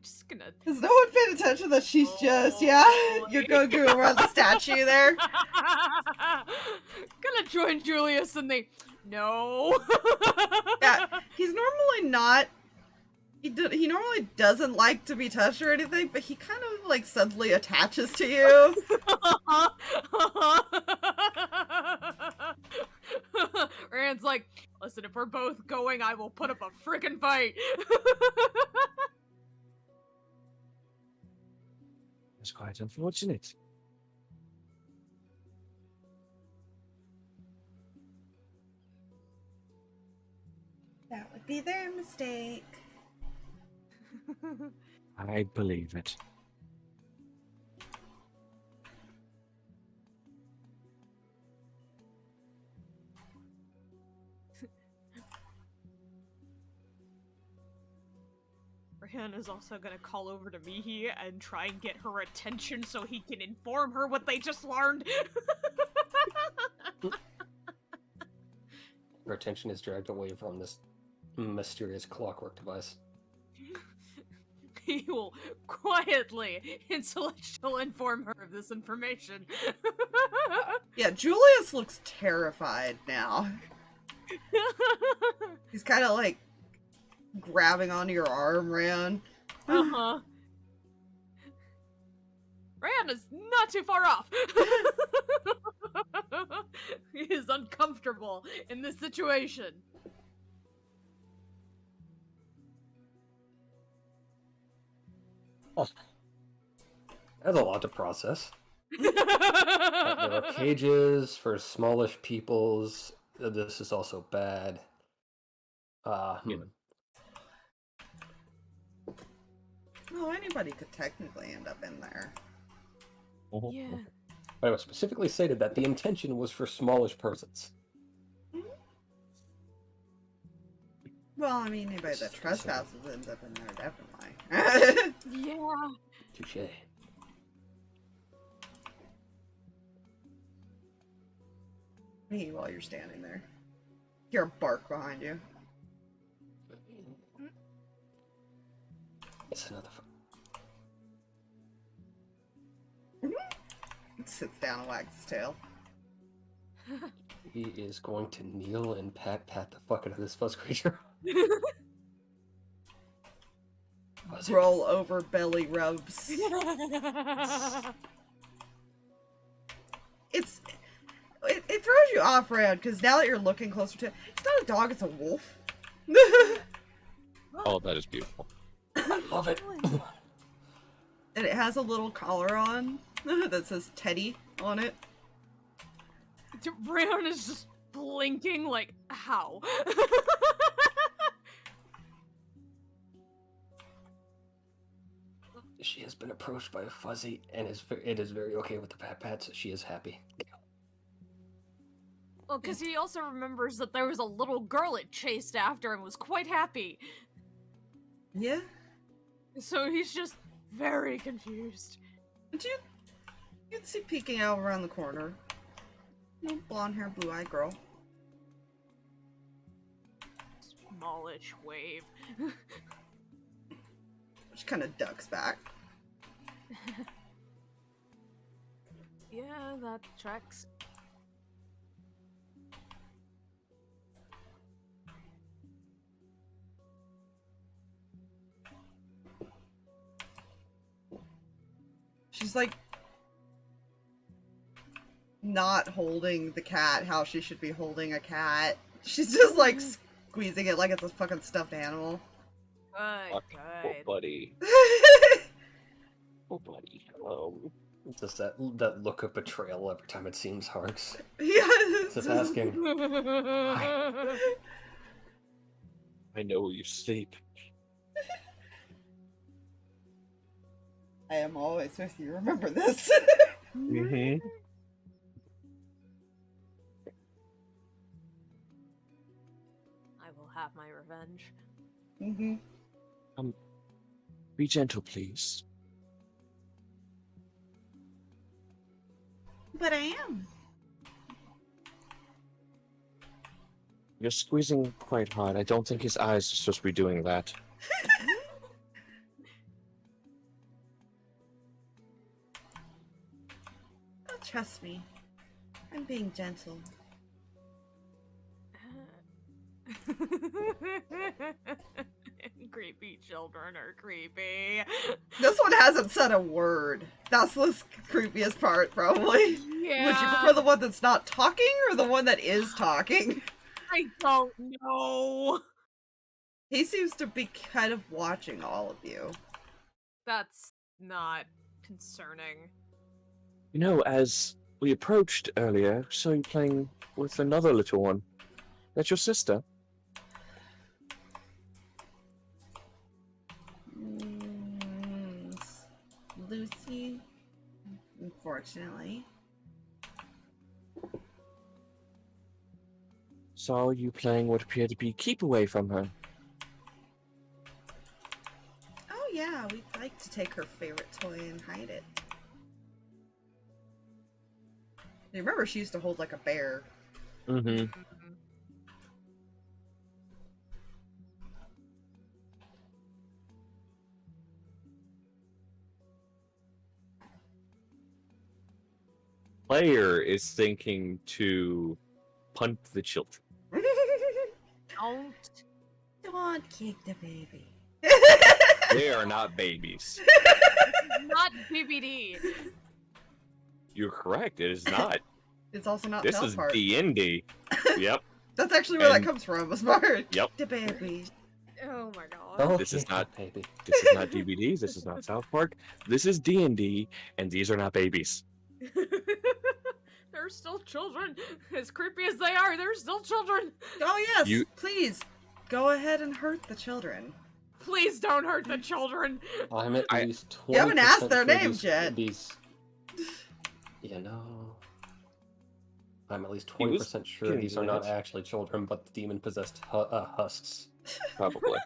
[SPEAKER 4] Just gonna.
[SPEAKER 2] Has no one paid attention that she's just, yeah, you're going to go around the statue there?
[SPEAKER 4] Gonna join Julius and they. No.
[SPEAKER 2] Yeah, he's normally not, he normally doesn't like to be touched or anything, but he kind of like suddenly attaches to you.
[SPEAKER 4] Rand's like, listen, if we're both going, I will put up a frickin' fight.
[SPEAKER 3] it's quite unfortunate.
[SPEAKER 2] That would be their mistake.
[SPEAKER 3] I believe it.
[SPEAKER 4] Reyan is also gonna call over to Mihi and try and get her attention so he can inform her what they just learned.
[SPEAKER 1] Her attention is dragged away from this mysterious clockwork device.
[SPEAKER 4] He will quietly, intellectual inform her of this information.
[SPEAKER 2] Yeah, Julius looks terrified now. He's kind of like grabbing onto your arm, Reyan.
[SPEAKER 4] Uh-huh. Reyan is not too far off. He is uncomfortable in this situation.
[SPEAKER 1] Oh, that's a lot to process. There are cages for smallish peoples this is also bad.
[SPEAKER 3] Yeah.
[SPEAKER 2] Well, anybody could technically end up in there.
[SPEAKER 4] Yeah.
[SPEAKER 1] But it was specifically stated that the intention was for smallish persons.
[SPEAKER 2] Well, I mean, anybody that trespasses ends up in there, definitely.
[SPEAKER 4] Yeah.
[SPEAKER 1] Touche.
[SPEAKER 2] Me, while you're standing there. Hear a bark behind you.
[SPEAKER 1] It's another.
[SPEAKER 2] Sits down and wags his tail.
[SPEAKER 1] He is going to kneel and pat the fuck out of this fuzz creature.
[SPEAKER 2] Roll over belly rubs. It throws you off, Rad, because now that you're looking closer to it, it's not a dog, it's a wolf.
[SPEAKER 3] Oh, that is beautiful.
[SPEAKER 1] I love it.
[SPEAKER 2] And it has a little collar on that says Teddy on it.
[SPEAKER 4] Reyan is just blinking like, how?
[SPEAKER 1] She has been approached by a fuzzy, and it is very okay with the pat, so she is happy.
[SPEAKER 4] Well, because he also remembers that there was a little girl it chased after and was quite happy.
[SPEAKER 2] Yeah.
[SPEAKER 4] So he's just very confused.
[SPEAKER 2] But you'd see peeking out around the corner. Blonde hair, blue eyed girl.
[SPEAKER 4] Smallish wave.
[SPEAKER 2] She kind of ducks back.
[SPEAKER 4] Yeah, that tracks.
[SPEAKER 2] She's like not holding the cat how she should be holding a cat. She's just like squeezing it like it's a fucking stuffed animal.
[SPEAKER 4] Good,
[SPEAKER 3] Oh,
[SPEAKER 4] good.
[SPEAKER 3] buddy. Oh, buddy. Hello.
[SPEAKER 1] Just that look of betrayal every time it seems Harx.
[SPEAKER 2] Yeah.
[SPEAKER 1] Just asking.
[SPEAKER 3] I know you sleep.
[SPEAKER 2] I am always with you. Remember this.
[SPEAKER 3] Mm-hmm.
[SPEAKER 4] I will have my revenge.
[SPEAKER 2] Mm-hmm.
[SPEAKER 3] Be gentle, please.
[SPEAKER 2] But I am.
[SPEAKER 3] You're squeezing quite hard. I don't think his eyes are supposed to be doing that.
[SPEAKER 2] Oh, trust me. I'm being gentle.
[SPEAKER 4] Creepy children are creepy.
[SPEAKER 2] This one hasn't said a word. That's the creepiest part, probably.
[SPEAKER 4] Yeah.
[SPEAKER 2] Would you prefer the one that's not talking or the one that is talking?
[SPEAKER 4] I don't know.
[SPEAKER 2] He seems to be kind of watching all of you.
[SPEAKER 4] That's not concerning.
[SPEAKER 3] You know, as we approached earlier, saw you playing with another little one. That's your sister.
[SPEAKER 2] Lucy, unfortunately.
[SPEAKER 3] Saw you playing what appeared to be keep away from her.
[SPEAKER 2] Oh yeah, we'd like to take her favorite toy and hide it. You remember she used to hold like a bear.
[SPEAKER 3] Mm-hmm. Player is thinking to punt the children.
[SPEAKER 2] Don't kick the baby.
[SPEAKER 3] They are not babies.
[SPEAKER 4] Not BBD.
[SPEAKER 3] You're correct. It is not.
[SPEAKER 2] It's also not
[SPEAKER 3] This
[SPEAKER 2] South
[SPEAKER 3] is
[SPEAKER 2] Park.
[SPEAKER 3] D&D. Yep.
[SPEAKER 2] That's actually where
[SPEAKER 3] And-
[SPEAKER 2] that comes from, as far as
[SPEAKER 3] Yep.
[SPEAKER 2] the baby.
[SPEAKER 4] Oh my god.
[SPEAKER 1] Oh,
[SPEAKER 3] This is
[SPEAKER 1] yeah,
[SPEAKER 3] not-
[SPEAKER 1] baby.
[SPEAKER 3] This is not DVDs. This is not South Park. This is D&D, and these are not babies.
[SPEAKER 4] They're still children. As creepy as they are, they're still children.
[SPEAKER 2] Oh yes,
[SPEAKER 3] You-
[SPEAKER 2] please go ahead and hurt the children.
[SPEAKER 4] Please don't hurt the children.
[SPEAKER 1] I'm at least 20%
[SPEAKER 2] You haven't asked their
[SPEAKER 1] sure
[SPEAKER 2] names yet.
[SPEAKER 1] You know... I'm at least
[SPEAKER 3] He was
[SPEAKER 1] 20% sure these are not
[SPEAKER 3] curious.
[SPEAKER 1] actually children, but demon-possessed husks.
[SPEAKER 3] Probably.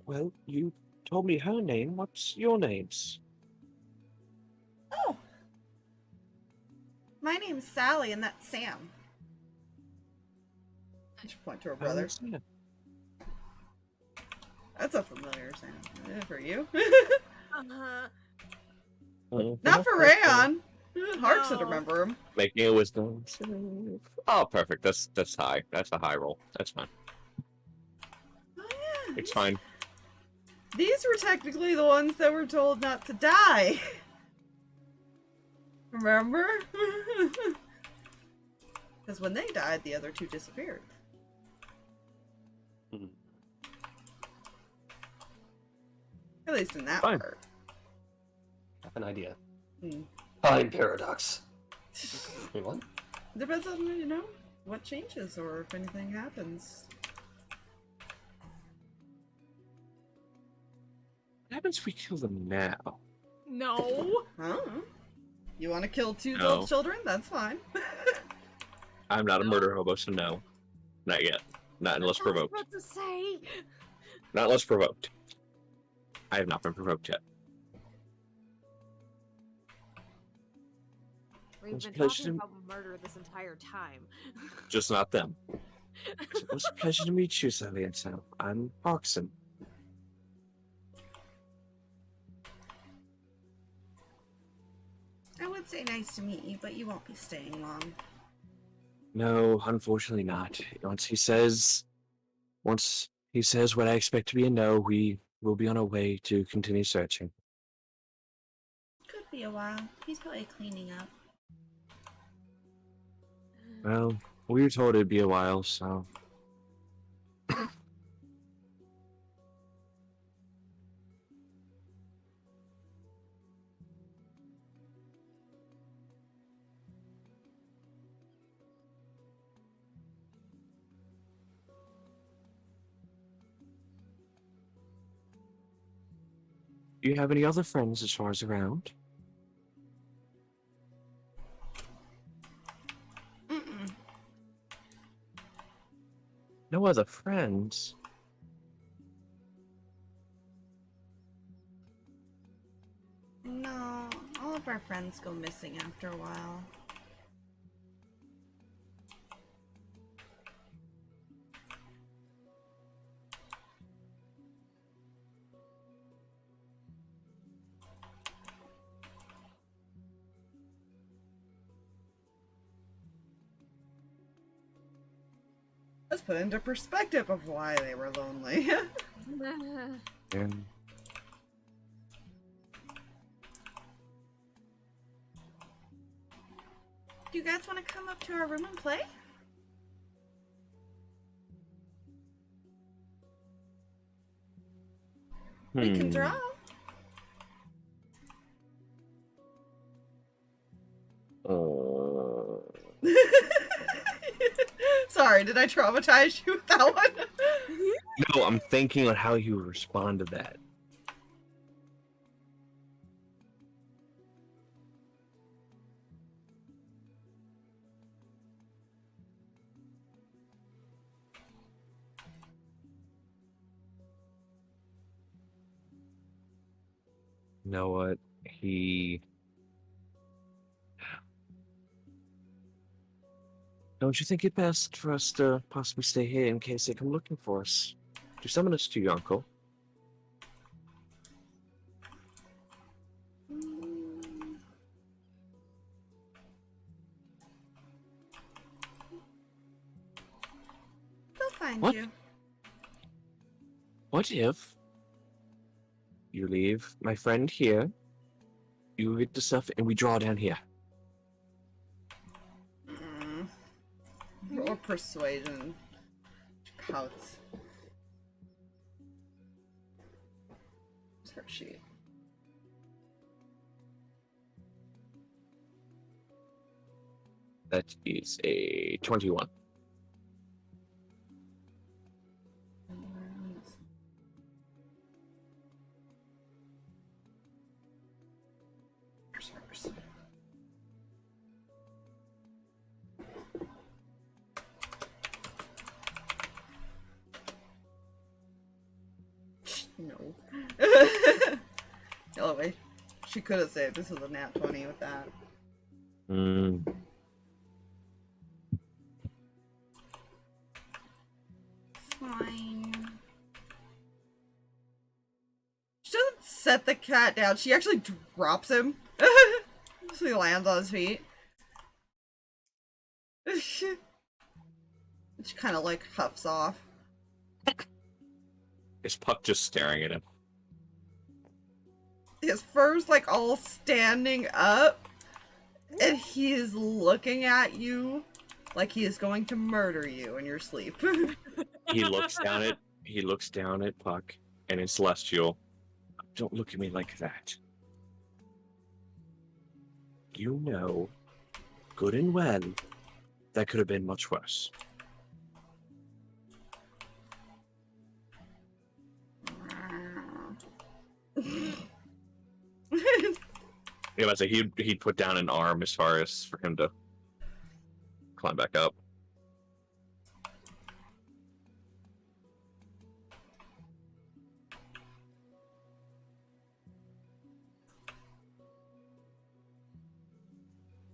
[SPEAKER 3] Well, you told me her name. What's your names?
[SPEAKER 2] Oh, my name's Sally, and that's Sam. I should point to her brother.
[SPEAKER 3] Yeah.
[SPEAKER 2] That's a familiar sound. For you.
[SPEAKER 4] Uh-huh.
[SPEAKER 2] Not for Reyan. Harx would
[SPEAKER 4] No.
[SPEAKER 2] remember him.
[SPEAKER 3] Making a wisdom save. Oh, perfect. That's high. That's a high roll. That's fine.
[SPEAKER 2] Oh yeah.
[SPEAKER 3] It's fine.
[SPEAKER 2] These were technically the ones that were told not to die. Remember? Because when they died, the other two disappeared.
[SPEAKER 1] Hmm.
[SPEAKER 2] At least in that
[SPEAKER 3] Fine.
[SPEAKER 2] part.
[SPEAKER 1] I have an idea.
[SPEAKER 2] Hmm.
[SPEAKER 1] Time paradox. Wait, what?
[SPEAKER 2] Depends on, you know, what changes or if anything happens.
[SPEAKER 3] What happens if we kill them now?
[SPEAKER 4] No.
[SPEAKER 2] Huh? You want to kill two
[SPEAKER 3] No.
[SPEAKER 2] adult children? That's fine.
[SPEAKER 3] I'm not a murder hobo, so no. Not yet. Not unless
[SPEAKER 4] That's what I was
[SPEAKER 3] provoked.
[SPEAKER 4] about to say.
[SPEAKER 3] Not unless provoked. I have not been provoked yet.
[SPEAKER 4] We've
[SPEAKER 3] It's a
[SPEAKER 4] been
[SPEAKER 3] pleasure
[SPEAKER 4] talking
[SPEAKER 3] to-
[SPEAKER 4] about murder this entire time.
[SPEAKER 3] Just not them. It was a pleasure to meet you, Sally and Sam. I'm Harxon.
[SPEAKER 2] I would say nice to meet you, but you won't be staying long.
[SPEAKER 3] No, unfortunately not. Once he says what I expect to be a no, we will be on our way to continue searching.
[SPEAKER 2] Could be a while. He's probably cleaning up.
[SPEAKER 3] Well, we were told it'd be a while, so. Do you have any other friends as far as around?
[SPEAKER 2] Mm-mm.
[SPEAKER 3] No other friends?
[SPEAKER 2] No, all of our friends go missing after a while. Let's put into perspective of why they were lonely.
[SPEAKER 3] Yeah.
[SPEAKER 2] Do you guys want to come up to our room and play? We can draw. Sorry, did I traumatize you with that one?
[SPEAKER 3] No, I'm thinking on how you would respond to that. You know what? Don't you think it best for us to possibly stay here in case they come looking for us? To summon us to your uncle?
[SPEAKER 2] They'll find
[SPEAKER 3] What?
[SPEAKER 2] you.
[SPEAKER 3] What if you leave my friend here, you get the stuff, and we draw down here?
[SPEAKER 2] Or persuasion. Pouts. Where's her sheet?
[SPEAKER 3] That is a 21.
[SPEAKER 2] No. Oh wait, she could have saved. This was a nat 20 with that. Fine. She doesn't set the cat down. She actually drops him. So he lands on his feet. She kind of like huffs off.
[SPEAKER 3] Is Puck just staring at him?
[SPEAKER 2] His fur's like all standing up, and he is looking at you like he is going to murder you in your sleep.
[SPEAKER 3] He looks down at Puck and in Celestial. Don't look at me like that. You know, good and well, that could have been much worse. Yeah, I'd say he'd put down an arm as far as for him to climb back up.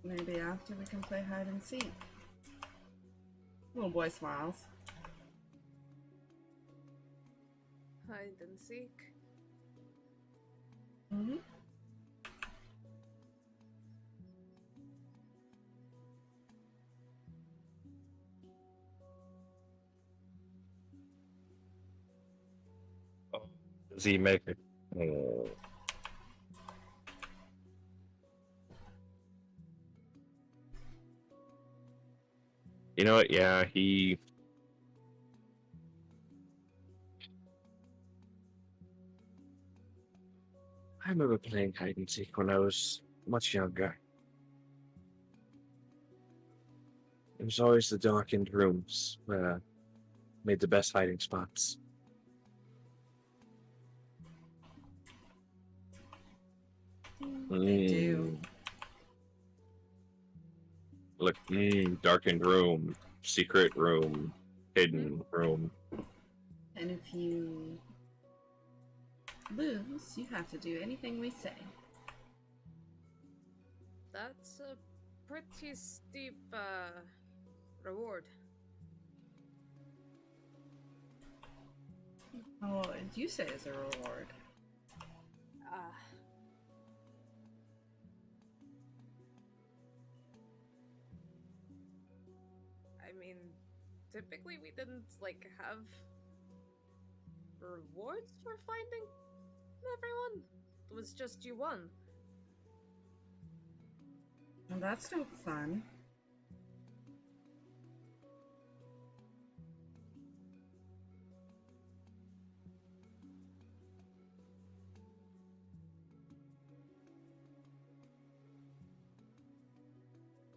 [SPEAKER 2] Maybe after we can play hide and seek. Little boy smiles.
[SPEAKER 4] Hide and seek.
[SPEAKER 2] Mm-hmm.
[SPEAKER 3] Does he make it? You know what? Yeah, he. I remember playing hide and seek when I was much younger. It was always the darkened rooms where made the best hiding spots.
[SPEAKER 2] They do.
[SPEAKER 3] Look, darkened room, secret room, hidden room.
[SPEAKER 2] And if you lose, you have to do anything we say.
[SPEAKER 4] That's a pretty steep reward.
[SPEAKER 2] Oh, what do you say is a reward?
[SPEAKER 4] I mean, typically we didn't like have rewards for finding everyone. It was just you won.
[SPEAKER 2] Well, that's no fun.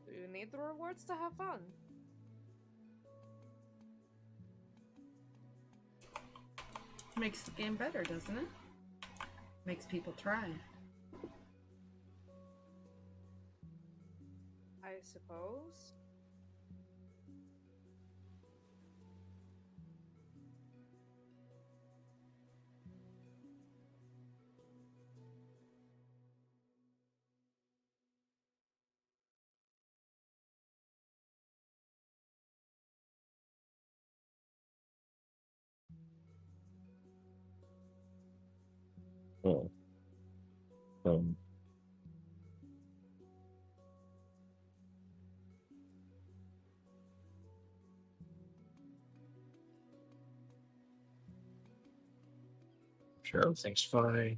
[SPEAKER 4] You need the rewards to have fun.
[SPEAKER 2] Makes the game better, doesn't it? Makes people try.
[SPEAKER 4] I suppose.
[SPEAKER 3] Oh. Sure, everything's fine.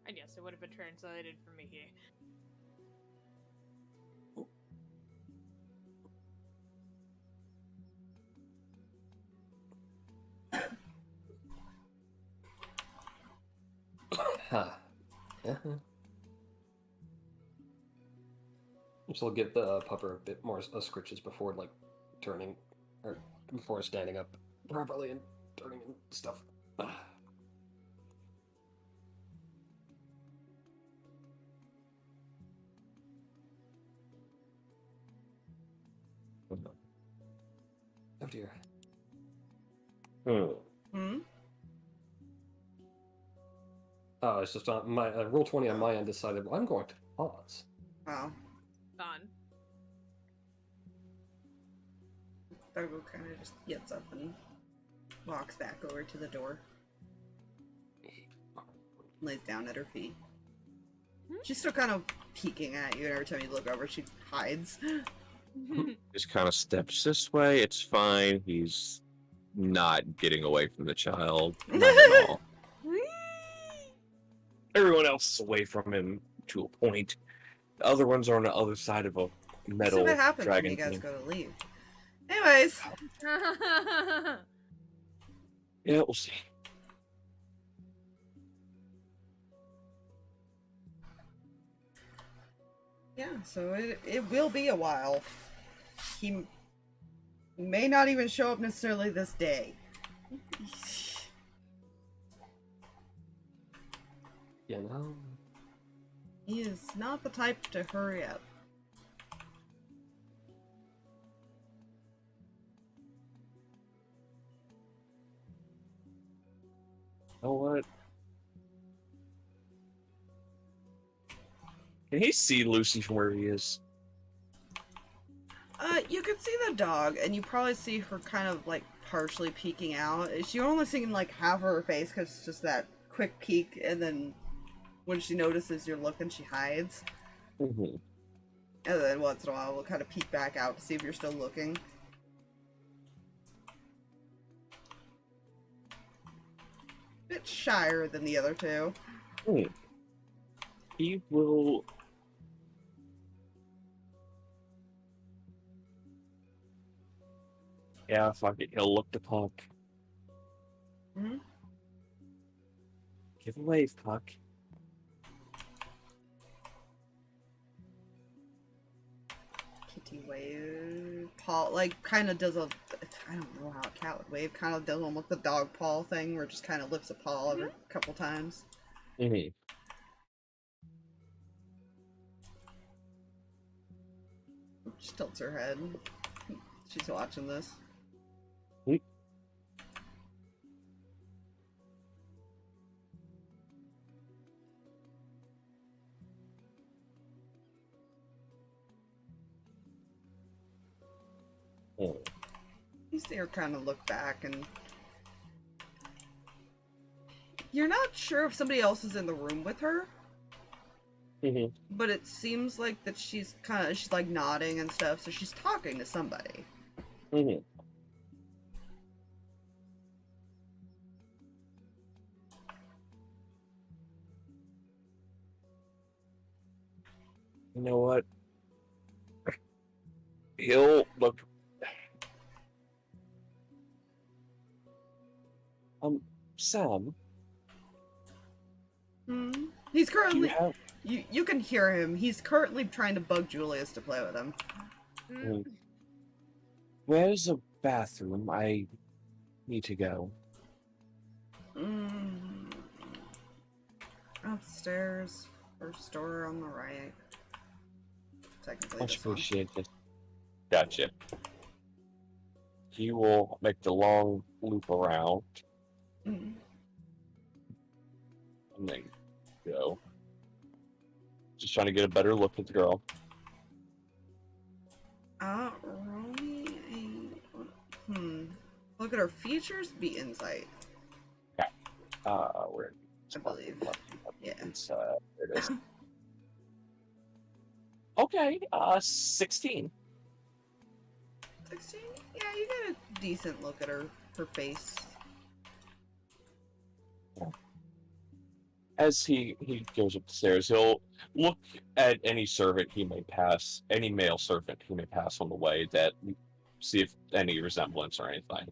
[SPEAKER 4] And yes, it would have been translated for Mihi.
[SPEAKER 1] Huh. Just will give the pupper a bit more scritches before, like, turning, or before standing up properly and turning and stuff. Oh dear.
[SPEAKER 2] Hmm?
[SPEAKER 1] It's just on my roll 20 on my end decided, well, I'm going to pause.
[SPEAKER 2] Wow.
[SPEAKER 4] Fun.
[SPEAKER 2] Dogo kind of just gets up and walks back over to the door. Lays down at her feet. She's still kind of peeking at you, and every time you look over, she hides.
[SPEAKER 3] Just kind of steps this way. It's fine. He's not getting away from the child. Not at all. Everyone else is away from him to a point. The other ones are on the other side of a metal
[SPEAKER 2] See what happens when
[SPEAKER 3] dragon
[SPEAKER 2] you guys
[SPEAKER 3] thing.
[SPEAKER 2] go to leave. Anyways.
[SPEAKER 3] Yeah, we'll see.
[SPEAKER 2] Yeah, so it will be a while. He may not even show up necessarily this day.
[SPEAKER 1] You know?
[SPEAKER 2] He is not the type to hurry up.
[SPEAKER 3] You know what? Can he see Lucy from where he is?
[SPEAKER 2] You can see the dog, and you probably see her kind of like partially peeking out. You're only seeing like half of her face because it's just that quick peek, and then when she notices you're looking, she hides.
[SPEAKER 3] Mm-hmm.
[SPEAKER 2] And then once in a while, we'll kind of peek back out to see if you're still looking. Bit shyer than the other two.
[SPEAKER 3] He will. Yeah, fuck it. He'll look to Puck.
[SPEAKER 2] Mm-hmm.
[SPEAKER 3] Give a wave, Puck.
[SPEAKER 2] Kitty wave. Paw, like, kind of does a. I don't know how a cat would wave. Kind of does almost the dog paw thing where it just kind of lifts a paw every couple times.
[SPEAKER 3] Mm-hmm.
[SPEAKER 2] She tilts her head. She's watching this. You see her kind of look back, and you're not sure if somebody else is in the room with her.
[SPEAKER 3] Mm-hmm.
[SPEAKER 2] But it seems like that she's like nodding and stuff, so she's talking to somebody.
[SPEAKER 3] Mm-hmm. You know what? He'll look. Sam.
[SPEAKER 2] He's
[SPEAKER 3] Do
[SPEAKER 2] currently.
[SPEAKER 3] you have?
[SPEAKER 2] You can hear him. He's currently trying to bug Julius to play with him.
[SPEAKER 3] Where's a bathroom? I need to go.
[SPEAKER 2] Upstairs, first door on the right. Technically,
[SPEAKER 3] Much
[SPEAKER 2] this one.
[SPEAKER 3] appreciated. Gotcha. He will make the long loop around
[SPEAKER 2] Mhm.
[SPEAKER 3] and then go. Just trying to get a better look at the girl.
[SPEAKER 2] Roll me a. Look at her features. Be insight.
[SPEAKER 3] Where?
[SPEAKER 2] I believe. Yeah.
[SPEAKER 3] It's, there it is. Okay, 16.
[SPEAKER 2] 16? Yeah, you get a decent look at her face.
[SPEAKER 3] As he goes up the stairs, he'll look at any servant he may pass, any male servant he may pass on the way, that see if any resemblance or anything.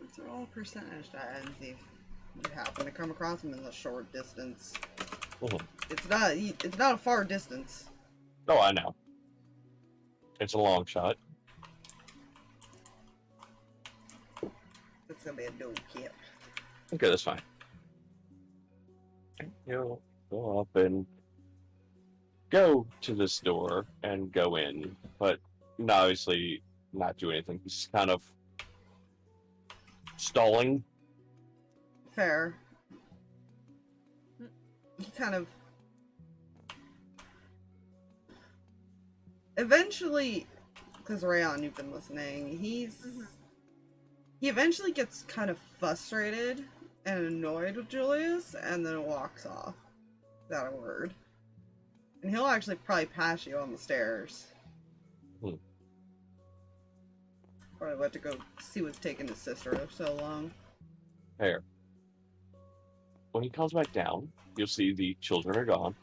[SPEAKER 2] Let's roll percentage die and see if you happen to come across him in the short distance.
[SPEAKER 3] Mhm.
[SPEAKER 2] It's not a far distance.
[SPEAKER 3] Oh, I know. It's a long shot.
[SPEAKER 2] It's gonna be a dual kit.
[SPEAKER 3] Okay, that's fine. You'll go up and go to this door and go in, but obviously not do anything. He's kind of stalling.
[SPEAKER 2] Fair. He kind of eventually, because Reyan, you've been listening, he eventually gets kind of frustrated and annoyed with Julius, and then walks off without a word. And he'll actually probably pass you on the stairs. Probably went to go see what's taking his sister so long.
[SPEAKER 3] There. When he comes back down, you'll see the children are gone.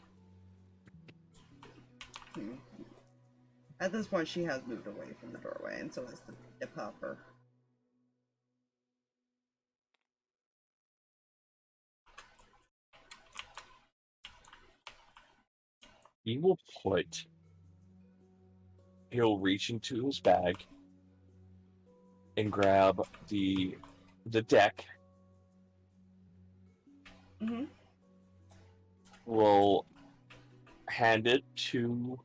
[SPEAKER 2] At this point, she has moved away from the doorway, and so has the popper.
[SPEAKER 3] He will he'll reach into his bag and grab the deck.
[SPEAKER 2] Mm-hmm.
[SPEAKER 3] Will hand it to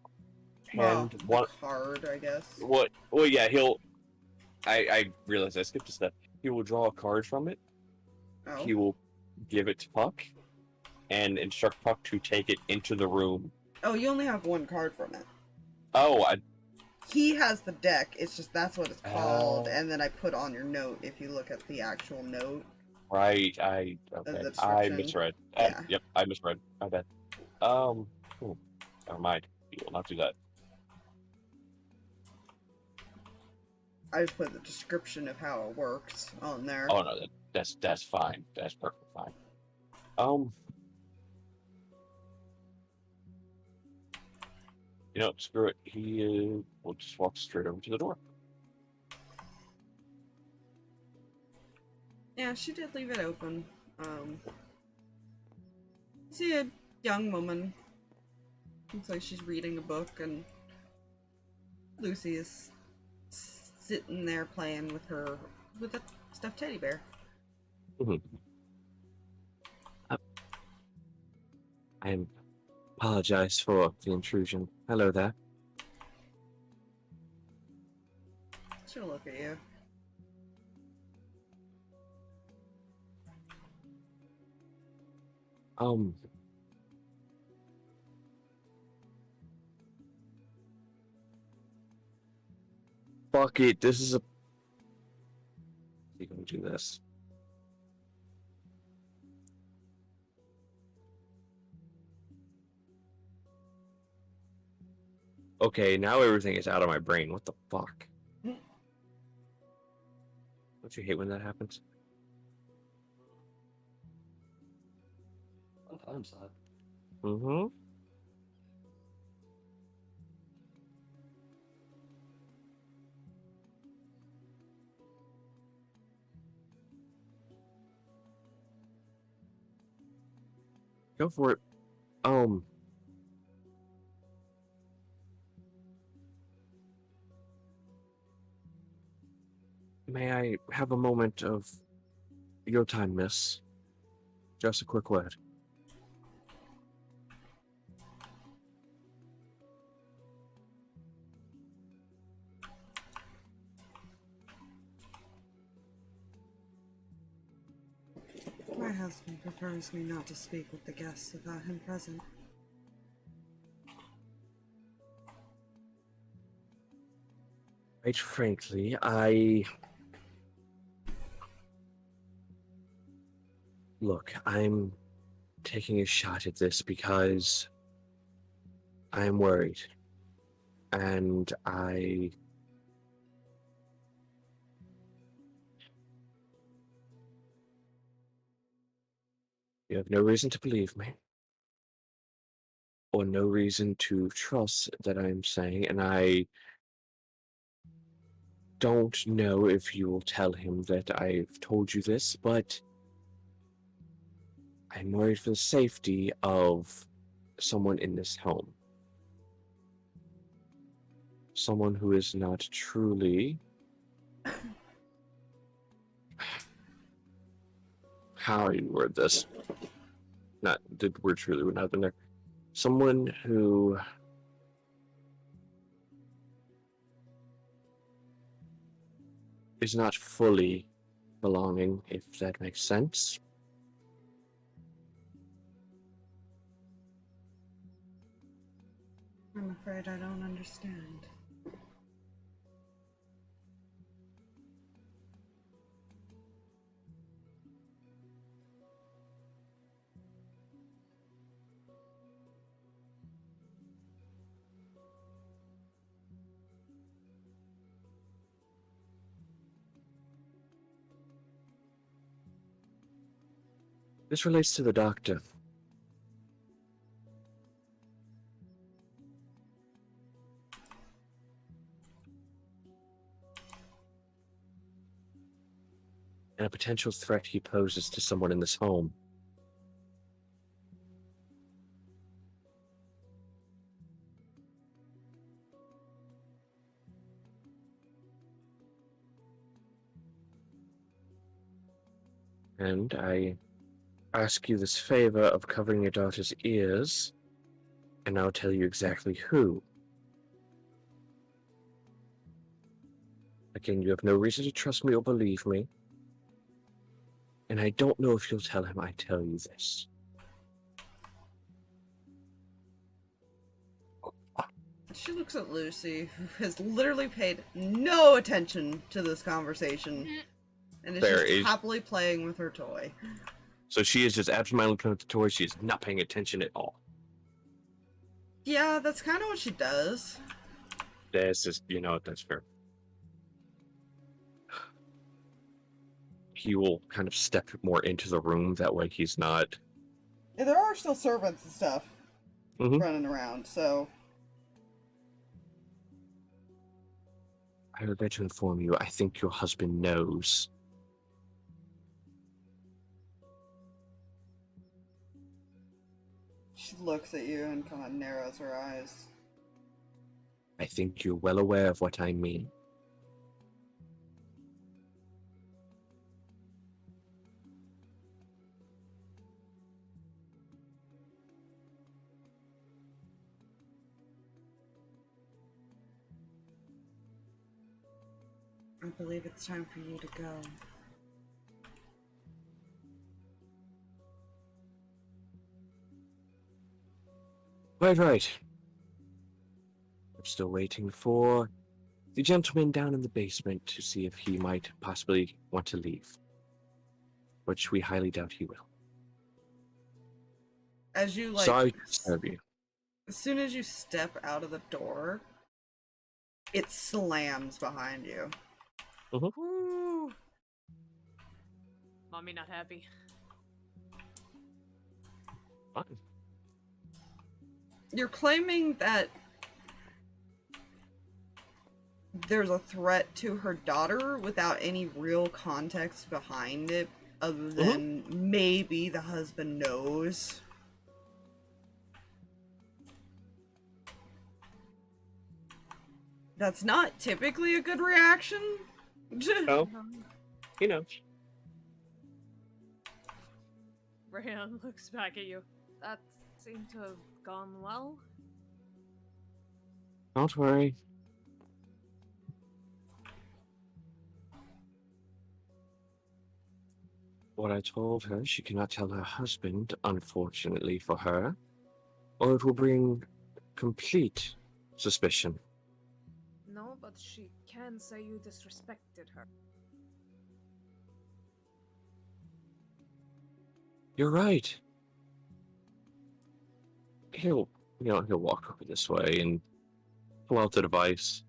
[SPEAKER 2] The card, I guess.
[SPEAKER 3] What? Well, yeah, he'll. I realized I skipped a step. He will draw a card from it.
[SPEAKER 2] Oh.
[SPEAKER 3] He will give it to Puck, and instruct Puck to take it into the room.
[SPEAKER 2] Oh, you only have one card from it.
[SPEAKER 3] Oh,
[SPEAKER 2] He has the deck. It's just that's what it's called, and then I put on your note if you look at the actual note.
[SPEAKER 3] right. I misread.
[SPEAKER 2] Yeah.
[SPEAKER 3] Yep, I misread. My bad. Never mind. We will not do that.
[SPEAKER 2] I just put the description of how it works on there.
[SPEAKER 3] Oh no, that's fine. That's perfectly fine. Screw it. He will just walk straight over to the door.
[SPEAKER 2] Yeah, she did leave it open. You see a young woman. Looks like she's reading a book, and Lucy is sitting there playing with a stuffed teddy bear.
[SPEAKER 3] Mm-hmm.
[SPEAKER 5] I apologize for the intrusion. Hello there.
[SPEAKER 2] She'll look at you.
[SPEAKER 5] Fuck it, this is a... You gonna do this? Okay, now everything is out of my brain. What the fuck? Don't you hate when that happens?
[SPEAKER 1] Fun times, that.
[SPEAKER 5] Mm-hmm. Go for it. May I have a moment of your time, miss? Just a quick word.
[SPEAKER 2] My husband prefers me not to speak with the guests without him present.
[SPEAKER 5] Quite frankly, Look, I'm taking a shot at this because I'm worried. And You have no reason to believe me. Or no reason to trust that I'm saying, and I don't know if you will tell him that I've told you this, but
[SPEAKER 3] I'm worried for the safety of someone in this home. Someone who is not truly... How do you word this? Not the word truly would not have been there. Someone who is not fully belonging, if that makes sense.
[SPEAKER 2] I'm afraid I don't understand.
[SPEAKER 3] This relates to the doctor. And a potential threat he poses to someone in this home. And I ask you this favor of covering your daughter's ears, and I'll tell you exactly who. Again, you have no reason to trust me or believe me. And I don't know if you'll tell him I tell you this.
[SPEAKER 2] She looks at Lucy, who has literally paid no attention to this conversation, and is just happily playing with her toy.
[SPEAKER 3] So she is just absentmindedly looking at the toy. She is not paying attention at all.
[SPEAKER 2] Yeah, that's kind of what she does.
[SPEAKER 3] That's just, that's fair. He will kind of step more into the room. That way he's not...
[SPEAKER 2] Yeah, there are still servants and stuff running around, so...
[SPEAKER 3] I would like to inform you, I think your husband knows.
[SPEAKER 2] She looks at you and kind of narrows her eyes.
[SPEAKER 3] I think you're well aware of what I mean.
[SPEAKER 2] I believe it's time for you to go.
[SPEAKER 3] Right. I'm still waiting for the gentleman down in the basement to see if he might possibly want to leave. Which we highly doubt he will.
[SPEAKER 2] As you,
[SPEAKER 3] Sorry to disturb you.
[SPEAKER 2] As soon as you step out of the door, it slams behind you.
[SPEAKER 4] Woo. Mommy not happy.
[SPEAKER 3] Fine.
[SPEAKER 2] You're claiming that there's a threat to her daughter without any real context behind it, other than maybe the husband knows. That's not typically a good reaction.
[SPEAKER 3] Oh, he knows.
[SPEAKER 4] Reyan looks back at you. That seemed to have gone well.
[SPEAKER 3] Don't worry. What I told her, she cannot tell her husband, unfortunately for her, or it will bring complete suspicion.
[SPEAKER 4] No, but she can say you disrespected her.
[SPEAKER 3] You're right. He'll walk over this way and pull out the device.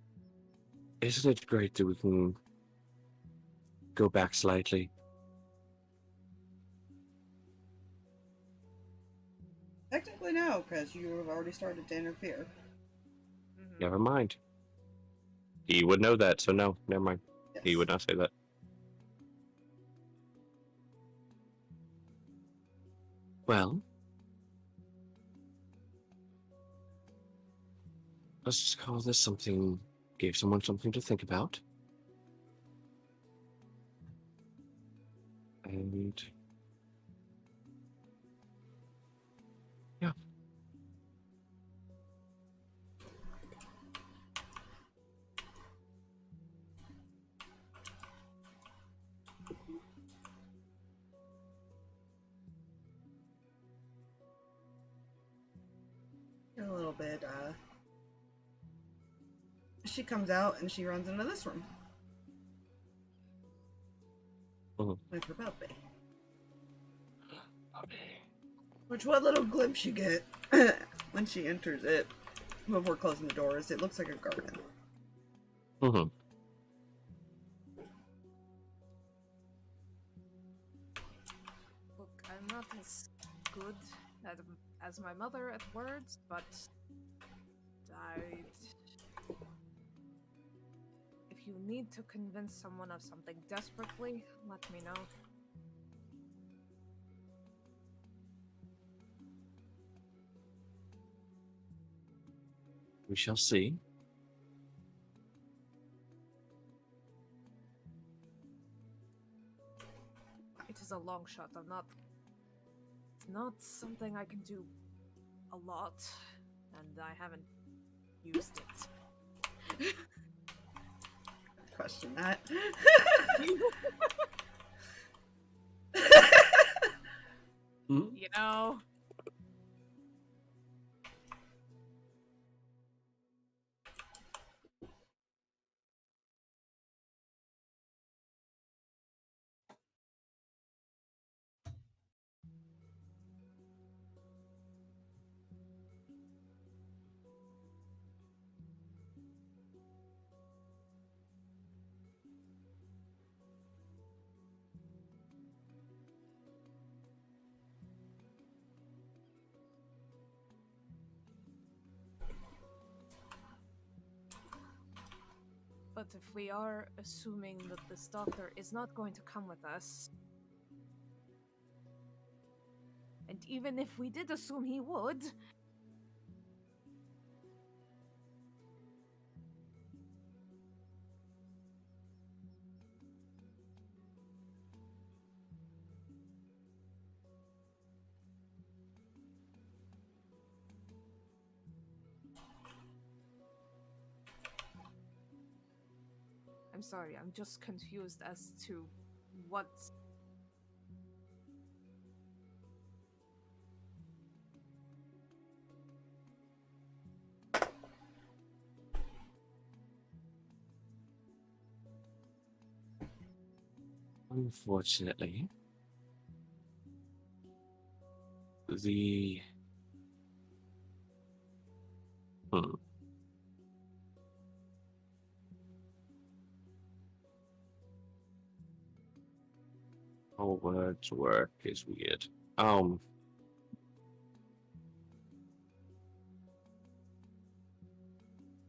[SPEAKER 3] Isn't it great that we can go back slightly?
[SPEAKER 2] Technically no, because you have already started to interfere.
[SPEAKER 3] Never mind. He would know that, so no, never mind.
[SPEAKER 2] Yes.
[SPEAKER 3] He would not say that. Well, let's just call this something, gave someone something to think about. And yeah.
[SPEAKER 2] A little bit, she comes out and she runs into this room.
[SPEAKER 3] Mhm.
[SPEAKER 2] With her puppy. Which, what little glimpse you get when she enters it before closing the doors, it looks like a garden.
[SPEAKER 3] Mm-hmm.
[SPEAKER 4] Look, I'm not as good as my mother at words, but if you need to convince someone of something desperately, let me know.
[SPEAKER 3] We shall see.
[SPEAKER 4] It is a long shot. It's not something I can do a lot, and I haven't used it.
[SPEAKER 2] Question that.
[SPEAKER 3] Mm-hmm.
[SPEAKER 4] You know? But if we are assuming that this doctor is not going to come with us, and even if we did assume he would, I'm sorry, I'm just confused as to what.
[SPEAKER 3] Unfortunately, the whole words work is weird.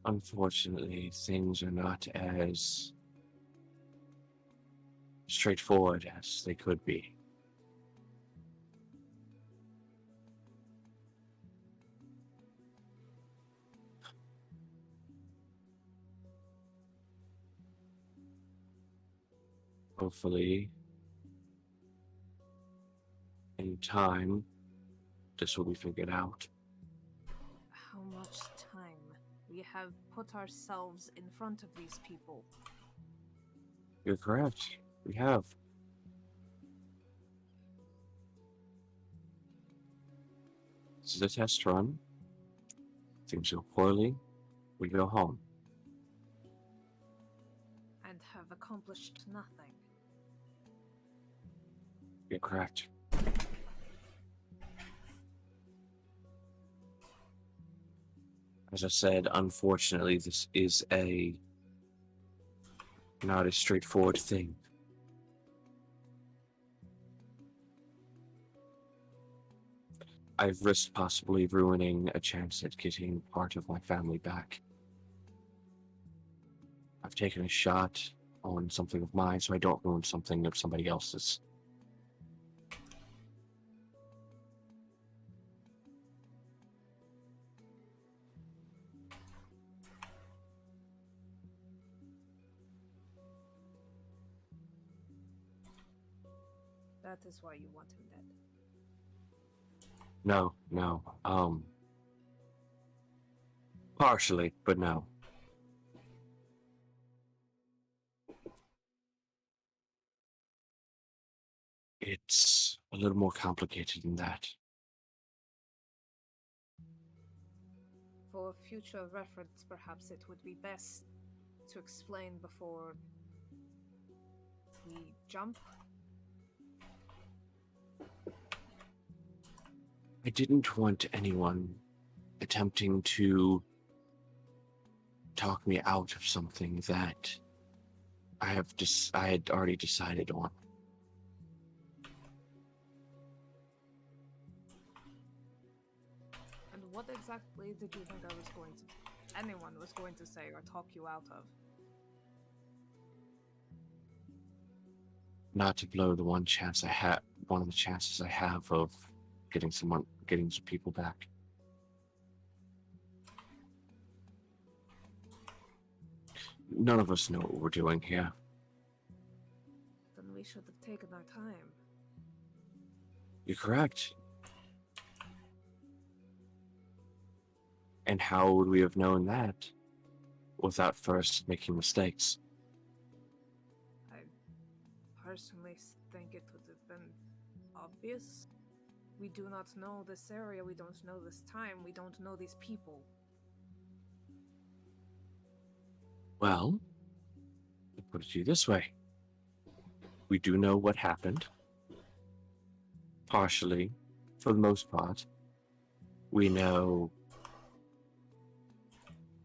[SPEAKER 3] Unfortunately, things are not as straightforward as they could be. Hopefully, in time, this will be figured out.
[SPEAKER 4] How much time? We have put ourselves in front of these people.
[SPEAKER 3] You're correct. We have. This is a test run. Things go poorly, we go home.
[SPEAKER 4] And have accomplished nothing.
[SPEAKER 3] You're correct. As I said, unfortunately, this is not a straightforward thing. I've risked possibly ruining a chance at getting part of my family back. I've taken a shot on something of mine so I don't ruin something of somebody else's.
[SPEAKER 4] That is why you want him dead.
[SPEAKER 3] No, no. Partially, but no. It's a little more complicated than that.
[SPEAKER 4] For future reference, perhaps it would be best to explain before we jump.
[SPEAKER 3] I didn't want anyone attempting to talk me out of something that I had already decided on.
[SPEAKER 4] And what exactly did you think anyone was going to say or talk you out of?
[SPEAKER 3] Not to blow the one of the chances I have of getting some people back. None of us know what we're doing here.
[SPEAKER 4] Then we should have taken our time.
[SPEAKER 3] You're correct. And how would we have known that without first making mistakes?
[SPEAKER 4] I personally think it would have been obvious. We do not know this area, we don't know this time, we don't know these people.
[SPEAKER 3] Well, I'll put it to you this way. We do know what happened. Partially, for the most part. We know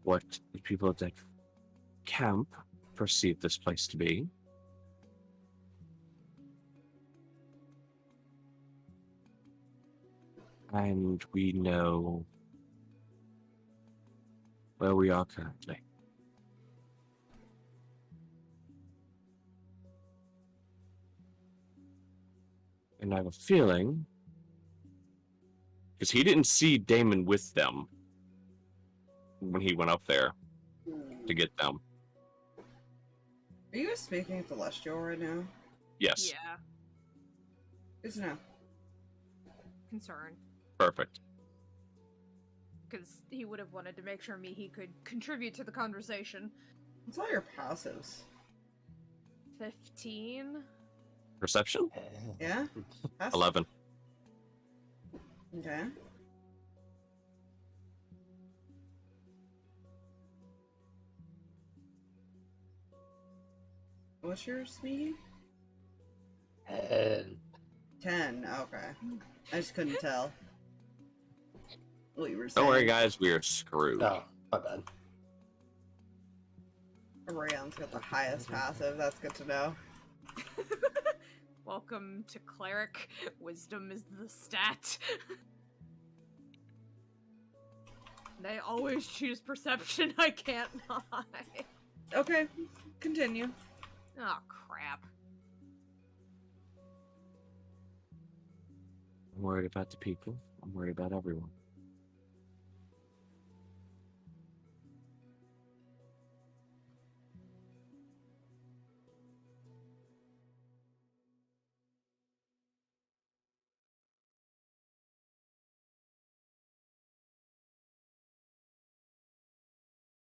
[SPEAKER 3] what the people at that camp perceive this place to be. And we know where we are currently. And I have a feeling, because he didn't see Damon with them when he went up there to get them.
[SPEAKER 2] Are you guys speaking Celestial right now?
[SPEAKER 3] Yes.
[SPEAKER 4] Yeah,
[SPEAKER 2] Good to know.
[SPEAKER 4] concerned.
[SPEAKER 3] Perfect.
[SPEAKER 4] Because he would have wanted to make sure Mihi could contribute to the conversation.
[SPEAKER 2] What's all your passives?
[SPEAKER 4] 15?
[SPEAKER 3] Perception?
[SPEAKER 2] Yeah? Passive?
[SPEAKER 3] 11.
[SPEAKER 2] Okay. What's yours, Mihi? 10. Okay. I just couldn't tell what you were saying.
[SPEAKER 3] Don't worry, guys. We are screwed.
[SPEAKER 1] Oh, my bad.
[SPEAKER 2] Reyan's got the highest passive. That's good to know.
[SPEAKER 4] Welcome to Cleric. Wisdom is the stat. And I always choose Perception. I can't lie.
[SPEAKER 2] Okay, continue.
[SPEAKER 4] Oh, crap.
[SPEAKER 3] I'm worried about the people. I'm worried about everyone.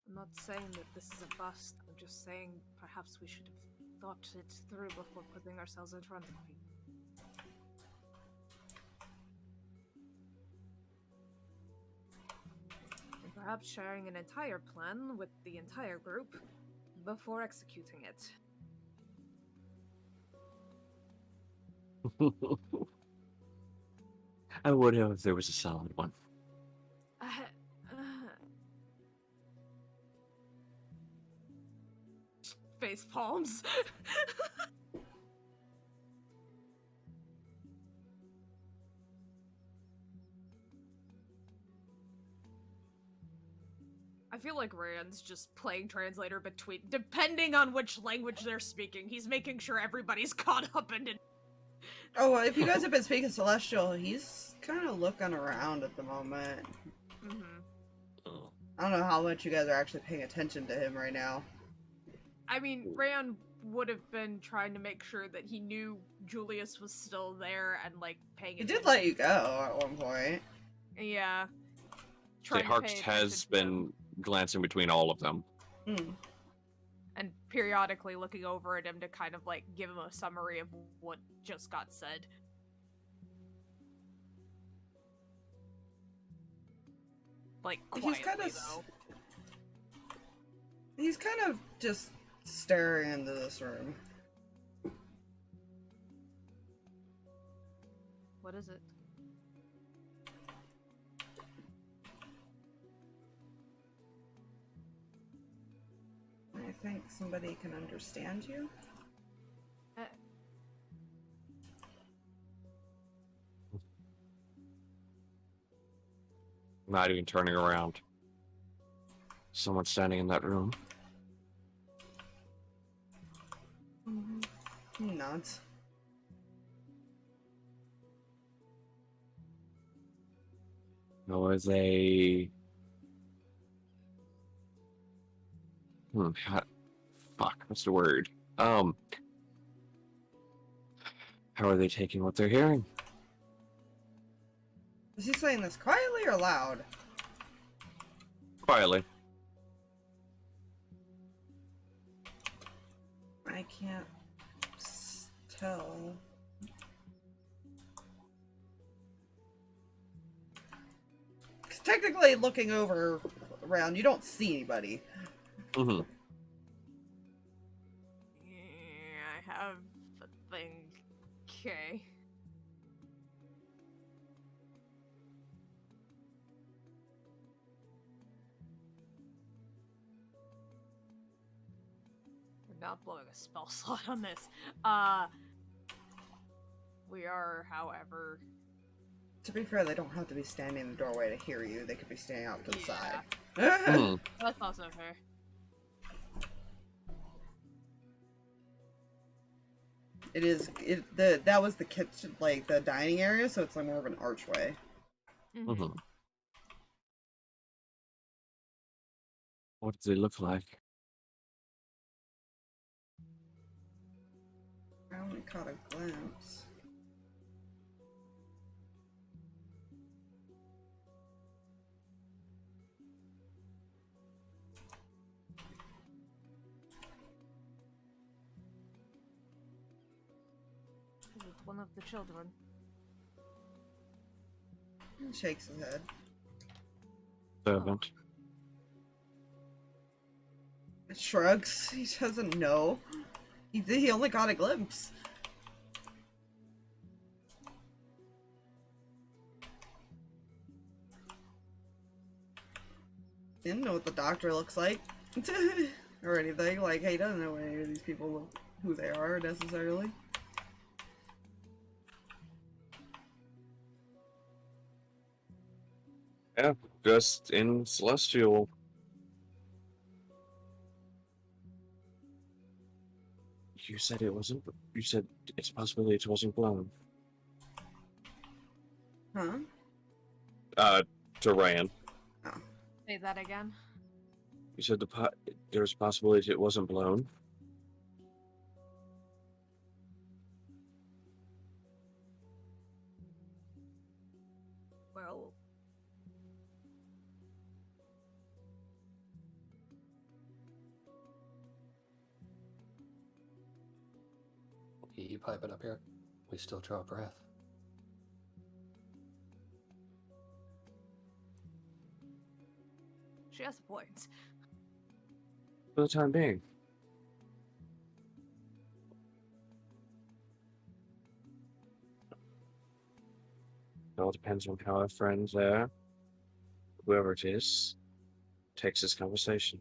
[SPEAKER 4] I'm not saying that this is a bust. I'm just saying perhaps we should have thought it through before putting ourselves in front of people. And perhaps sharing an entire plan with the entire group before executing it.
[SPEAKER 3] I would have if there was a solid one.
[SPEAKER 4] Face palms. I feel like Rand's just playing translator between, depending on which language they're speaking. He's making sure everybody's caught up and in.
[SPEAKER 2] Oh, well, if you guys have been speaking Celestial, he's kind of looking around at the moment.
[SPEAKER 4] Mm-hmm.
[SPEAKER 1] Oh.
[SPEAKER 2] I don't know how much you guys are actually paying attention to him right now.
[SPEAKER 4] I mean, Reyan would have been trying to make sure that he knew Julius was still there and, like, paying
[SPEAKER 2] He
[SPEAKER 4] attention.
[SPEAKER 2] did let you go at one point.
[SPEAKER 4] Yeah.
[SPEAKER 3] Say,
[SPEAKER 4] Trying to
[SPEAKER 3] Harx
[SPEAKER 4] pay
[SPEAKER 3] has
[SPEAKER 4] attention to him.
[SPEAKER 3] been glancing between all of them.
[SPEAKER 2] Hmm.
[SPEAKER 4] And periodically looking over at him to kind of, like, give him a summary of what just got said. Like, quietly, though.
[SPEAKER 2] He's kind of just staring into this room.
[SPEAKER 4] What is it?
[SPEAKER 2] I think somebody can understand you.
[SPEAKER 3] Not even turning around. Someone standing in that room.
[SPEAKER 2] He nods.
[SPEAKER 3] Nor they. Fuck, what's the word? How are they taking what they're hearing?
[SPEAKER 2] Is he saying this quietly or loud?
[SPEAKER 3] Quietly.
[SPEAKER 2] I can't tell. Because technically, looking over around, you don't see anybody.
[SPEAKER 3] Mm-hmm.
[SPEAKER 4] Yeah, I have a thing. Okay. We're not blowing a spell slot on this. We are, however...
[SPEAKER 2] To be fair, they don't have to be standing in the doorway to hear you. They could be standing out to the side.
[SPEAKER 4] That's also fair.
[SPEAKER 2] That was the kitchen, like the dining area, so it's like more of an archway.
[SPEAKER 3] Mm-hmm. What do they look like?
[SPEAKER 2] I only caught a glimpse.
[SPEAKER 4] Is it one of the children?
[SPEAKER 2] He shakes his head.
[SPEAKER 3] Servant.
[SPEAKER 2] Shrugs. He doesn't know. He only got a glimpse. He didn't know what the doctor looks like. Or anything. Like, he doesn't know any of these people, who they are, necessarily.
[SPEAKER 3] Yeah, just in Celestial. You said it wasn't. You said it's a possibility it wasn't blown.
[SPEAKER 2] Huh?
[SPEAKER 3] To Reyan.
[SPEAKER 4] Say that again.
[SPEAKER 3] You said there's a possibility it wasn't blown.
[SPEAKER 4] Well...
[SPEAKER 1] You pipe it up here. We still draw breath.
[SPEAKER 4] She has a point.
[SPEAKER 3] For the time being. It all depends on how our friends there, whoever it is, takes this conversation.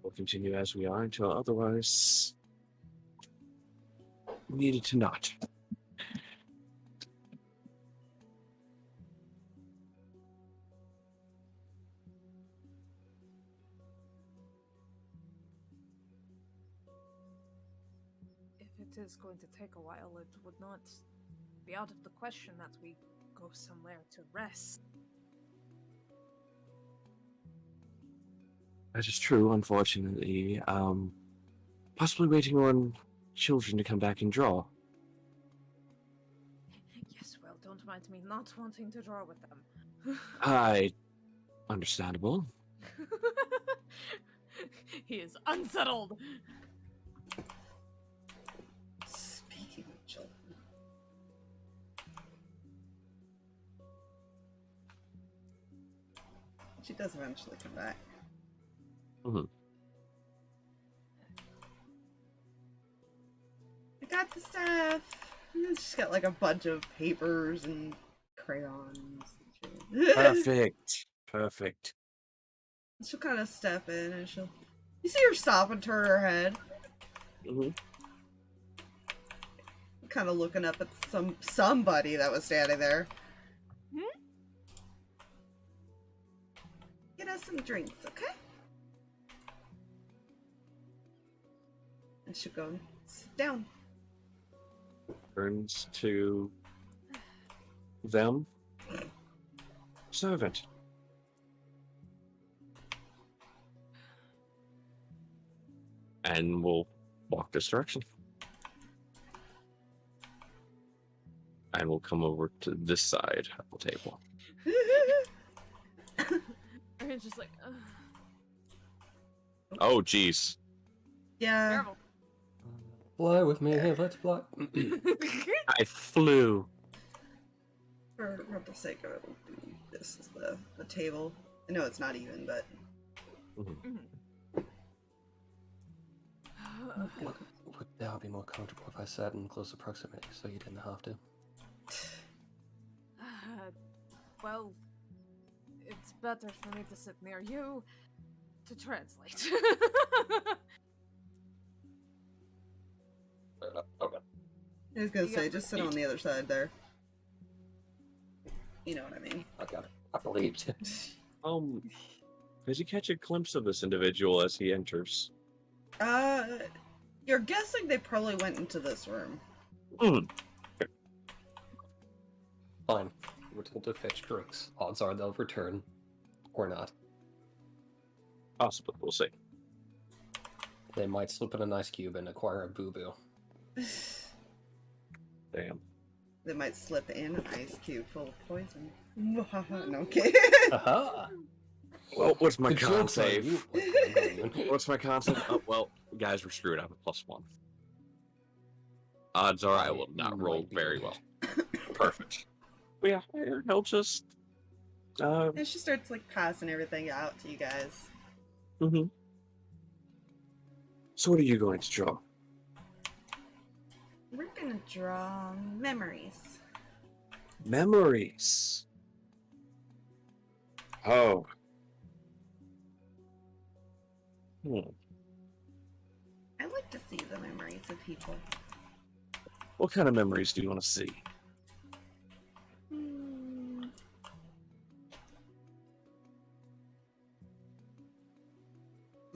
[SPEAKER 3] We'll continue as we are until otherwise needed to not.
[SPEAKER 4] it is going to take a while, it would not be out of the question that we go somewhere to rest.
[SPEAKER 3] That is true, unfortunately. Possibly waiting on children to come back and draw.
[SPEAKER 4] Yes, well, don't mind me not wanting to draw with them.
[SPEAKER 3] Understandable.
[SPEAKER 4] He is unsettled.
[SPEAKER 2] Speaking of children. She does eventually come back.
[SPEAKER 3] Mm-hmm.
[SPEAKER 2] I got the stuff. She's got like a bunch of papers and crayons. And shit.
[SPEAKER 3] Perfect.
[SPEAKER 2] She'll kind of step in and she'll. You see her stop and turn her head,
[SPEAKER 3] Mm-hmm.
[SPEAKER 2] kind of looking up at somebody that was standing there.
[SPEAKER 4] Hmm?
[SPEAKER 2] Get us some drinks, okay? And she'll go and sit down.
[SPEAKER 3] Turns to them. Servant. And we'll walk this direction. And we'll come over to this side of the table.
[SPEAKER 4] Reyan's just like, ugh.
[SPEAKER 3] Oh, jeez.
[SPEAKER 2] Yeah.
[SPEAKER 4] Terrible.
[SPEAKER 1] Fly with me, hey, let's fly.
[SPEAKER 3] I flew.
[SPEAKER 2] For the sake of it, this is the table. I know it's not even, but
[SPEAKER 1] Would now be more comfortable if I sat in closer proximity so you didn't have to?
[SPEAKER 4] Well, it's better for me to sit near you to translate.
[SPEAKER 1] Okay.
[SPEAKER 2] I was gonna
[SPEAKER 4] You
[SPEAKER 2] say,
[SPEAKER 4] got
[SPEAKER 2] just sit on the other side there. You know what I mean.
[SPEAKER 1] I got it. I believed.
[SPEAKER 3] Does he catch a glimpse of this individual as he enters?
[SPEAKER 2] You're guessing they probably went into this room.
[SPEAKER 1] Fine. We're told to fetch drinks. Odds are they'll return. Or not.
[SPEAKER 3] Possibly, we'll see.
[SPEAKER 1] They might slip in an ice cube and acquire a boo-boo.
[SPEAKER 3] Damn.
[SPEAKER 2] They might slip in an ice cube full of poison. No, I'm kidding.
[SPEAKER 1] Aha!
[SPEAKER 3] Well, what's my
[SPEAKER 1] The
[SPEAKER 3] con
[SPEAKER 1] joke's on
[SPEAKER 3] save?
[SPEAKER 1] you.
[SPEAKER 3] What's my con save? Oh, well, guys, we're screwed. I have a +1. Odds are I will not roll
[SPEAKER 1] Might be
[SPEAKER 3] very
[SPEAKER 1] good.
[SPEAKER 3] well. Perfect. But yeah, he'll just...
[SPEAKER 2] And she starts like passing everything out to you guys.
[SPEAKER 3] So what are you going to draw?
[SPEAKER 2] We're gonna draw memories.
[SPEAKER 3] Memories. Oh.
[SPEAKER 2] I like to see the memories of people.
[SPEAKER 3] What kind of memories do you want to see?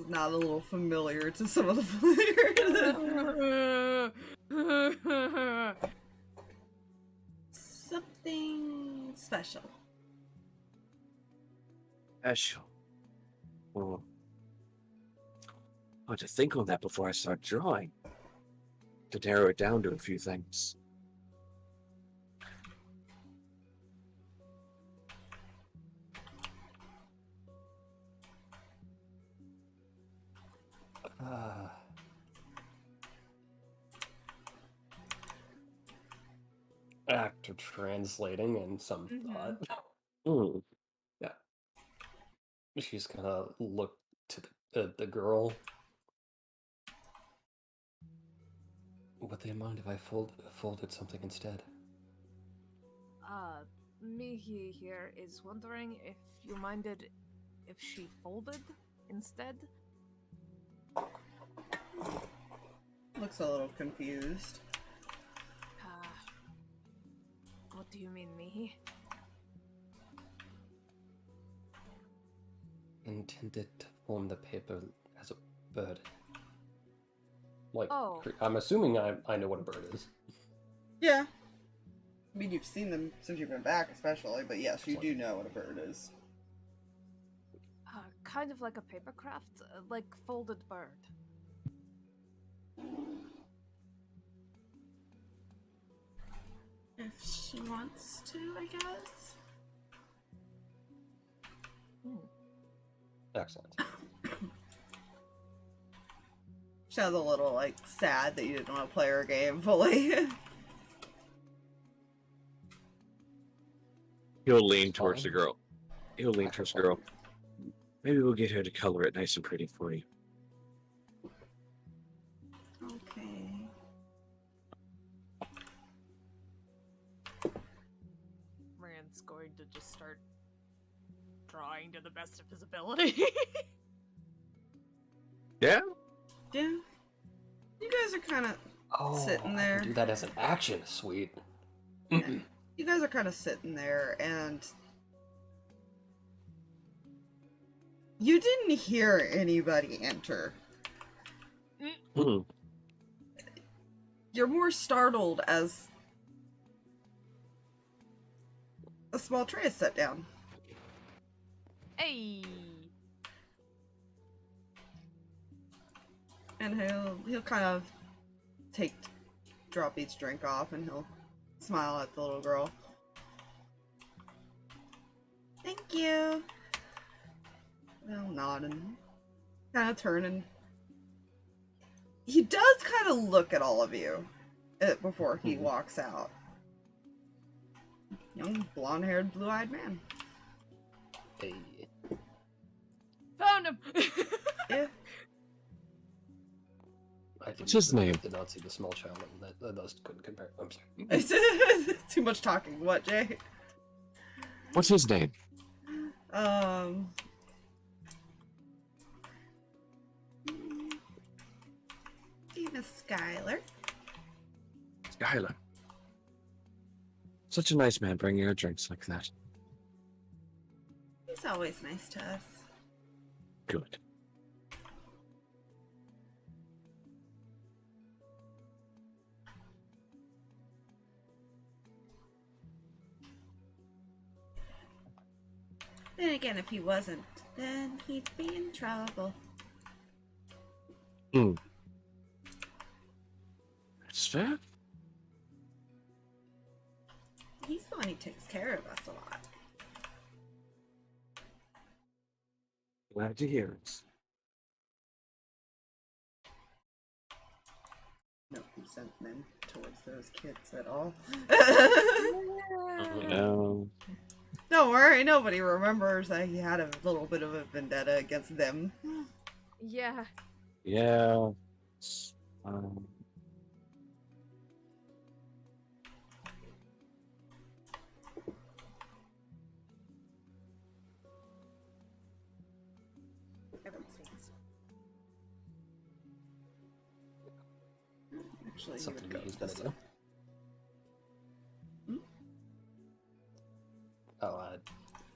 [SPEAKER 2] Not a little familiar to some of the familiar. Something special.
[SPEAKER 3] Special. Well, I have to think on that before I start drawing. To narrow it down to a few things.
[SPEAKER 1] Actor translating and some thought. Yeah. She's gonna look to the girl. Would they mind if I folded something instead?
[SPEAKER 4] Mihi here is wondering if you minded if she folded instead?
[SPEAKER 2] Looks a little confused.
[SPEAKER 4] What do you mean, Mihi?
[SPEAKER 1] Intended to form the paper as a bird. Like,
[SPEAKER 4] Oh.
[SPEAKER 1] I'm assuming I know what a bird is.
[SPEAKER 2] Yeah. I mean, you've seen them since you've been back, especially, but yes, you do know what a bird is.
[SPEAKER 4] Kind of like a paper craft, like folded bird.
[SPEAKER 2] If she wants to, I guess.
[SPEAKER 1] Excellent.
[SPEAKER 2] She sounds a little, like, sad that you didn't want to play her game fully.
[SPEAKER 3] He'll lean
[SPEAKER 1] It's
[SPEAKER 3] towards the
[SPEAKER 1] fine.
[SPEAKER 3] girl. He'll lean towards the girl. Maybe we'll get her to color it nice and pretty for you.
[SPEAKER 2] Okay.
[SPEAKER 4] Rand's going to just start drawing to the best of his ability.
[SPEAKER 3] Yeah?
[SPEAKER 2] Yeah. You guys are kind of sitting
[SPEAKER 1] I
[SPEAKER 2] there.
[SPEAKER 1] can do that as an action. Sweet.
[SPEAKER 2] You guys are kind of sitting there, and you didn't hear anybody enter.
[SPEAKER 3] Hmm.
[SPEAKER 2] You're more startled as a small tray is set down.
[SPEAKER 4] Hey.
[SPEAKER 2] And he'll kind of drop each drink off, and he'll smile at the little girl. Thank you. Well, nodding, kind of turning. He does kind of look at all of you before he walks out. Young, blonde-haired, blue-eyed man.
[SPEAKER 1] Hey.
[SPEAKER 4] Found him!
[SPEAKER 2] Yeah.
[SPEAKER 3] What's his name?
[SPEAKER 1] I did not see the small child. That those couldn't compare. I'm sorry.
[SPEAKER 2] Too much talking. What, Jay?
[SPEAKER 3] What's his name?
[SPEAKER 2] Miss Skylar.
[SPEAKER 3] Skylar. Such a nice man bringing our drinks like that.
[SPEAKER 2] He's always nice to us.
[SPEAKER 3] Good.
[SPEAKER 2] Then again, if he wasn't, then he'd be in trouble.
[SPEAKER 3] Hmm. That's fair.
[SPEAKER 2] He's the one who takes care of us a lot.
[SPEAKER 3] Glad to hear it.
[SPEAKER 2] No resentment towards those kids at all.
[SPEAKER 3] No.
[SPEAKER 2] Don't worry, nobody remembers that he had a little bit of a vendetta against them.
[SPEAKER 4] Yeah.
[SPEAKER 3] Yeah.
[SPEAKER 2] Actually, he
[SPEAKER 1] Something
[SPEAKER 2] would go
[SPEAKER 1] he's gonna
[SPEAKER 2] this
[SPEAKER 1] do.
[SPEAKER 2] way.
[SPEAKER 1] Oh,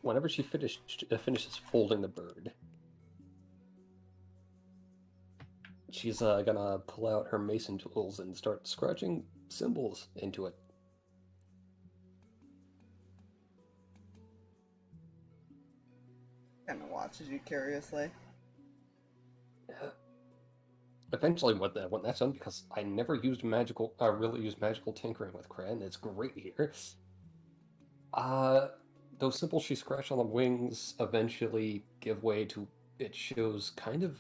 [SPEAKER 1] whenever she finishes folding the bird, she's gonna pull out her mason tools and start scratching symbols into it.
[SPEAKER 2] Kind of watches you curiously.
[SPEAKER 1] Eventually, when that's done, because I never used really used magical tinkering with Cran, it's great here. Those symbols she scratched on the wings eventually give way to, it shows kind of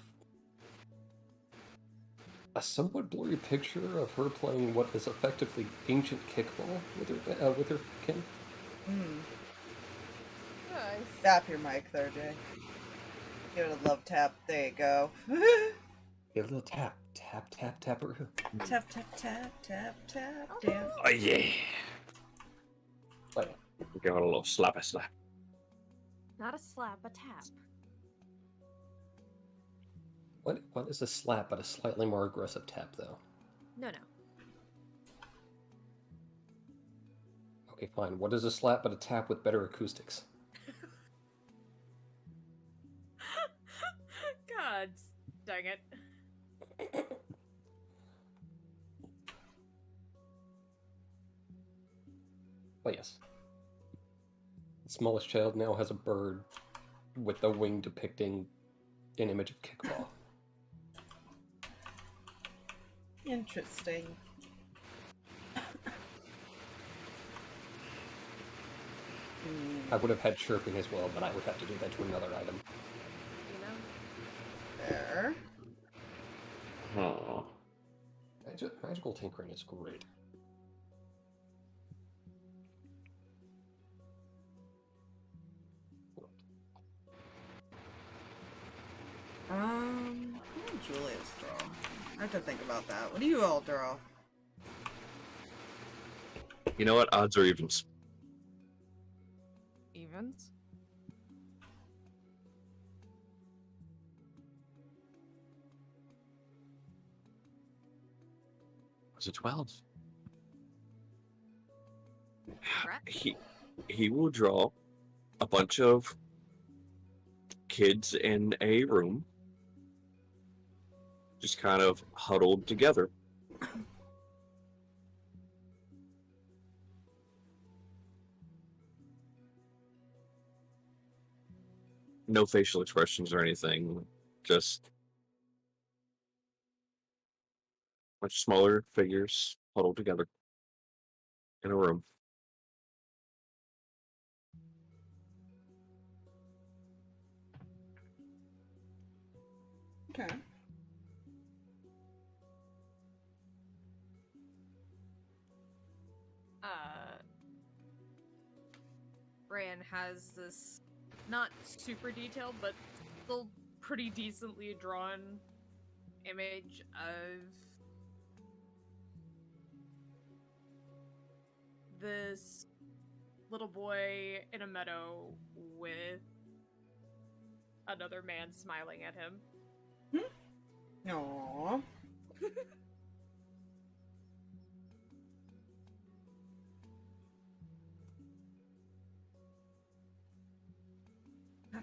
[SPEAKER 1] a somewhat blurry picture of her playing what is effectively ancient kickball with her kin.
[SPEAKER 4] Nice.
[SPEAKER 2] Tap your mic there, Jay. Give it a love tap. There you go.
[SPEAKER 1] Give it a little tap, tap, tap, tap her.
[SPEAKER 2] Tap, tap, tap, tap, tap, tap.
[SPEAKER 3] Oh yeah.
[SPEAKER 1] Wait,
[SPEAKER 3] Give it a little slap.
[SPEAKER 4] Not a slap, a tap.
[SPEAKER 1] what is a slap but a slightly more aggressive tap, though?
[SPEAKER 4] No.
[SPEAKER 1] Okay, fine. What is a slap but a tap with better acoustics?
[SPEAKER 4] God dang it.
[SPEAKER 1] Oh, yes. The smallest child now has a bird with the wing depicting an image of Kickball.
[SPEAKER 2] Interesting.
[SPEAKER 1] I would have had chirping as well, but I would have to do that to another item.
[SPEAKER 4] You know?
[SPEAKER 2] There.
[SPEAKER 3] Aw.
[SPEAKER 1] Magical tinkering is great.
[SPEAKER 2] What did Julius draw? I have to think about that. What do you all draw?
[SPEAKER 3] You know what? Odds or evens?
[SPEAKER 4] Evens?
[SPEAKER 3] Was it 12?
[SPEAKER 4] Correct?
[SPEAKER 3] He will draw a bunch of kids in a room, just kind of huddled together. No facial expressions or anything, just much smaller figures huddled together in a room.
[SPEAKER 2] Okay.
[SPEAKER 4] Reyan has this not super detailed, but still pretty decently drawn image of this little boy in a meadow with another man smiling at him.
[SPEAKER 2] Aww.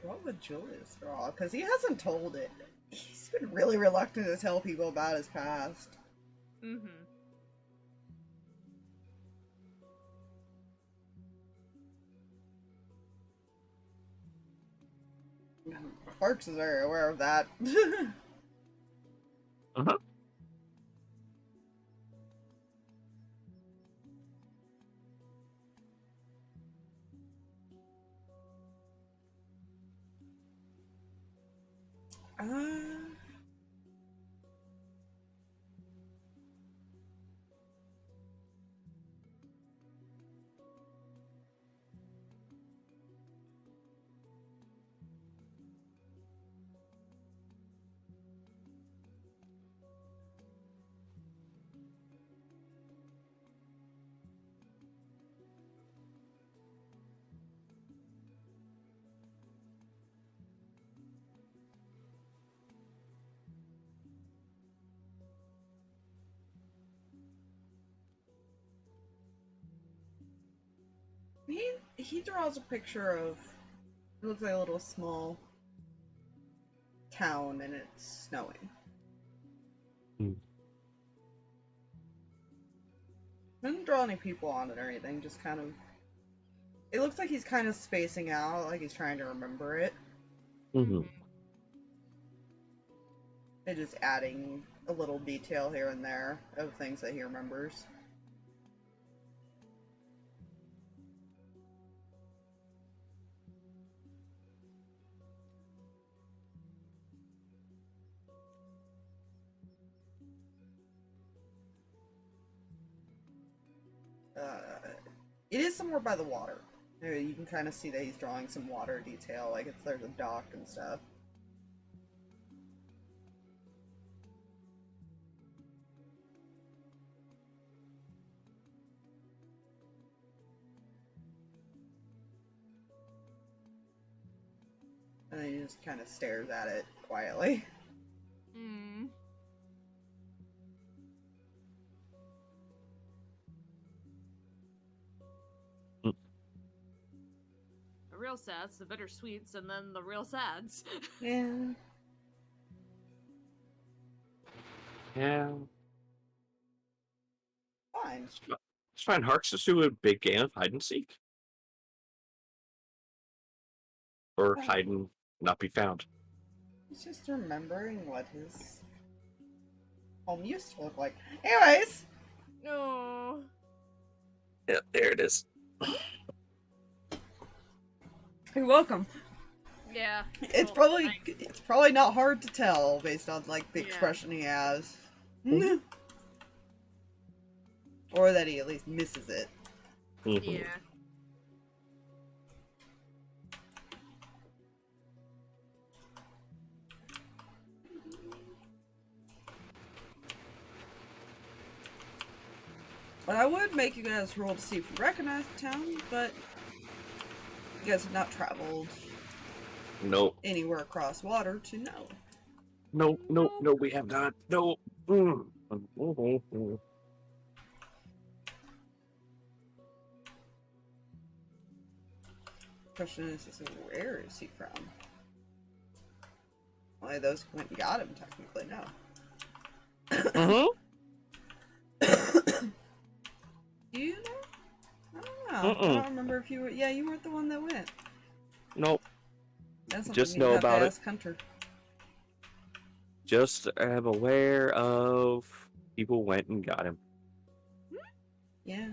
[SPEAKER 2] What would Julius draw? Because he hasn't told it. He's been really reluctant to tell people about his past.
[SPEAKER 4] Mm-hmm.
[SPEAKER 2] Harx is very aware of that.
[SPEAKER 3] Uh-huh.
[SPEAKER 2] he draws a picture of, it looks like a little small town and it's snowing. Doesn't draw any people on it or anything, just kind of, it looks like he's kind of spacing out, like he's trying to remember it.
[SPEAKER 3] Mm-hmm.
[SPEAKER 2] And just adding a little detail here and there of things that he remembers. It is somewhere by the water. You can kind of see that he's drawing some water detail, like there's a dock and stuff. And then he just kind of stares at it quietly.
[SPEAKER 4] Mm. The real sads, the bittersweets, and then the real sads.
[SPEAKER 2] Yeah.
[SPEAKER 3] Yeah.
[SPEAKER 2] Fine.
[SPEAKER 3] It's It's fine. Harx is doing a big game of hide and seek. Or hide and not be found.
[SPEAKER 2] He's just remembering what his home used to look like. Anyways!
[SPEAKER 4] No.
[SPEAKER 3] Yeah, there it is.
[SPEAKER 2] You're welcome.
[SPEAKER 4] Yeah.
[SPEAKER 2] It's
[SPEAKER 4] well,
[SPEAKER 2] probably not hard to tell based on like the
[SPEAKER 4] Yeah.
[SPEAKER 2] expression he has.
[SPEAKER 3] Mhm.
[SPEAKER 2] Or that he at least misses it.
[SPEAKER 3] Mhm.
[SPEAKER 4] Yeah.
[SPEAKER 2] But I would make you guys roll to see if you recognize the town, but you guys have not traveled
[SPEAKER 3] Nope.
[SPEAKER 2] anywhere across water to know.
[SPEAKER 3] No, we have not. No.
[SPEAKER 2] Question is where is he from? Only those who went and got him technically know.
[SPEAKER 3] Mm-hmm.
[SPEAKER 2] Do you know? I don't know. I don't remember if you were. Yeah, you weren't the one that went.
[SPEAKER 3] Nope.
[SPEAKER 2] That's something
[SPEAKER 3] Just
[SPEAKER 2] you'd
[SPEAKER 3] know
[SPEAKER 2] have to
[SPEAKER 3] about it.
[SPEAKER 2] ask Hunter.
[SPEAKER 3] Just am aware of people went and got him.
[SPEAKER 2] Yeah.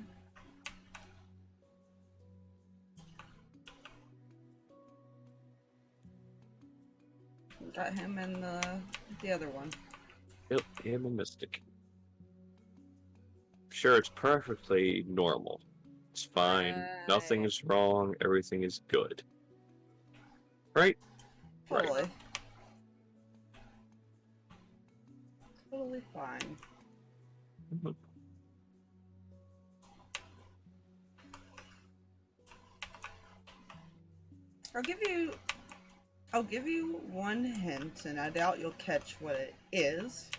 [SPEAKER 2] Got him and the other one.
[SPEAKER 3] Yep, him and Mystic. Sure, it's perfectly normal. It's fine. Nothing is wrong. Everything is good. Right?
[SPEAKER 2] Totally. Totally fine.
[SPEAKER 3] Mhm.
[SPEAKER 2] I'll give you one hint, and I doubt you'll catch what it is.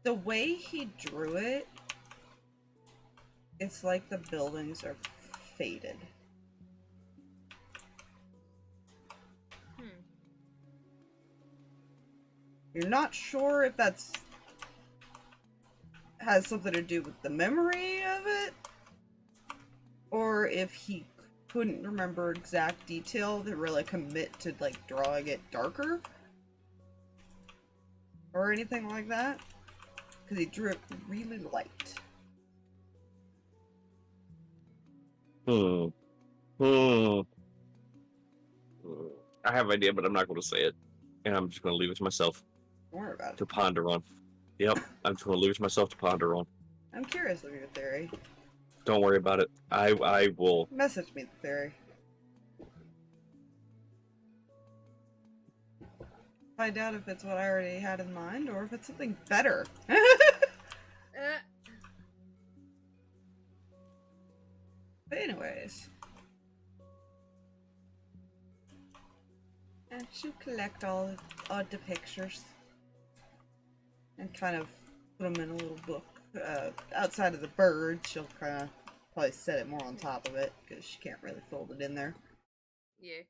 [SPEAKER 2] The way he drew it, it's like the buildings are faded. You're not sure if that's has something to do with the memory of it, or if he couldn't remember exact detail to really commit to like drawing it darker or anything like that, because he drew it really light.
[SPEAKER 3] I have an idea, but I'm not going to say it. And I'm just going to leave it to myself
[SPEAKER 2] Don't worry about
[SPEAKER 3] to
[SPEAKER 2] it.
[SPEAKER 3] ponder on. Yep, I'm just going to leave it to myself to ponder on.
[SPEAKER 2] I'm curious of your theory.
[SPEAKER 3] Don't worry about it. I will.
[SPEAKER 2] Message me the theory. Find out if it's what I already had in mind or if it's something better. But anyways. And she'll collect all the pictures and kind of put them in a little book. Outside of the bird, she'll kind of probably set it more on top of it because she can't really fold it in there.
[SPEAKER 4] Yeah.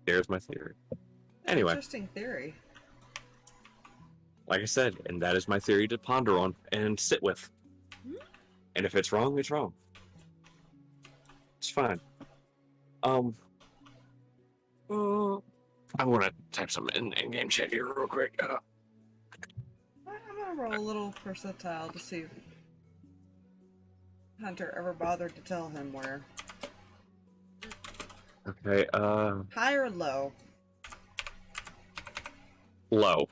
[SPEAKER 3] There's my theory. Anyway,
[SPEAKER 2] Interesting theory.
[SPEAKER 3] like I said, and that is my theory to ponder on and sit with. And if it's wrong, it's wrong. It's fine. I want to type something in game chat here real quick.
[SPEAKER 2] I'm gonna roll a little percentile to see if Hunter ever bothered to tell him where.
[SPEAKER 3] Okay,
[SPEAKER 2] High or low?
[SPEAKER 3] low.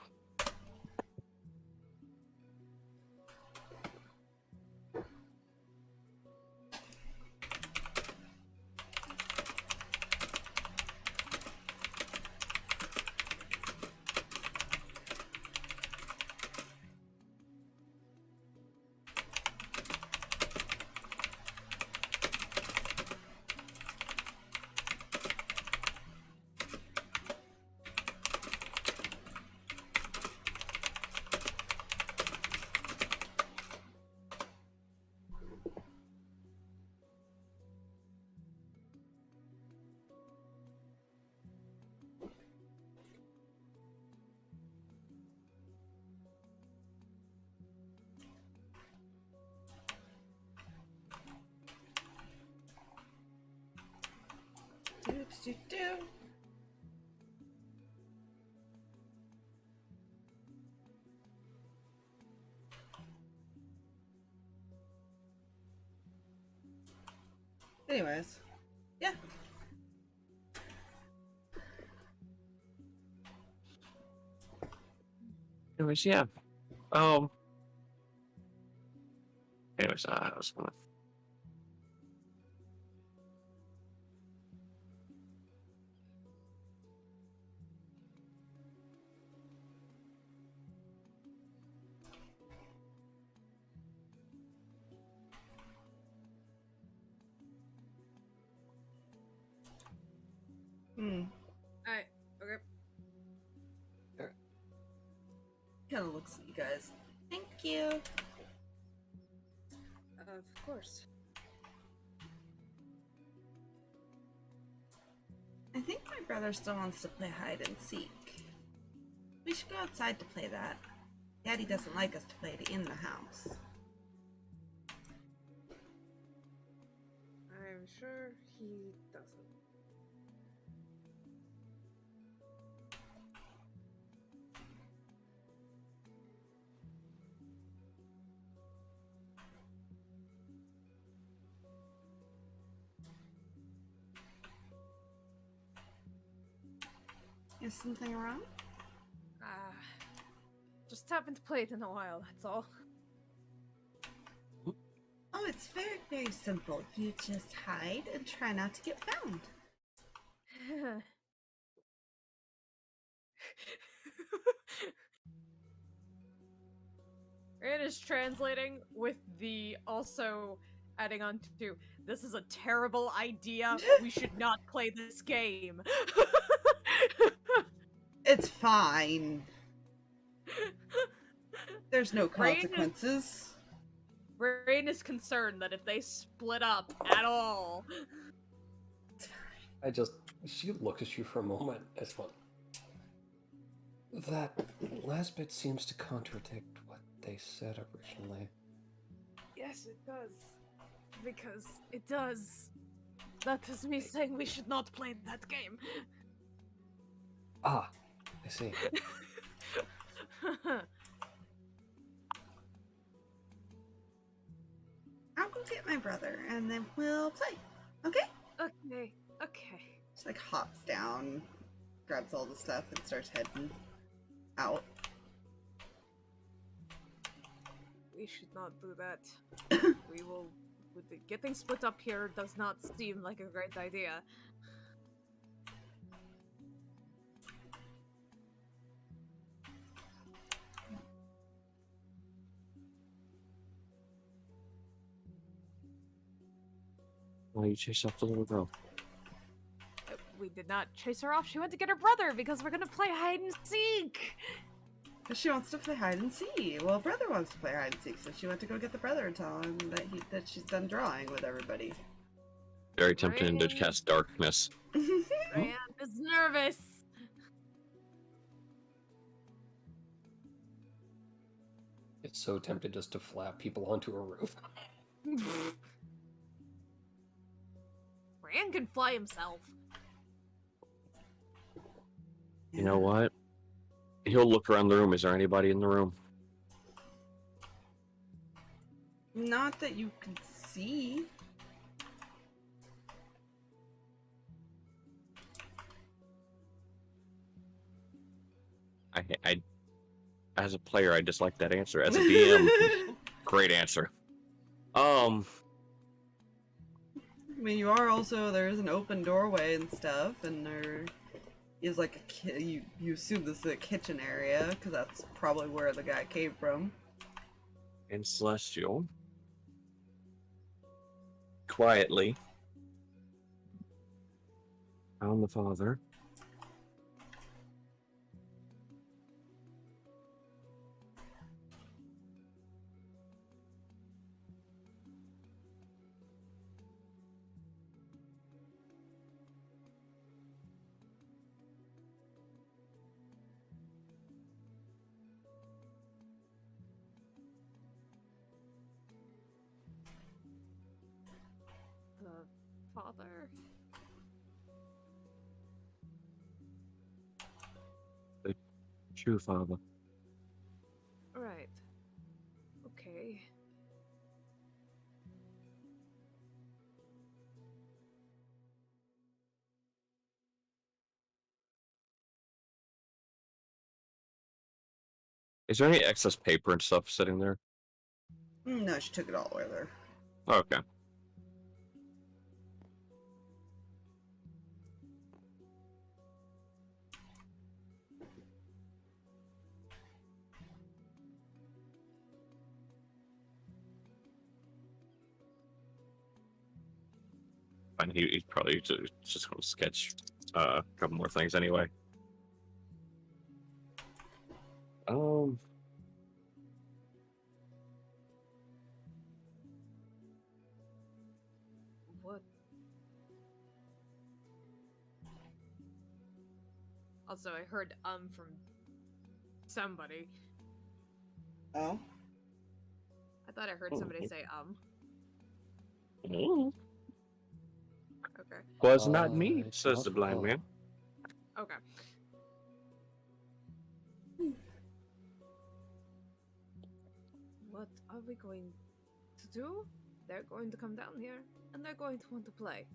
[SPEAKER 2] Do-do-do. Anyways, yeah.
[SPEAKER 3] Anyways, yeah. Anyways, I was gonna.
[SPEAKER 4] Alright, okay.
[SPEAKER 2] Kind of looks at you guys. Thank you.
[SPEAKER 4] Of course.
[SPEAKER 2] I think my brother still wants to play hide and seek. We should go outside to play that. Daddy doesn't like us to play it in the house.
[SPEAKER 4] I'm sure he doesn't.
[SPEAKER 2] Is something wrong?
[SPEAKER 4] Just haven't played in a while, that's all.
[SPEAKER 2] Oh, it's very, very simple. You just hide and try not to get found.
[SPEAKER 4] Reyan is translating with the also adding on to, this is a terrible idea. We should not play this game.
[SPEAKER 2] It's fine. There's no consequences.
[SPEAKER 4] Reyan is concerned that if they split up at all.
[SPEAKER 1] She looked at you for a moment as well. That last bit seems to contradict what they said originally.
[SPEAKER 4] Yes, it does. Because it does. That is me saying we should not play that game.
[SPEAKER 1] Ah, I see.
[SPEAKER 2] I'll go get my brother and then we'll play. Okay?
[SPEAKER 4] Okay, okay.
[SPEAKER 2] Just like hops down, grabs all the stuff, and starts heading out.
[SPEAKER 4] We should not do that. We will. Getting split up here does not seem like a great idea.
[SPEAKER 3] Why you chase after the little girl?
[SPEAKER 4] We did not chase her off. She went to get her brother because we're gonna play hide and seek.
[SPEAKER 2] She wants to play hide and seek. Well, brother wants to play hide and seek, so she went to go get the brother and tell him that she's done drawing with everybody.
[SPEAKER 3] Very tempting to
[SPEAKER 4] Reyan.
[SPEAKER 3] cast darkness.
[SPEAKER 4] Reyan is nervous.
[SPEAKER 1] It's so tempted just to flap people onto a roof.
[SPEAKER 4] Reyan can fly himself.
[SPEAKER 3] You know what? He'll look around the room. Is there anybody in the room?
[SPEAKER 2] Not that you can see.
[SPEAKER 3] I as a player, I dislike that answer. As a DM, great answer.
[SPEAKER 2] I mean, you are also, there's an open doorway and stuff, and there is like a you assume this is a kitchen area, because that's probably where the guy came from.
[SPEAKER 3] And Celestial, quietly, found the father.
[SPEAKER 4] The father.
[SPEAKER 3] true, Father.
[SPEAKER 4] Right. Okay.
[SPEAKER 3] Is there any excess paper and stuff sitting there?
[SPEAKER 2] No, she took it all with her.
[SPEAKER 3] Okay. And he's probably just going to sketch a couple more things anyway.
[SPEAKER 4] What? Also, I heard from somebody.
[SPEAKER 2] Oh?
[SPEAKER 4] I thought I heard somebody say
[SPEAKER 3] Mm.
[SPEAKER 4] Okay.
[SPEAKER 3] Was not me,
[SPEAKER 1] It's
[SPEAKER 3] says
[SPEAKER 1] not
[SPEAKER 3] the blind man.
[SPEAKER 4] Okay. What are we going to do? They're going to come down here, and they're going to want to play.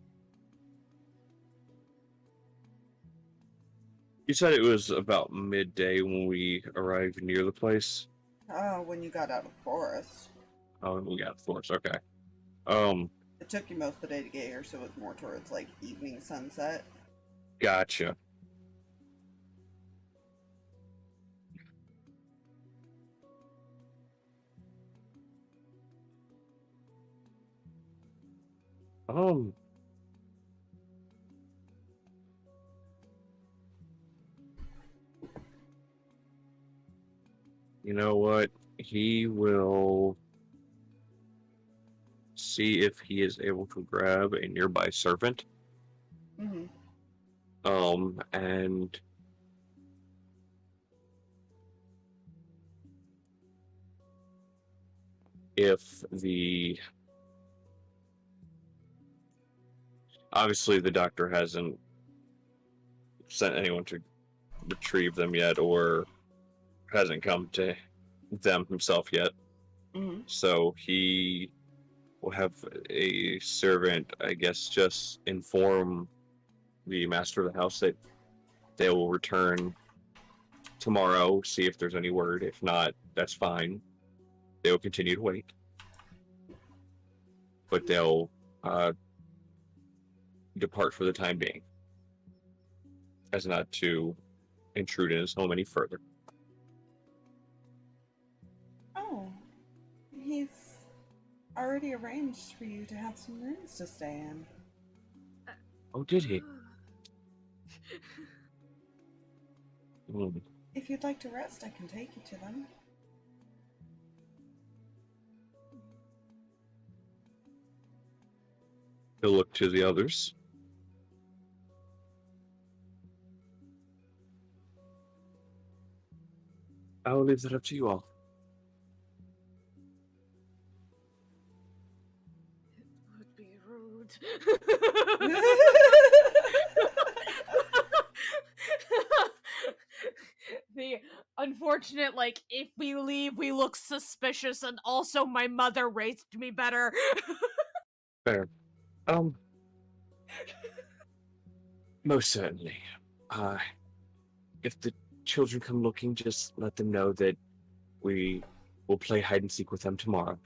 [SPEAKER 3] You said it was about midday when we arrived near the place.
[SPEAKER 2] Oh, when you got out of the forest.
[SPEAKER 3] Oh, we got the force. Okay.
[SPEAKER 2] It took you most of the day to get here, so it's more towards like evening sunset.
[SPEAKER 3] Gotcha. You know what? He will see if he is able to grab a nearby servant.
[SPEAKER 2] Mm-hmm.
[SPEAKER 3] And if obviously the doctor hasn't sent anyone to retrieve them yet, or hasn't come to them himself yet.
[SPEAKER 2] Mm-hmm.
[SPEAKER 3] So he will have a servant, I guess, just inform the master of the house that they will return tomorrow, see if there's any word. If not, that's fine. They will continue to wait. But they'll depart for the time being, as not to intrude in his home any further.
[SPEAKER 2] Oh, he's already arranged for you to have some rooms to stay in.
[SPEAKER 3] Oh, did he?
[SPEAKER 2] If you'd like to rest, I can take you to them.
[SPEAKER 3] He'll look to the others. I will leave that up to you all.
[SPEAKER 4] It would be rude. The unfortunate, like, if we leave, we look suspicious, and also my mother raised me better.
[SPEAKER 3] Fair. Most certainly. If the children come looking, just let them know that we will play hide and seek with them tomorrow.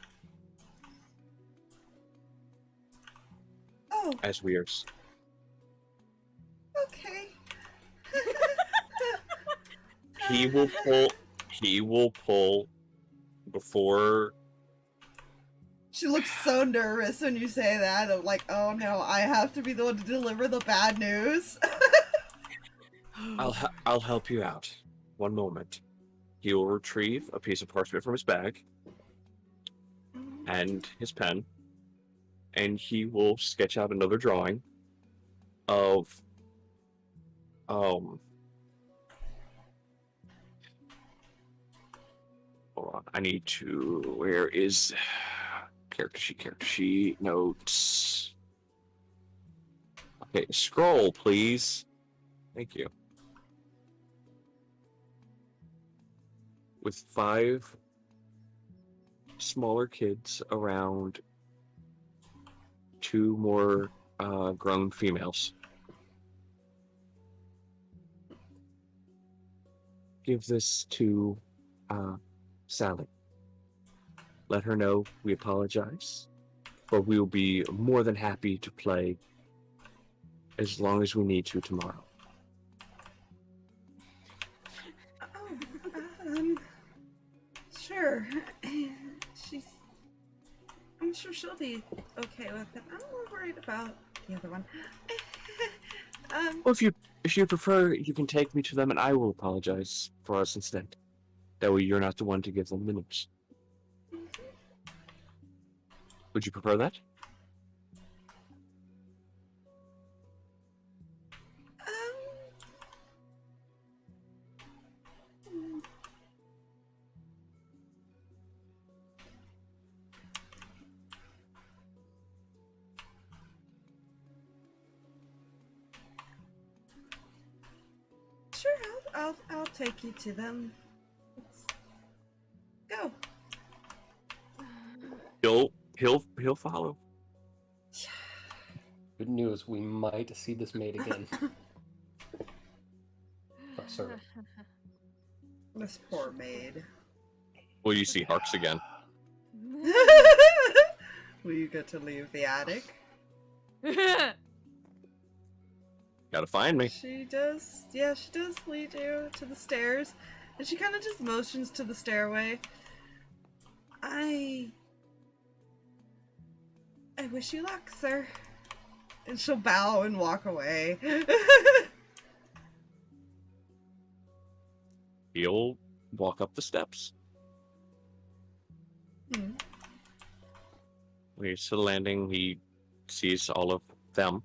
[SPEAKER 2] Oh,
[SPEAKER 3] As we are.
[SPEAKER 2] okay.
[SPEAKER 3] He will pull before.
[SPEAKER 2] She looks so nervous when you say that. I'm like, oh no, I have to be the one to deliver the bad news.
[SPEAKER 3] I'll help you out. One moment. He will retrieve a piece of parchment from his bag and his pen, and he will sketch out another drawing of hold on. I need to. Where is character sheet? Character sheet notes. Okay, scroll, please. Thank you. with 5 smaller kids around 2 more grown females. Give this to Sally. Let her know we apologize, but we will be more than happy to play as long as we need to tomorrow.
[SPEAKER 2] Oh, sure. I'm sure she'll be okay with it. I'm more worried about the other one.
[SPEAKER 3] Well, if you prefer, you can take me to them, and I will apologize for us instead. That way, you're not the one to give them the news. Would you prefer that?
[SPEAKER 2] Sure, I'll take you to them. Let's go.
[SPEAKER 3] He'll follow.
[SPEAKER 1] Good news, we might see this maid again. Oh, sorry.
[SPEAKER 2] This poor maid.
[SPEAKER 3] Will you see Harx again?
[SPEAKER 2] Will you get to leave the attic?
[SPEAKER 3] Gotta find me.
[SPEAKER 2] She does, yeah, she does lead you to the stairs. And she kind of just motions to the stairway. I wish you luck, sir. And she'll bow and walk away.
[SPEAKER 3] He'll walk up the steps.
[SPEAKER 2] Hmm.
[SPEAKER 3] When he gets to the landing, he sees all of them.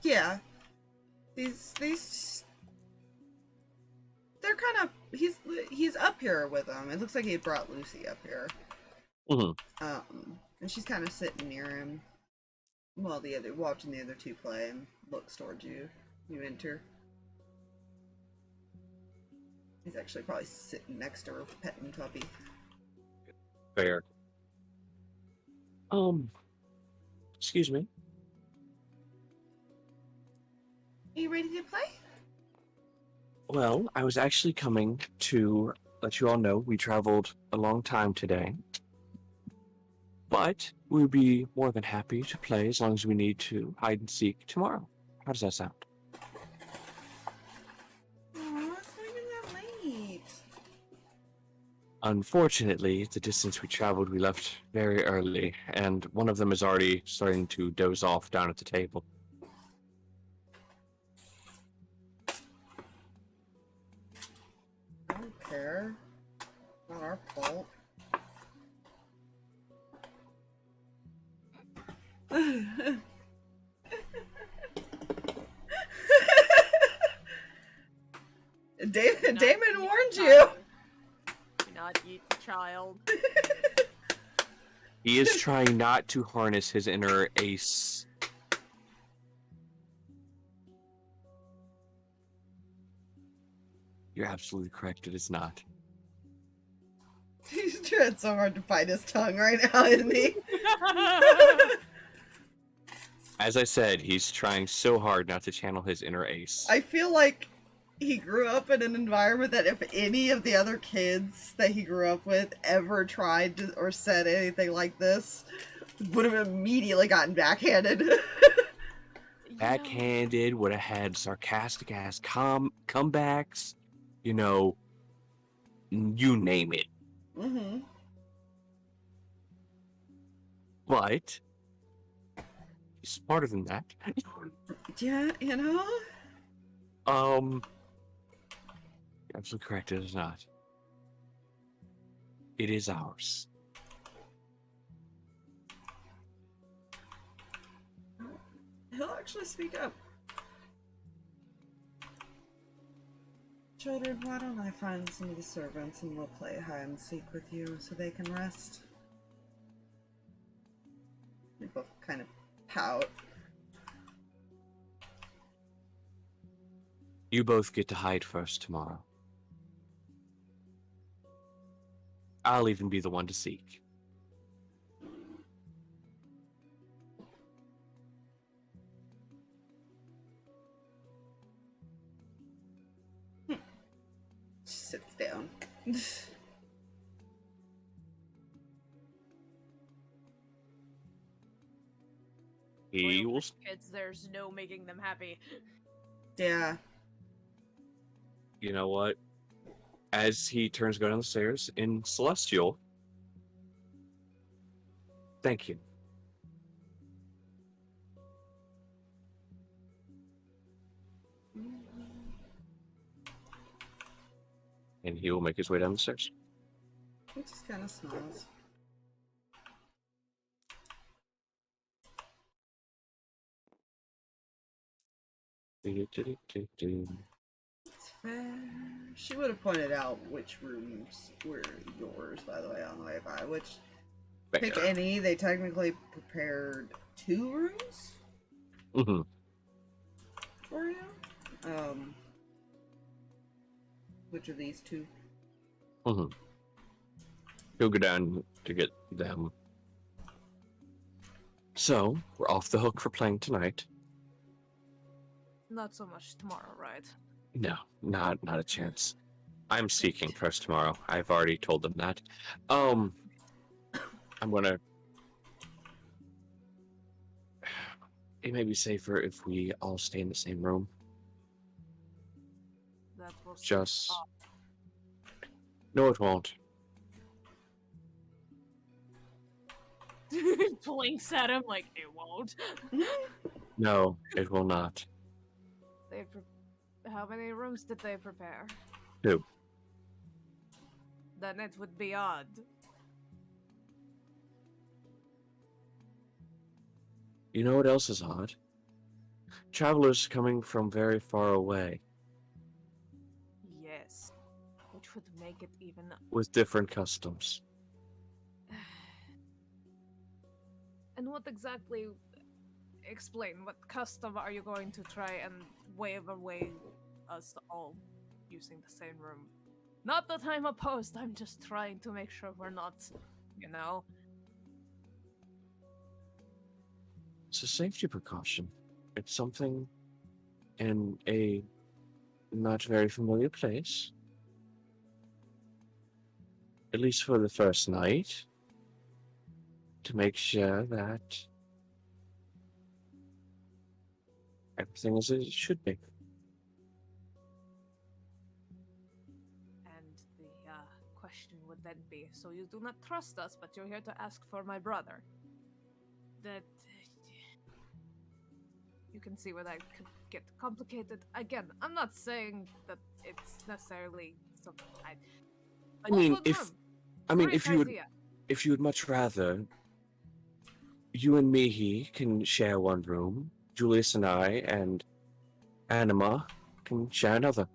[SPEAKER 2] Yeah. These they're kind of he's up here with them. It looks like he brought Lucy up here.
[SPEAKER 3] Mm-hmm.
[SPEAKER 2] And she's kind of sitting near him while watching the other two play, and looks towards you. You enter. He's actually probably sitting next to her, petting Tuppy.
[SPEAKER 3] Fair. Excuse me.
[SPEAKER 2] Are you ready to play?
[SPEAKER 3] Well, I was actually coming to let you all know we traveled a long time today. But we'd be more than happy to play as long as we need to hide and seek tomorrow. How does that sound?
[SPEAKER 2] Oh, it's not even that late.
[SPEAKER 3] Unfortunately, the distance we traveled, we left very early, and one of them is already starting to doze off down at the table.
[SPEAKER 2] I don't care. Not our fault. Damon warned you.
[SPEAKER 4] Do not eat the child.
[SPEAKER 3] He is trying not to harness his inner ace. You're absolutely correct, it is not.
[SPEAKER 2] He's trying so hard to bite his tongue right now, isn't he?
[SPEAKER 3] As I said, he's trying so hard not to channel his inner ace.
[SPEAKER 2] I feel like he grew up in an environment that if any of the other kids that he grew up with ever tried to, or said anything like this, would have immediately gotten backhanded.
[SPEAKER 3] Backhanded, would have had sarcastic ass comebacks, you know, you name it.
[SPEAKER 2] Mm-hmm.
[SPEAKER 3] But he's smarter than that.
[SPEAKER 2] Yeah, you know?
[SPEAKER 3] You're absolutely correct, it is not. It is ours.
[SPEAKER 2] He'll actually speak up. Children, why don't I find some of the servants and we'll play hide and seek with you so they can rest? They both kind of pout.
[SPEAKER 3] You both get to hide first tomorrow. I'll even be the one to seek.
[SPEAKER 2] Sits down.
[SPEAKER 3] He will.
[SPEAKER 4] Kids, there's no making them happy.
[SPEAKER 2] Yeah.
[SPEAKER 3] You know what? As he turns to go down the stairs in Celestial. Thank you. And he will make his way down the stairs.
[SPEAKER 2] He just kind of smiles. It's fair. She would have pointed out which rooms were yours, by the way, on the way by. Which, pick any. They technically prepared 2 rooms
[SPEAKER 3] Mm-hmm.
[SPEAKER 2] for you. Which of these 2?
[SPEAKER 3] Mm-hmm. He'll go down to get them. So, we're off the hook for playing tonight.
[SPEAKER 4] Not so much tomorrow, right?
[SPEAKER 3] No, not a chance. I'm seeking first tomorrow. I've already told them that. I'm gonna... It may be safer if we all stay in the same room.
[SPEAKER 4] That will
[SPEAKER 3] Just... No, it won't.
[SPEAKER 4] blinks at him like it won't.
[SPEAKER 3] No, it will not.
[SPEAKER 4] How many rooms did they prepare?
[SPEAKER 3] 2.
[SPEAKER 4] Then it would be odd.
[SPEAKER 3] You know what else is odd? Travelers coming from very far away
[SPEAKER 4] Yes. Which would make it even...
[SPEAKER 3] with different customs.
[SPEAKER 4] And what exactly... Explain, what custom are you going to try and wave away us all using the same room? Not that I'm opposed, I'm just trying to make sure we're not, you know...
[SPEAKER 3] It's a safety precaution. It's something in a not very familiar place. At least for the first night. To make sure that everything is as it should be.
[SPEAKER 4] And the question would then be, so you do not trust us, but you're here to ask for my brother. That... You can see where that could get complicated. Again, I'm not saying that it's necessarily something
[SPEAKER 3] I mean, if you would much rather, you and Mihi can share one room. Julius and I and Anima can share another.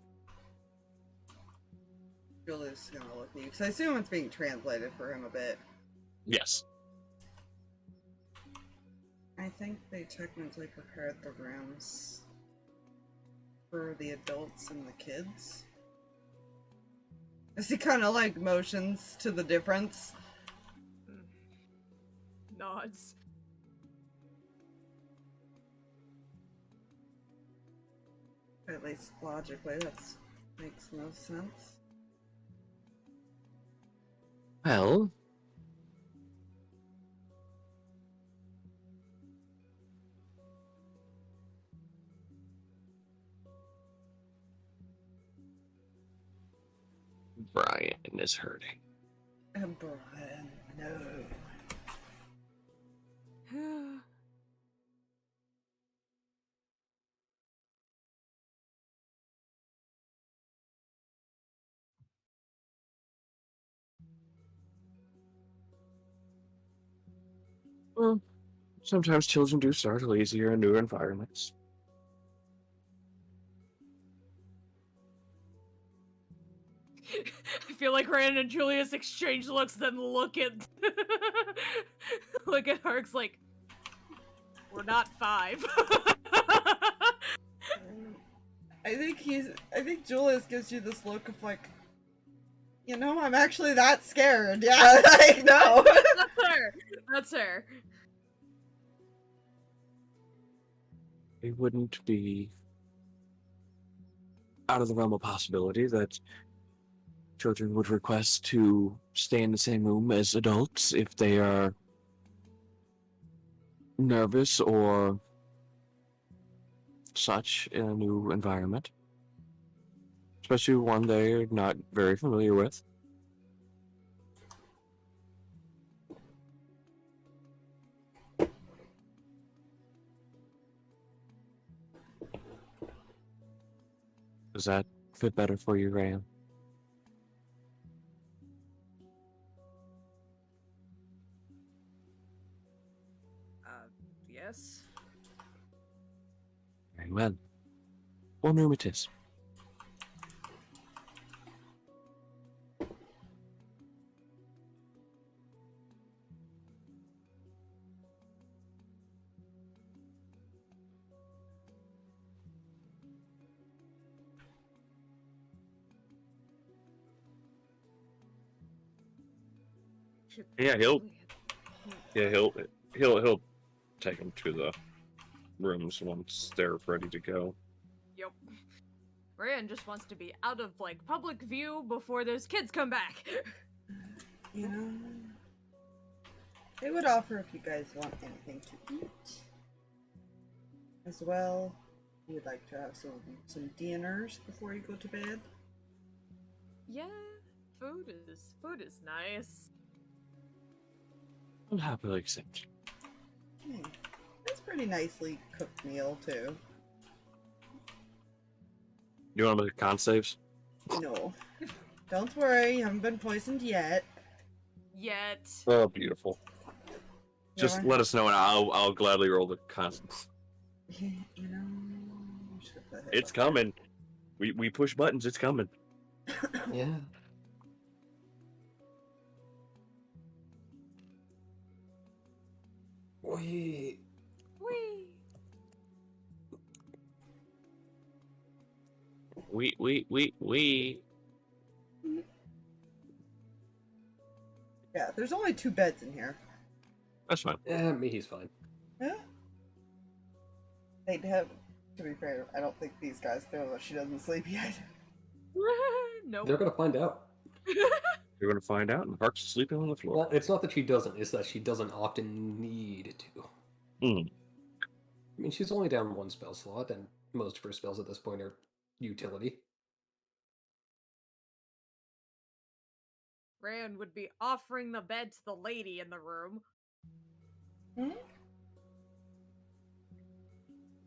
[SPEAKER 2] Julius is gonna look at you, because I assume it's being translated for him a bit.
[SPEAKER 3] Yes.
[SPEAKER 2] I think they technically prepared the rooms for the adults and the kids. As he kind of like motions to the difference.
[SPEAKER 4] Nods.
[SPEAKER 2] At least logically, that makes no sense.
[SPEAKER 3] Well, Brian is hurting.
[SPEAKER 2] And Brian, no.
[SPEAKER 3] Well, sometimes children do start easier in newer environments.
[SPEAKER 4] I feel like Rand and Julius exchange looks, then look at look at Harx like, we're not 5.
[SPEAKER 2] I think Julius gives you this look of like, You know, I'm actually that scared. Yeah, like, no.
[SPEAKER 4] That's her. That's her.
[SPEAKER 3] It wouldn't be out of the realm of possibility that children would request to stay in the same room as adults if they are nervous or such in a new environment, especially one they're not very familiar with. Does that fit better for you, Reyan?
[SPEAKER 4] Yes.
[SPEAKER 3] Very well. What room it is?
[SPEAKER 5] Yeah, he'll take them to the rooms once they're ready to go.
[SPEAKER 4] Yep. Reyan just wants to be out of like public view before those kids come back.
[SPEAKER 2] You know, they would offer if you guys want anything to eat. As well, you would like to have some dinners before you go to bed.
[SPEAKER 4] Yeah, food is nice.
[SPEAKER 3] I'll happily accept.
[SPEAKER 2] That's a pretty nicely cooked meal too.
[SPEAKER 3] You want to make con saves?
[SPEAKER 2] No, don't worry, you haven't been poisoned yet.
[SPEAKER 4] Yet.
[SPEAKER 5] Oh, beautiful.
[SPEAKER 3] Just let us know, and I'll gladly roll the con.
[SPEAKER 2] You know, I should have put it
[SPEAKER 3] It's
[SPEAKER 2] up there.
[SPEAKER 3] coming. We push buttons. It's coming.
[SPEAKER 1] Yeah. Wait.
[SPEAKER 4] Whee!
[SPEAKER 3] We.
[SPEAKER 2] Yeah, there's only 2 beds in here.
[SPEAKER 3] That's fine.
[SPEAKER 1] Yeah, Mihi's fine.
[SPEAKER 2] Yeah. They'd have, to be fair, I don't think these guys know that she doesn't sleep yet.
[SPEAKER 4] Nope.
[SPEAKER 1] They're gonna find out.
[SPEAKER 3] You're gonna find out, and Harx is sleeping on the floor.
[SPEAKER 1] Well, it's not that she doesn't, it's that she doesn't often need to.
[SPEAKER 3] Hmm.
[SPEAKER 1] I mean, she's only down 1 spell slot, and most of her spells at this point are utility.
[SPEAKER 4] Reyan would be offering the bed to the lady in the room.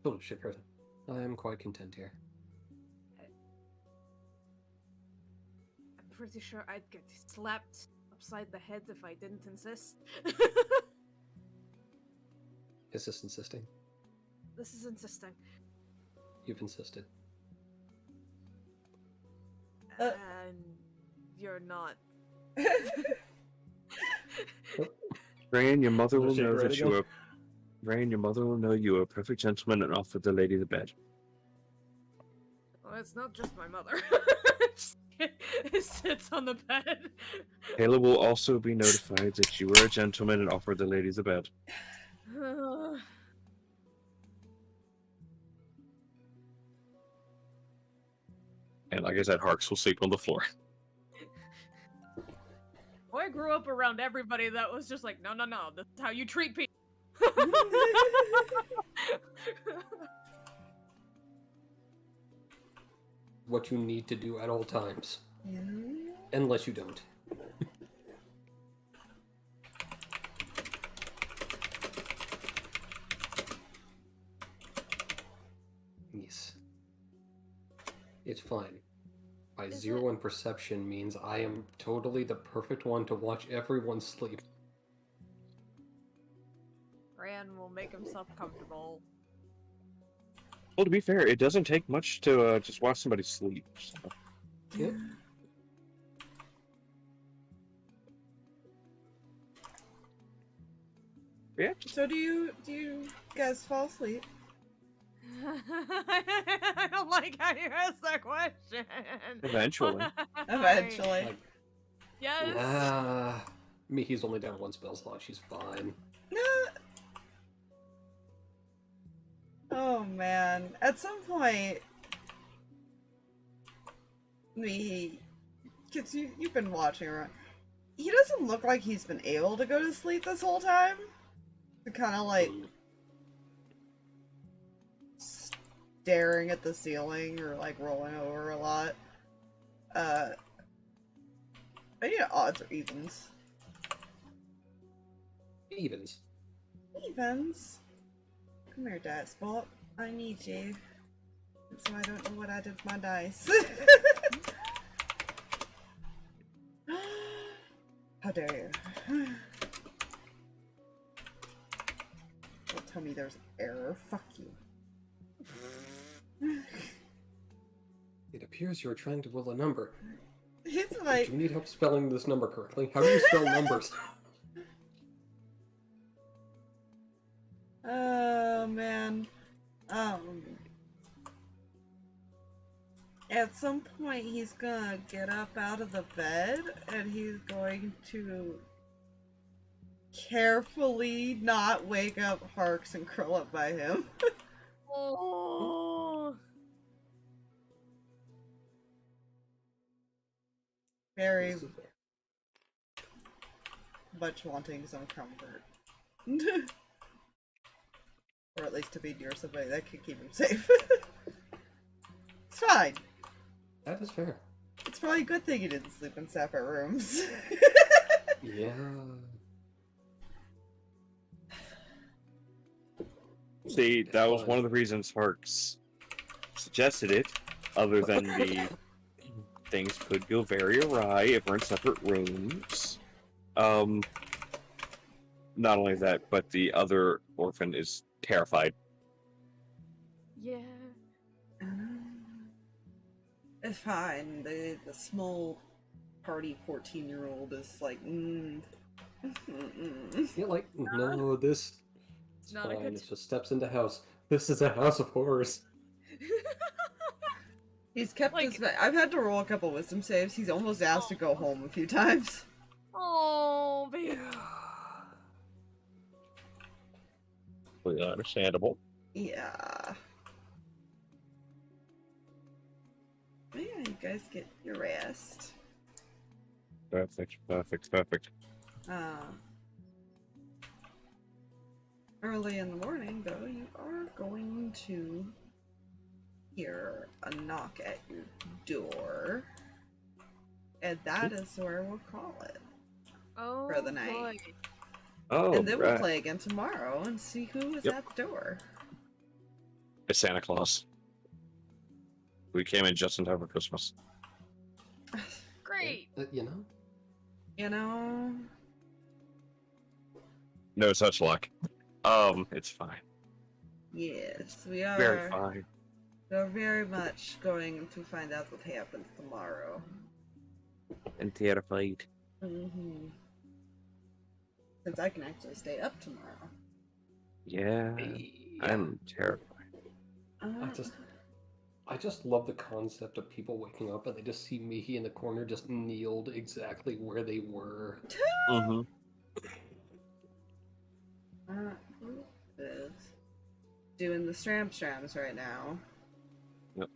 [SPEAKER 1] Total shit person. I am quite content here.
[SPEAKER 4] I'm pretty sure I'd get slapped upside the head if I didn't insist.
[SPEAKER 1] Is this insisting?
[SPEAKER 4] This is insisting.
[SPEAKER 1] You've insisted.
[SPEAKER 4] And you're not.
[SPEAKER 3] Reyan, your mother will
[SPEAKER 1] Is it
[SPEAKER 3] know
[SPEAKER 1] ready
[SPEAKER 3] that
[SPEAKER 1] to
[SPEAKER 3] you
[SPEAKER 1] go?
[SPEAKER 3] are. Reyan, your mother will know you are a perfect gentleman and offer the lady the bed.
[SPEAKER 4] Well, it's not just my mother. It sits on the bed.
[SPEAKER 3] Kayla will also be notified that you are a gentleman and offer the lady the bed. And like I said, Harx will sleep on the floor.
[SPEAKER 4] Well, I grew up around everybody that was just like, no, this is how you treat people.
[SPEAKER 1] What you need to do at all times.
[SPEAKER 2] Yeah.
[SPEAKER 1] Unless you don't. Yes. It's fine. My
[SPEAKER 4] Is
[SPEAKER 1] 0 in perception means I am totally the perfect one to watch everyone sleep.
[SPEAKER 4] Reyan will make himself comfortable.
[SPEAKER 3] Well, to be fair, it doesn't take much to just watch somebody sleep. So.
[SPEAKER 1] Yep.
[SPEAKER 3] Yeah.
[SPEAKER 2] So do you guys fall asleep?
[SPEAKER 4] I don't like how you asked that question.
[SPEAKER 3] Eventually.
[SPEAKER 2] Eventually.
[SPEAKER 1] Like,
[SPEAKER 4] Yes.
[SPEAKER 1] Nah. Mihi's only down 1 spell slot. She's fine.
[SPEAKER 2] Oh man. At some point, Mihi, because you've been watching around, he doesn't look like he's been able to go to sleep this whole time. Kind of like staring at the ceiling or like rolling over a lot. I need odds or evens.
[SPEAKER 1] Evens.
[SPEAKER 2] Evens. Come here, Dad Spot. I need you. So I don't know what I did with my dice. How dare you? Don't tell me there's error. Fuck you.
[SPEAKER 1] It appears you're trying to will a number.
[SPEAKER 2] It's like...
[SPEAKER 1] Do you need help spelling this number correctly? How do you spell numbers?
[SPEAKER 2] Oh, man. At some point, he's gonna get up out of the bed, and he's going to carefully not wake up Harx and curl up by him.
[SPEAKER 4] Oh.
[SPEAKER 2] Very much wanting some comfort. Or at least to be near somebody that can keep him safe. It's fine.
[SPEAKER 1] That is fair.
[SPEAKER 2] It's probably a good thing you didn't sleep in separate rooms.
[SPEAKER 1] Yeah.
[SPEAKER 3] See, that was one of the reasons Harx suggested it, other than the things could go very awry if we're in separate rooms. Not only that, but the other orphan is terrified.
[SPEAKER 4] Yeah.
[SPEAKER 2] It's fine. The small party 14-year-old is like,
[SPEAKER 1] You're like, no, this is
[SPEAKER 4] Not a
[SPEAKER 1] fine.
[SPEAKER 4] good-
[SPEAKER 1] It just steps into house. This is a house of horrors.
[SPEAKER 2] He's kept
[SPEAKER 4] Like-
[SPEAKER 2] his... I've had to roll a couple wisdom saves. He's almost asked to go home a few times.
[SPEAKER 4] Oh, baby.
[SPEAKER 3] Completely understandable.
[SPEAKER 2] Yeah. Yeah, you guys get your rest.
[SPEAKER 3] Perfect.
[SPEAKER 2] Early in the morning, though, you are going to hear a knock at your door. And that is where we'll call it.
[SPEAKER 4] Oh,
[SPEAKER 2] For the night.
[SPEAKER 4] boy.
[SPEAKER 3] Oh,
[SPEAKER 2] And then we'll
[SPEAKER 3] right.
[SPEAKER 2] play again tomorrow and see who is
[SPEAKER 3] Yep.
[SPEAKER 2] at the door.
[SPEAKER 3] It's Santa Claus. We came in just in time for Christmas.
[SPEAKER 4] Great.
[SPEAKER 1] You know?
[SPEAKER 2] You know?
[SPEAKER 3] No such luck. It's fine.
[SPEAKER 2] Yes, we are.
[SPEAKER 3] Very fine.
[SPEAKER 2] We're very much going to find out what happens tomorrow.
[SPEAKER 3] And terrified.
[SPEAKER 2] Mm-hmm. Since I can actually stay up tomorrow.
[SPEAKER 3] Yeah, I'm terrified.
[SPEAKER 1] I just love the concept of people waking up and they just see Mihi in the corner just kneeled exactly where they were.
[SPEAKER 3] Mm-hmm.
[SPEAKER 2] Who is doing the strams right now?
[SPEAKER 3] To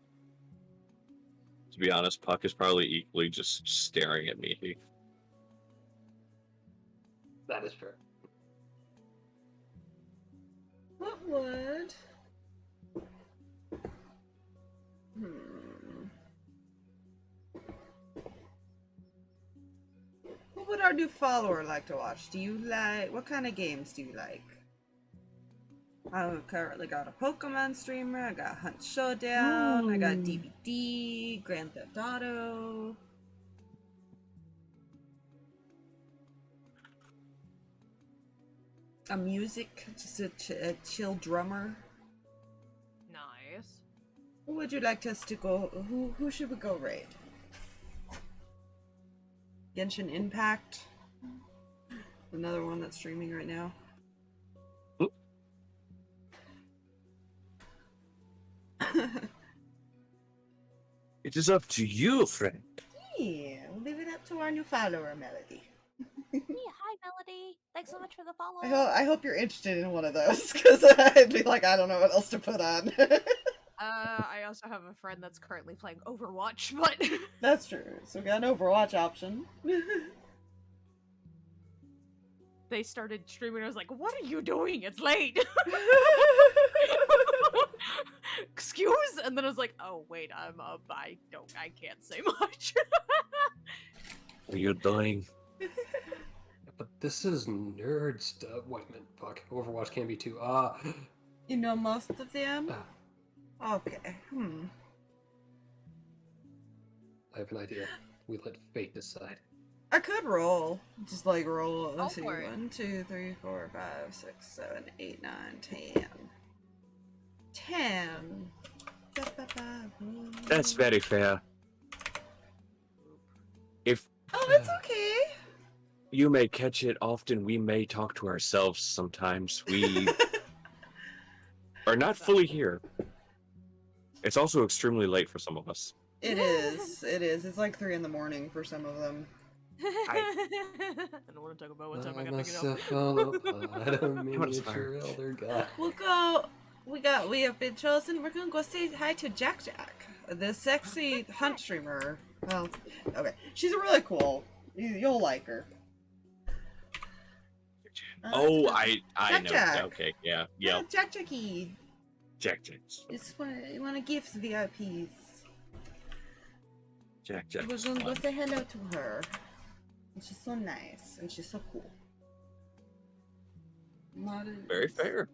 [SPEAKER 3] be honest, Puck is probably equally just staring at me.
[SPEAKER 1] That is fair.
[SPEAKER 2] What would... What would our new follower like to watch? Do you like... What kind of games do you like? I've currently got a Pokemon streamer, I got Hunt Showdown, I got DVD, Grand Theft Auto. A music, just a chill drummer.
[SPEAKER 4] Nice.
[SPEAKER 2] Who would you like us to go? Who should we go raid? Genshin Impact. Another one that's streaming right now.
[SPEAKER 3] It is up to you, friend.
[SPEAKER 2] Yeah, we'll leave it up to our new follower, Melody.
[SPEAKER 6] Hey, hi, Melody. Thanks so much for the follow.
[SPEAKER 2] I hope you're interested in one of those, because I'd be like, I don't know what else to put on.
[SPEAKER 4] I also have a friend that's currently playing Overwatch, but
[SPEAKER 2] That's true. So we got an Overwatch option.
[SPEAKER 4] they started streaming. I was like, "What are you doing? It's late." Excuse, and then I was like, "Oh wait, I'm up. I can't say much."
[SPEAKER 3] What are you doing?
[SPEAKER 1] But this is nerd stuff. Wait a minute, fuck. Overwatch can be too.
[SPEAKER 2] You know most of them? Okay.
[SPEAKER 1] I have an idea. We let fate decide.
[SPEAKER 2] I could roll. Just like roll. Let's see.
[SPEAKER 4] Go for it.
[SPEAKER 2] 1, 2, 3, 4, 5, 6, 7, 8, 9, 10. 10.
[SPEAKER 3] That's very fair. If
[SPEAKER 2] Oh, it's okay.
[SPEAKER 3] you may catch it often, we may talk to ourselves sometimes. We are not fully here. It's also extremely late for some of us.
[SPEAKER 2] It is. It is. It's like 3 in the morning for some of them.
[SPEAKER 4] I don't want to talk about what time I gotta pick it up.
[SPEAKER 3] fire.
[SPEAKER 1] Elder God.
[SPEAKER 2] We'll go. We have been chosen. We're gonna go say hi to Jack Jack, the sexy hunt streamer. Well, okay. She's really cool. You'll like her.
[SPEAKER 3] Oh, I
[SPEAKER 2] Jack
[SPEAKER 3] know.
[SPEAKER 2] Jack.
[SPEAKER 3] Okay, yeah, yeah.
[SPEAKER 2] Jack Jacky.
[SPEAKER 3] Jack Jacks.
[SPEAKER 2] You wanna give VIPs?
[SPEAKER 3] Jack Jack.
[SPEAKER 2] We're gonna go say hello to her. And she's so nice and she's so cool.
[SPEAKER 3] Very fair.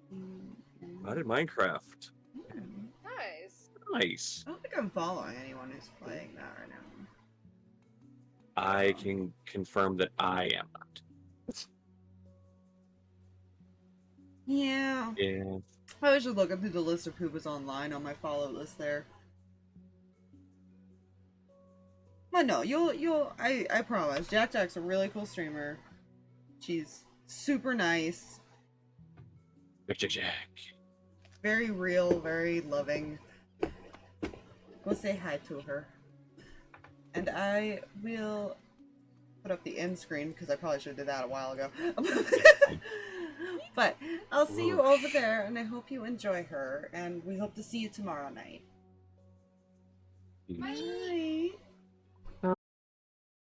[SPEAKER 3] Not in Minecraft.
[SPEAKER 4] Nice.
[SPEAKER 3] Nice.
[SPEAKER 2] I don't think I'm following anyone who's playing that right now.
[SPEAKER 3] I can confirm that I am not.
[SPEAKER 2] Yeah.
[SPEAKER 3] Yeah.
[SPEAKER 2] I was just looking through the list of who was online on my follow list there. But no, I promise. Jack Jack's a really cool streamer. She's super nice.
[SPEAKER 3] Jack Jack Jack.
[SPEAKER 2] Very real, very loving. Go say hi to her. And I will put up the end screen because I probably should have did that a while ago. But I'll see you over there and I hope you enjoy her and we hope to see you tomorrow night.
[SPEAKER 3] Mm.
[SPEAKER 2] Bye.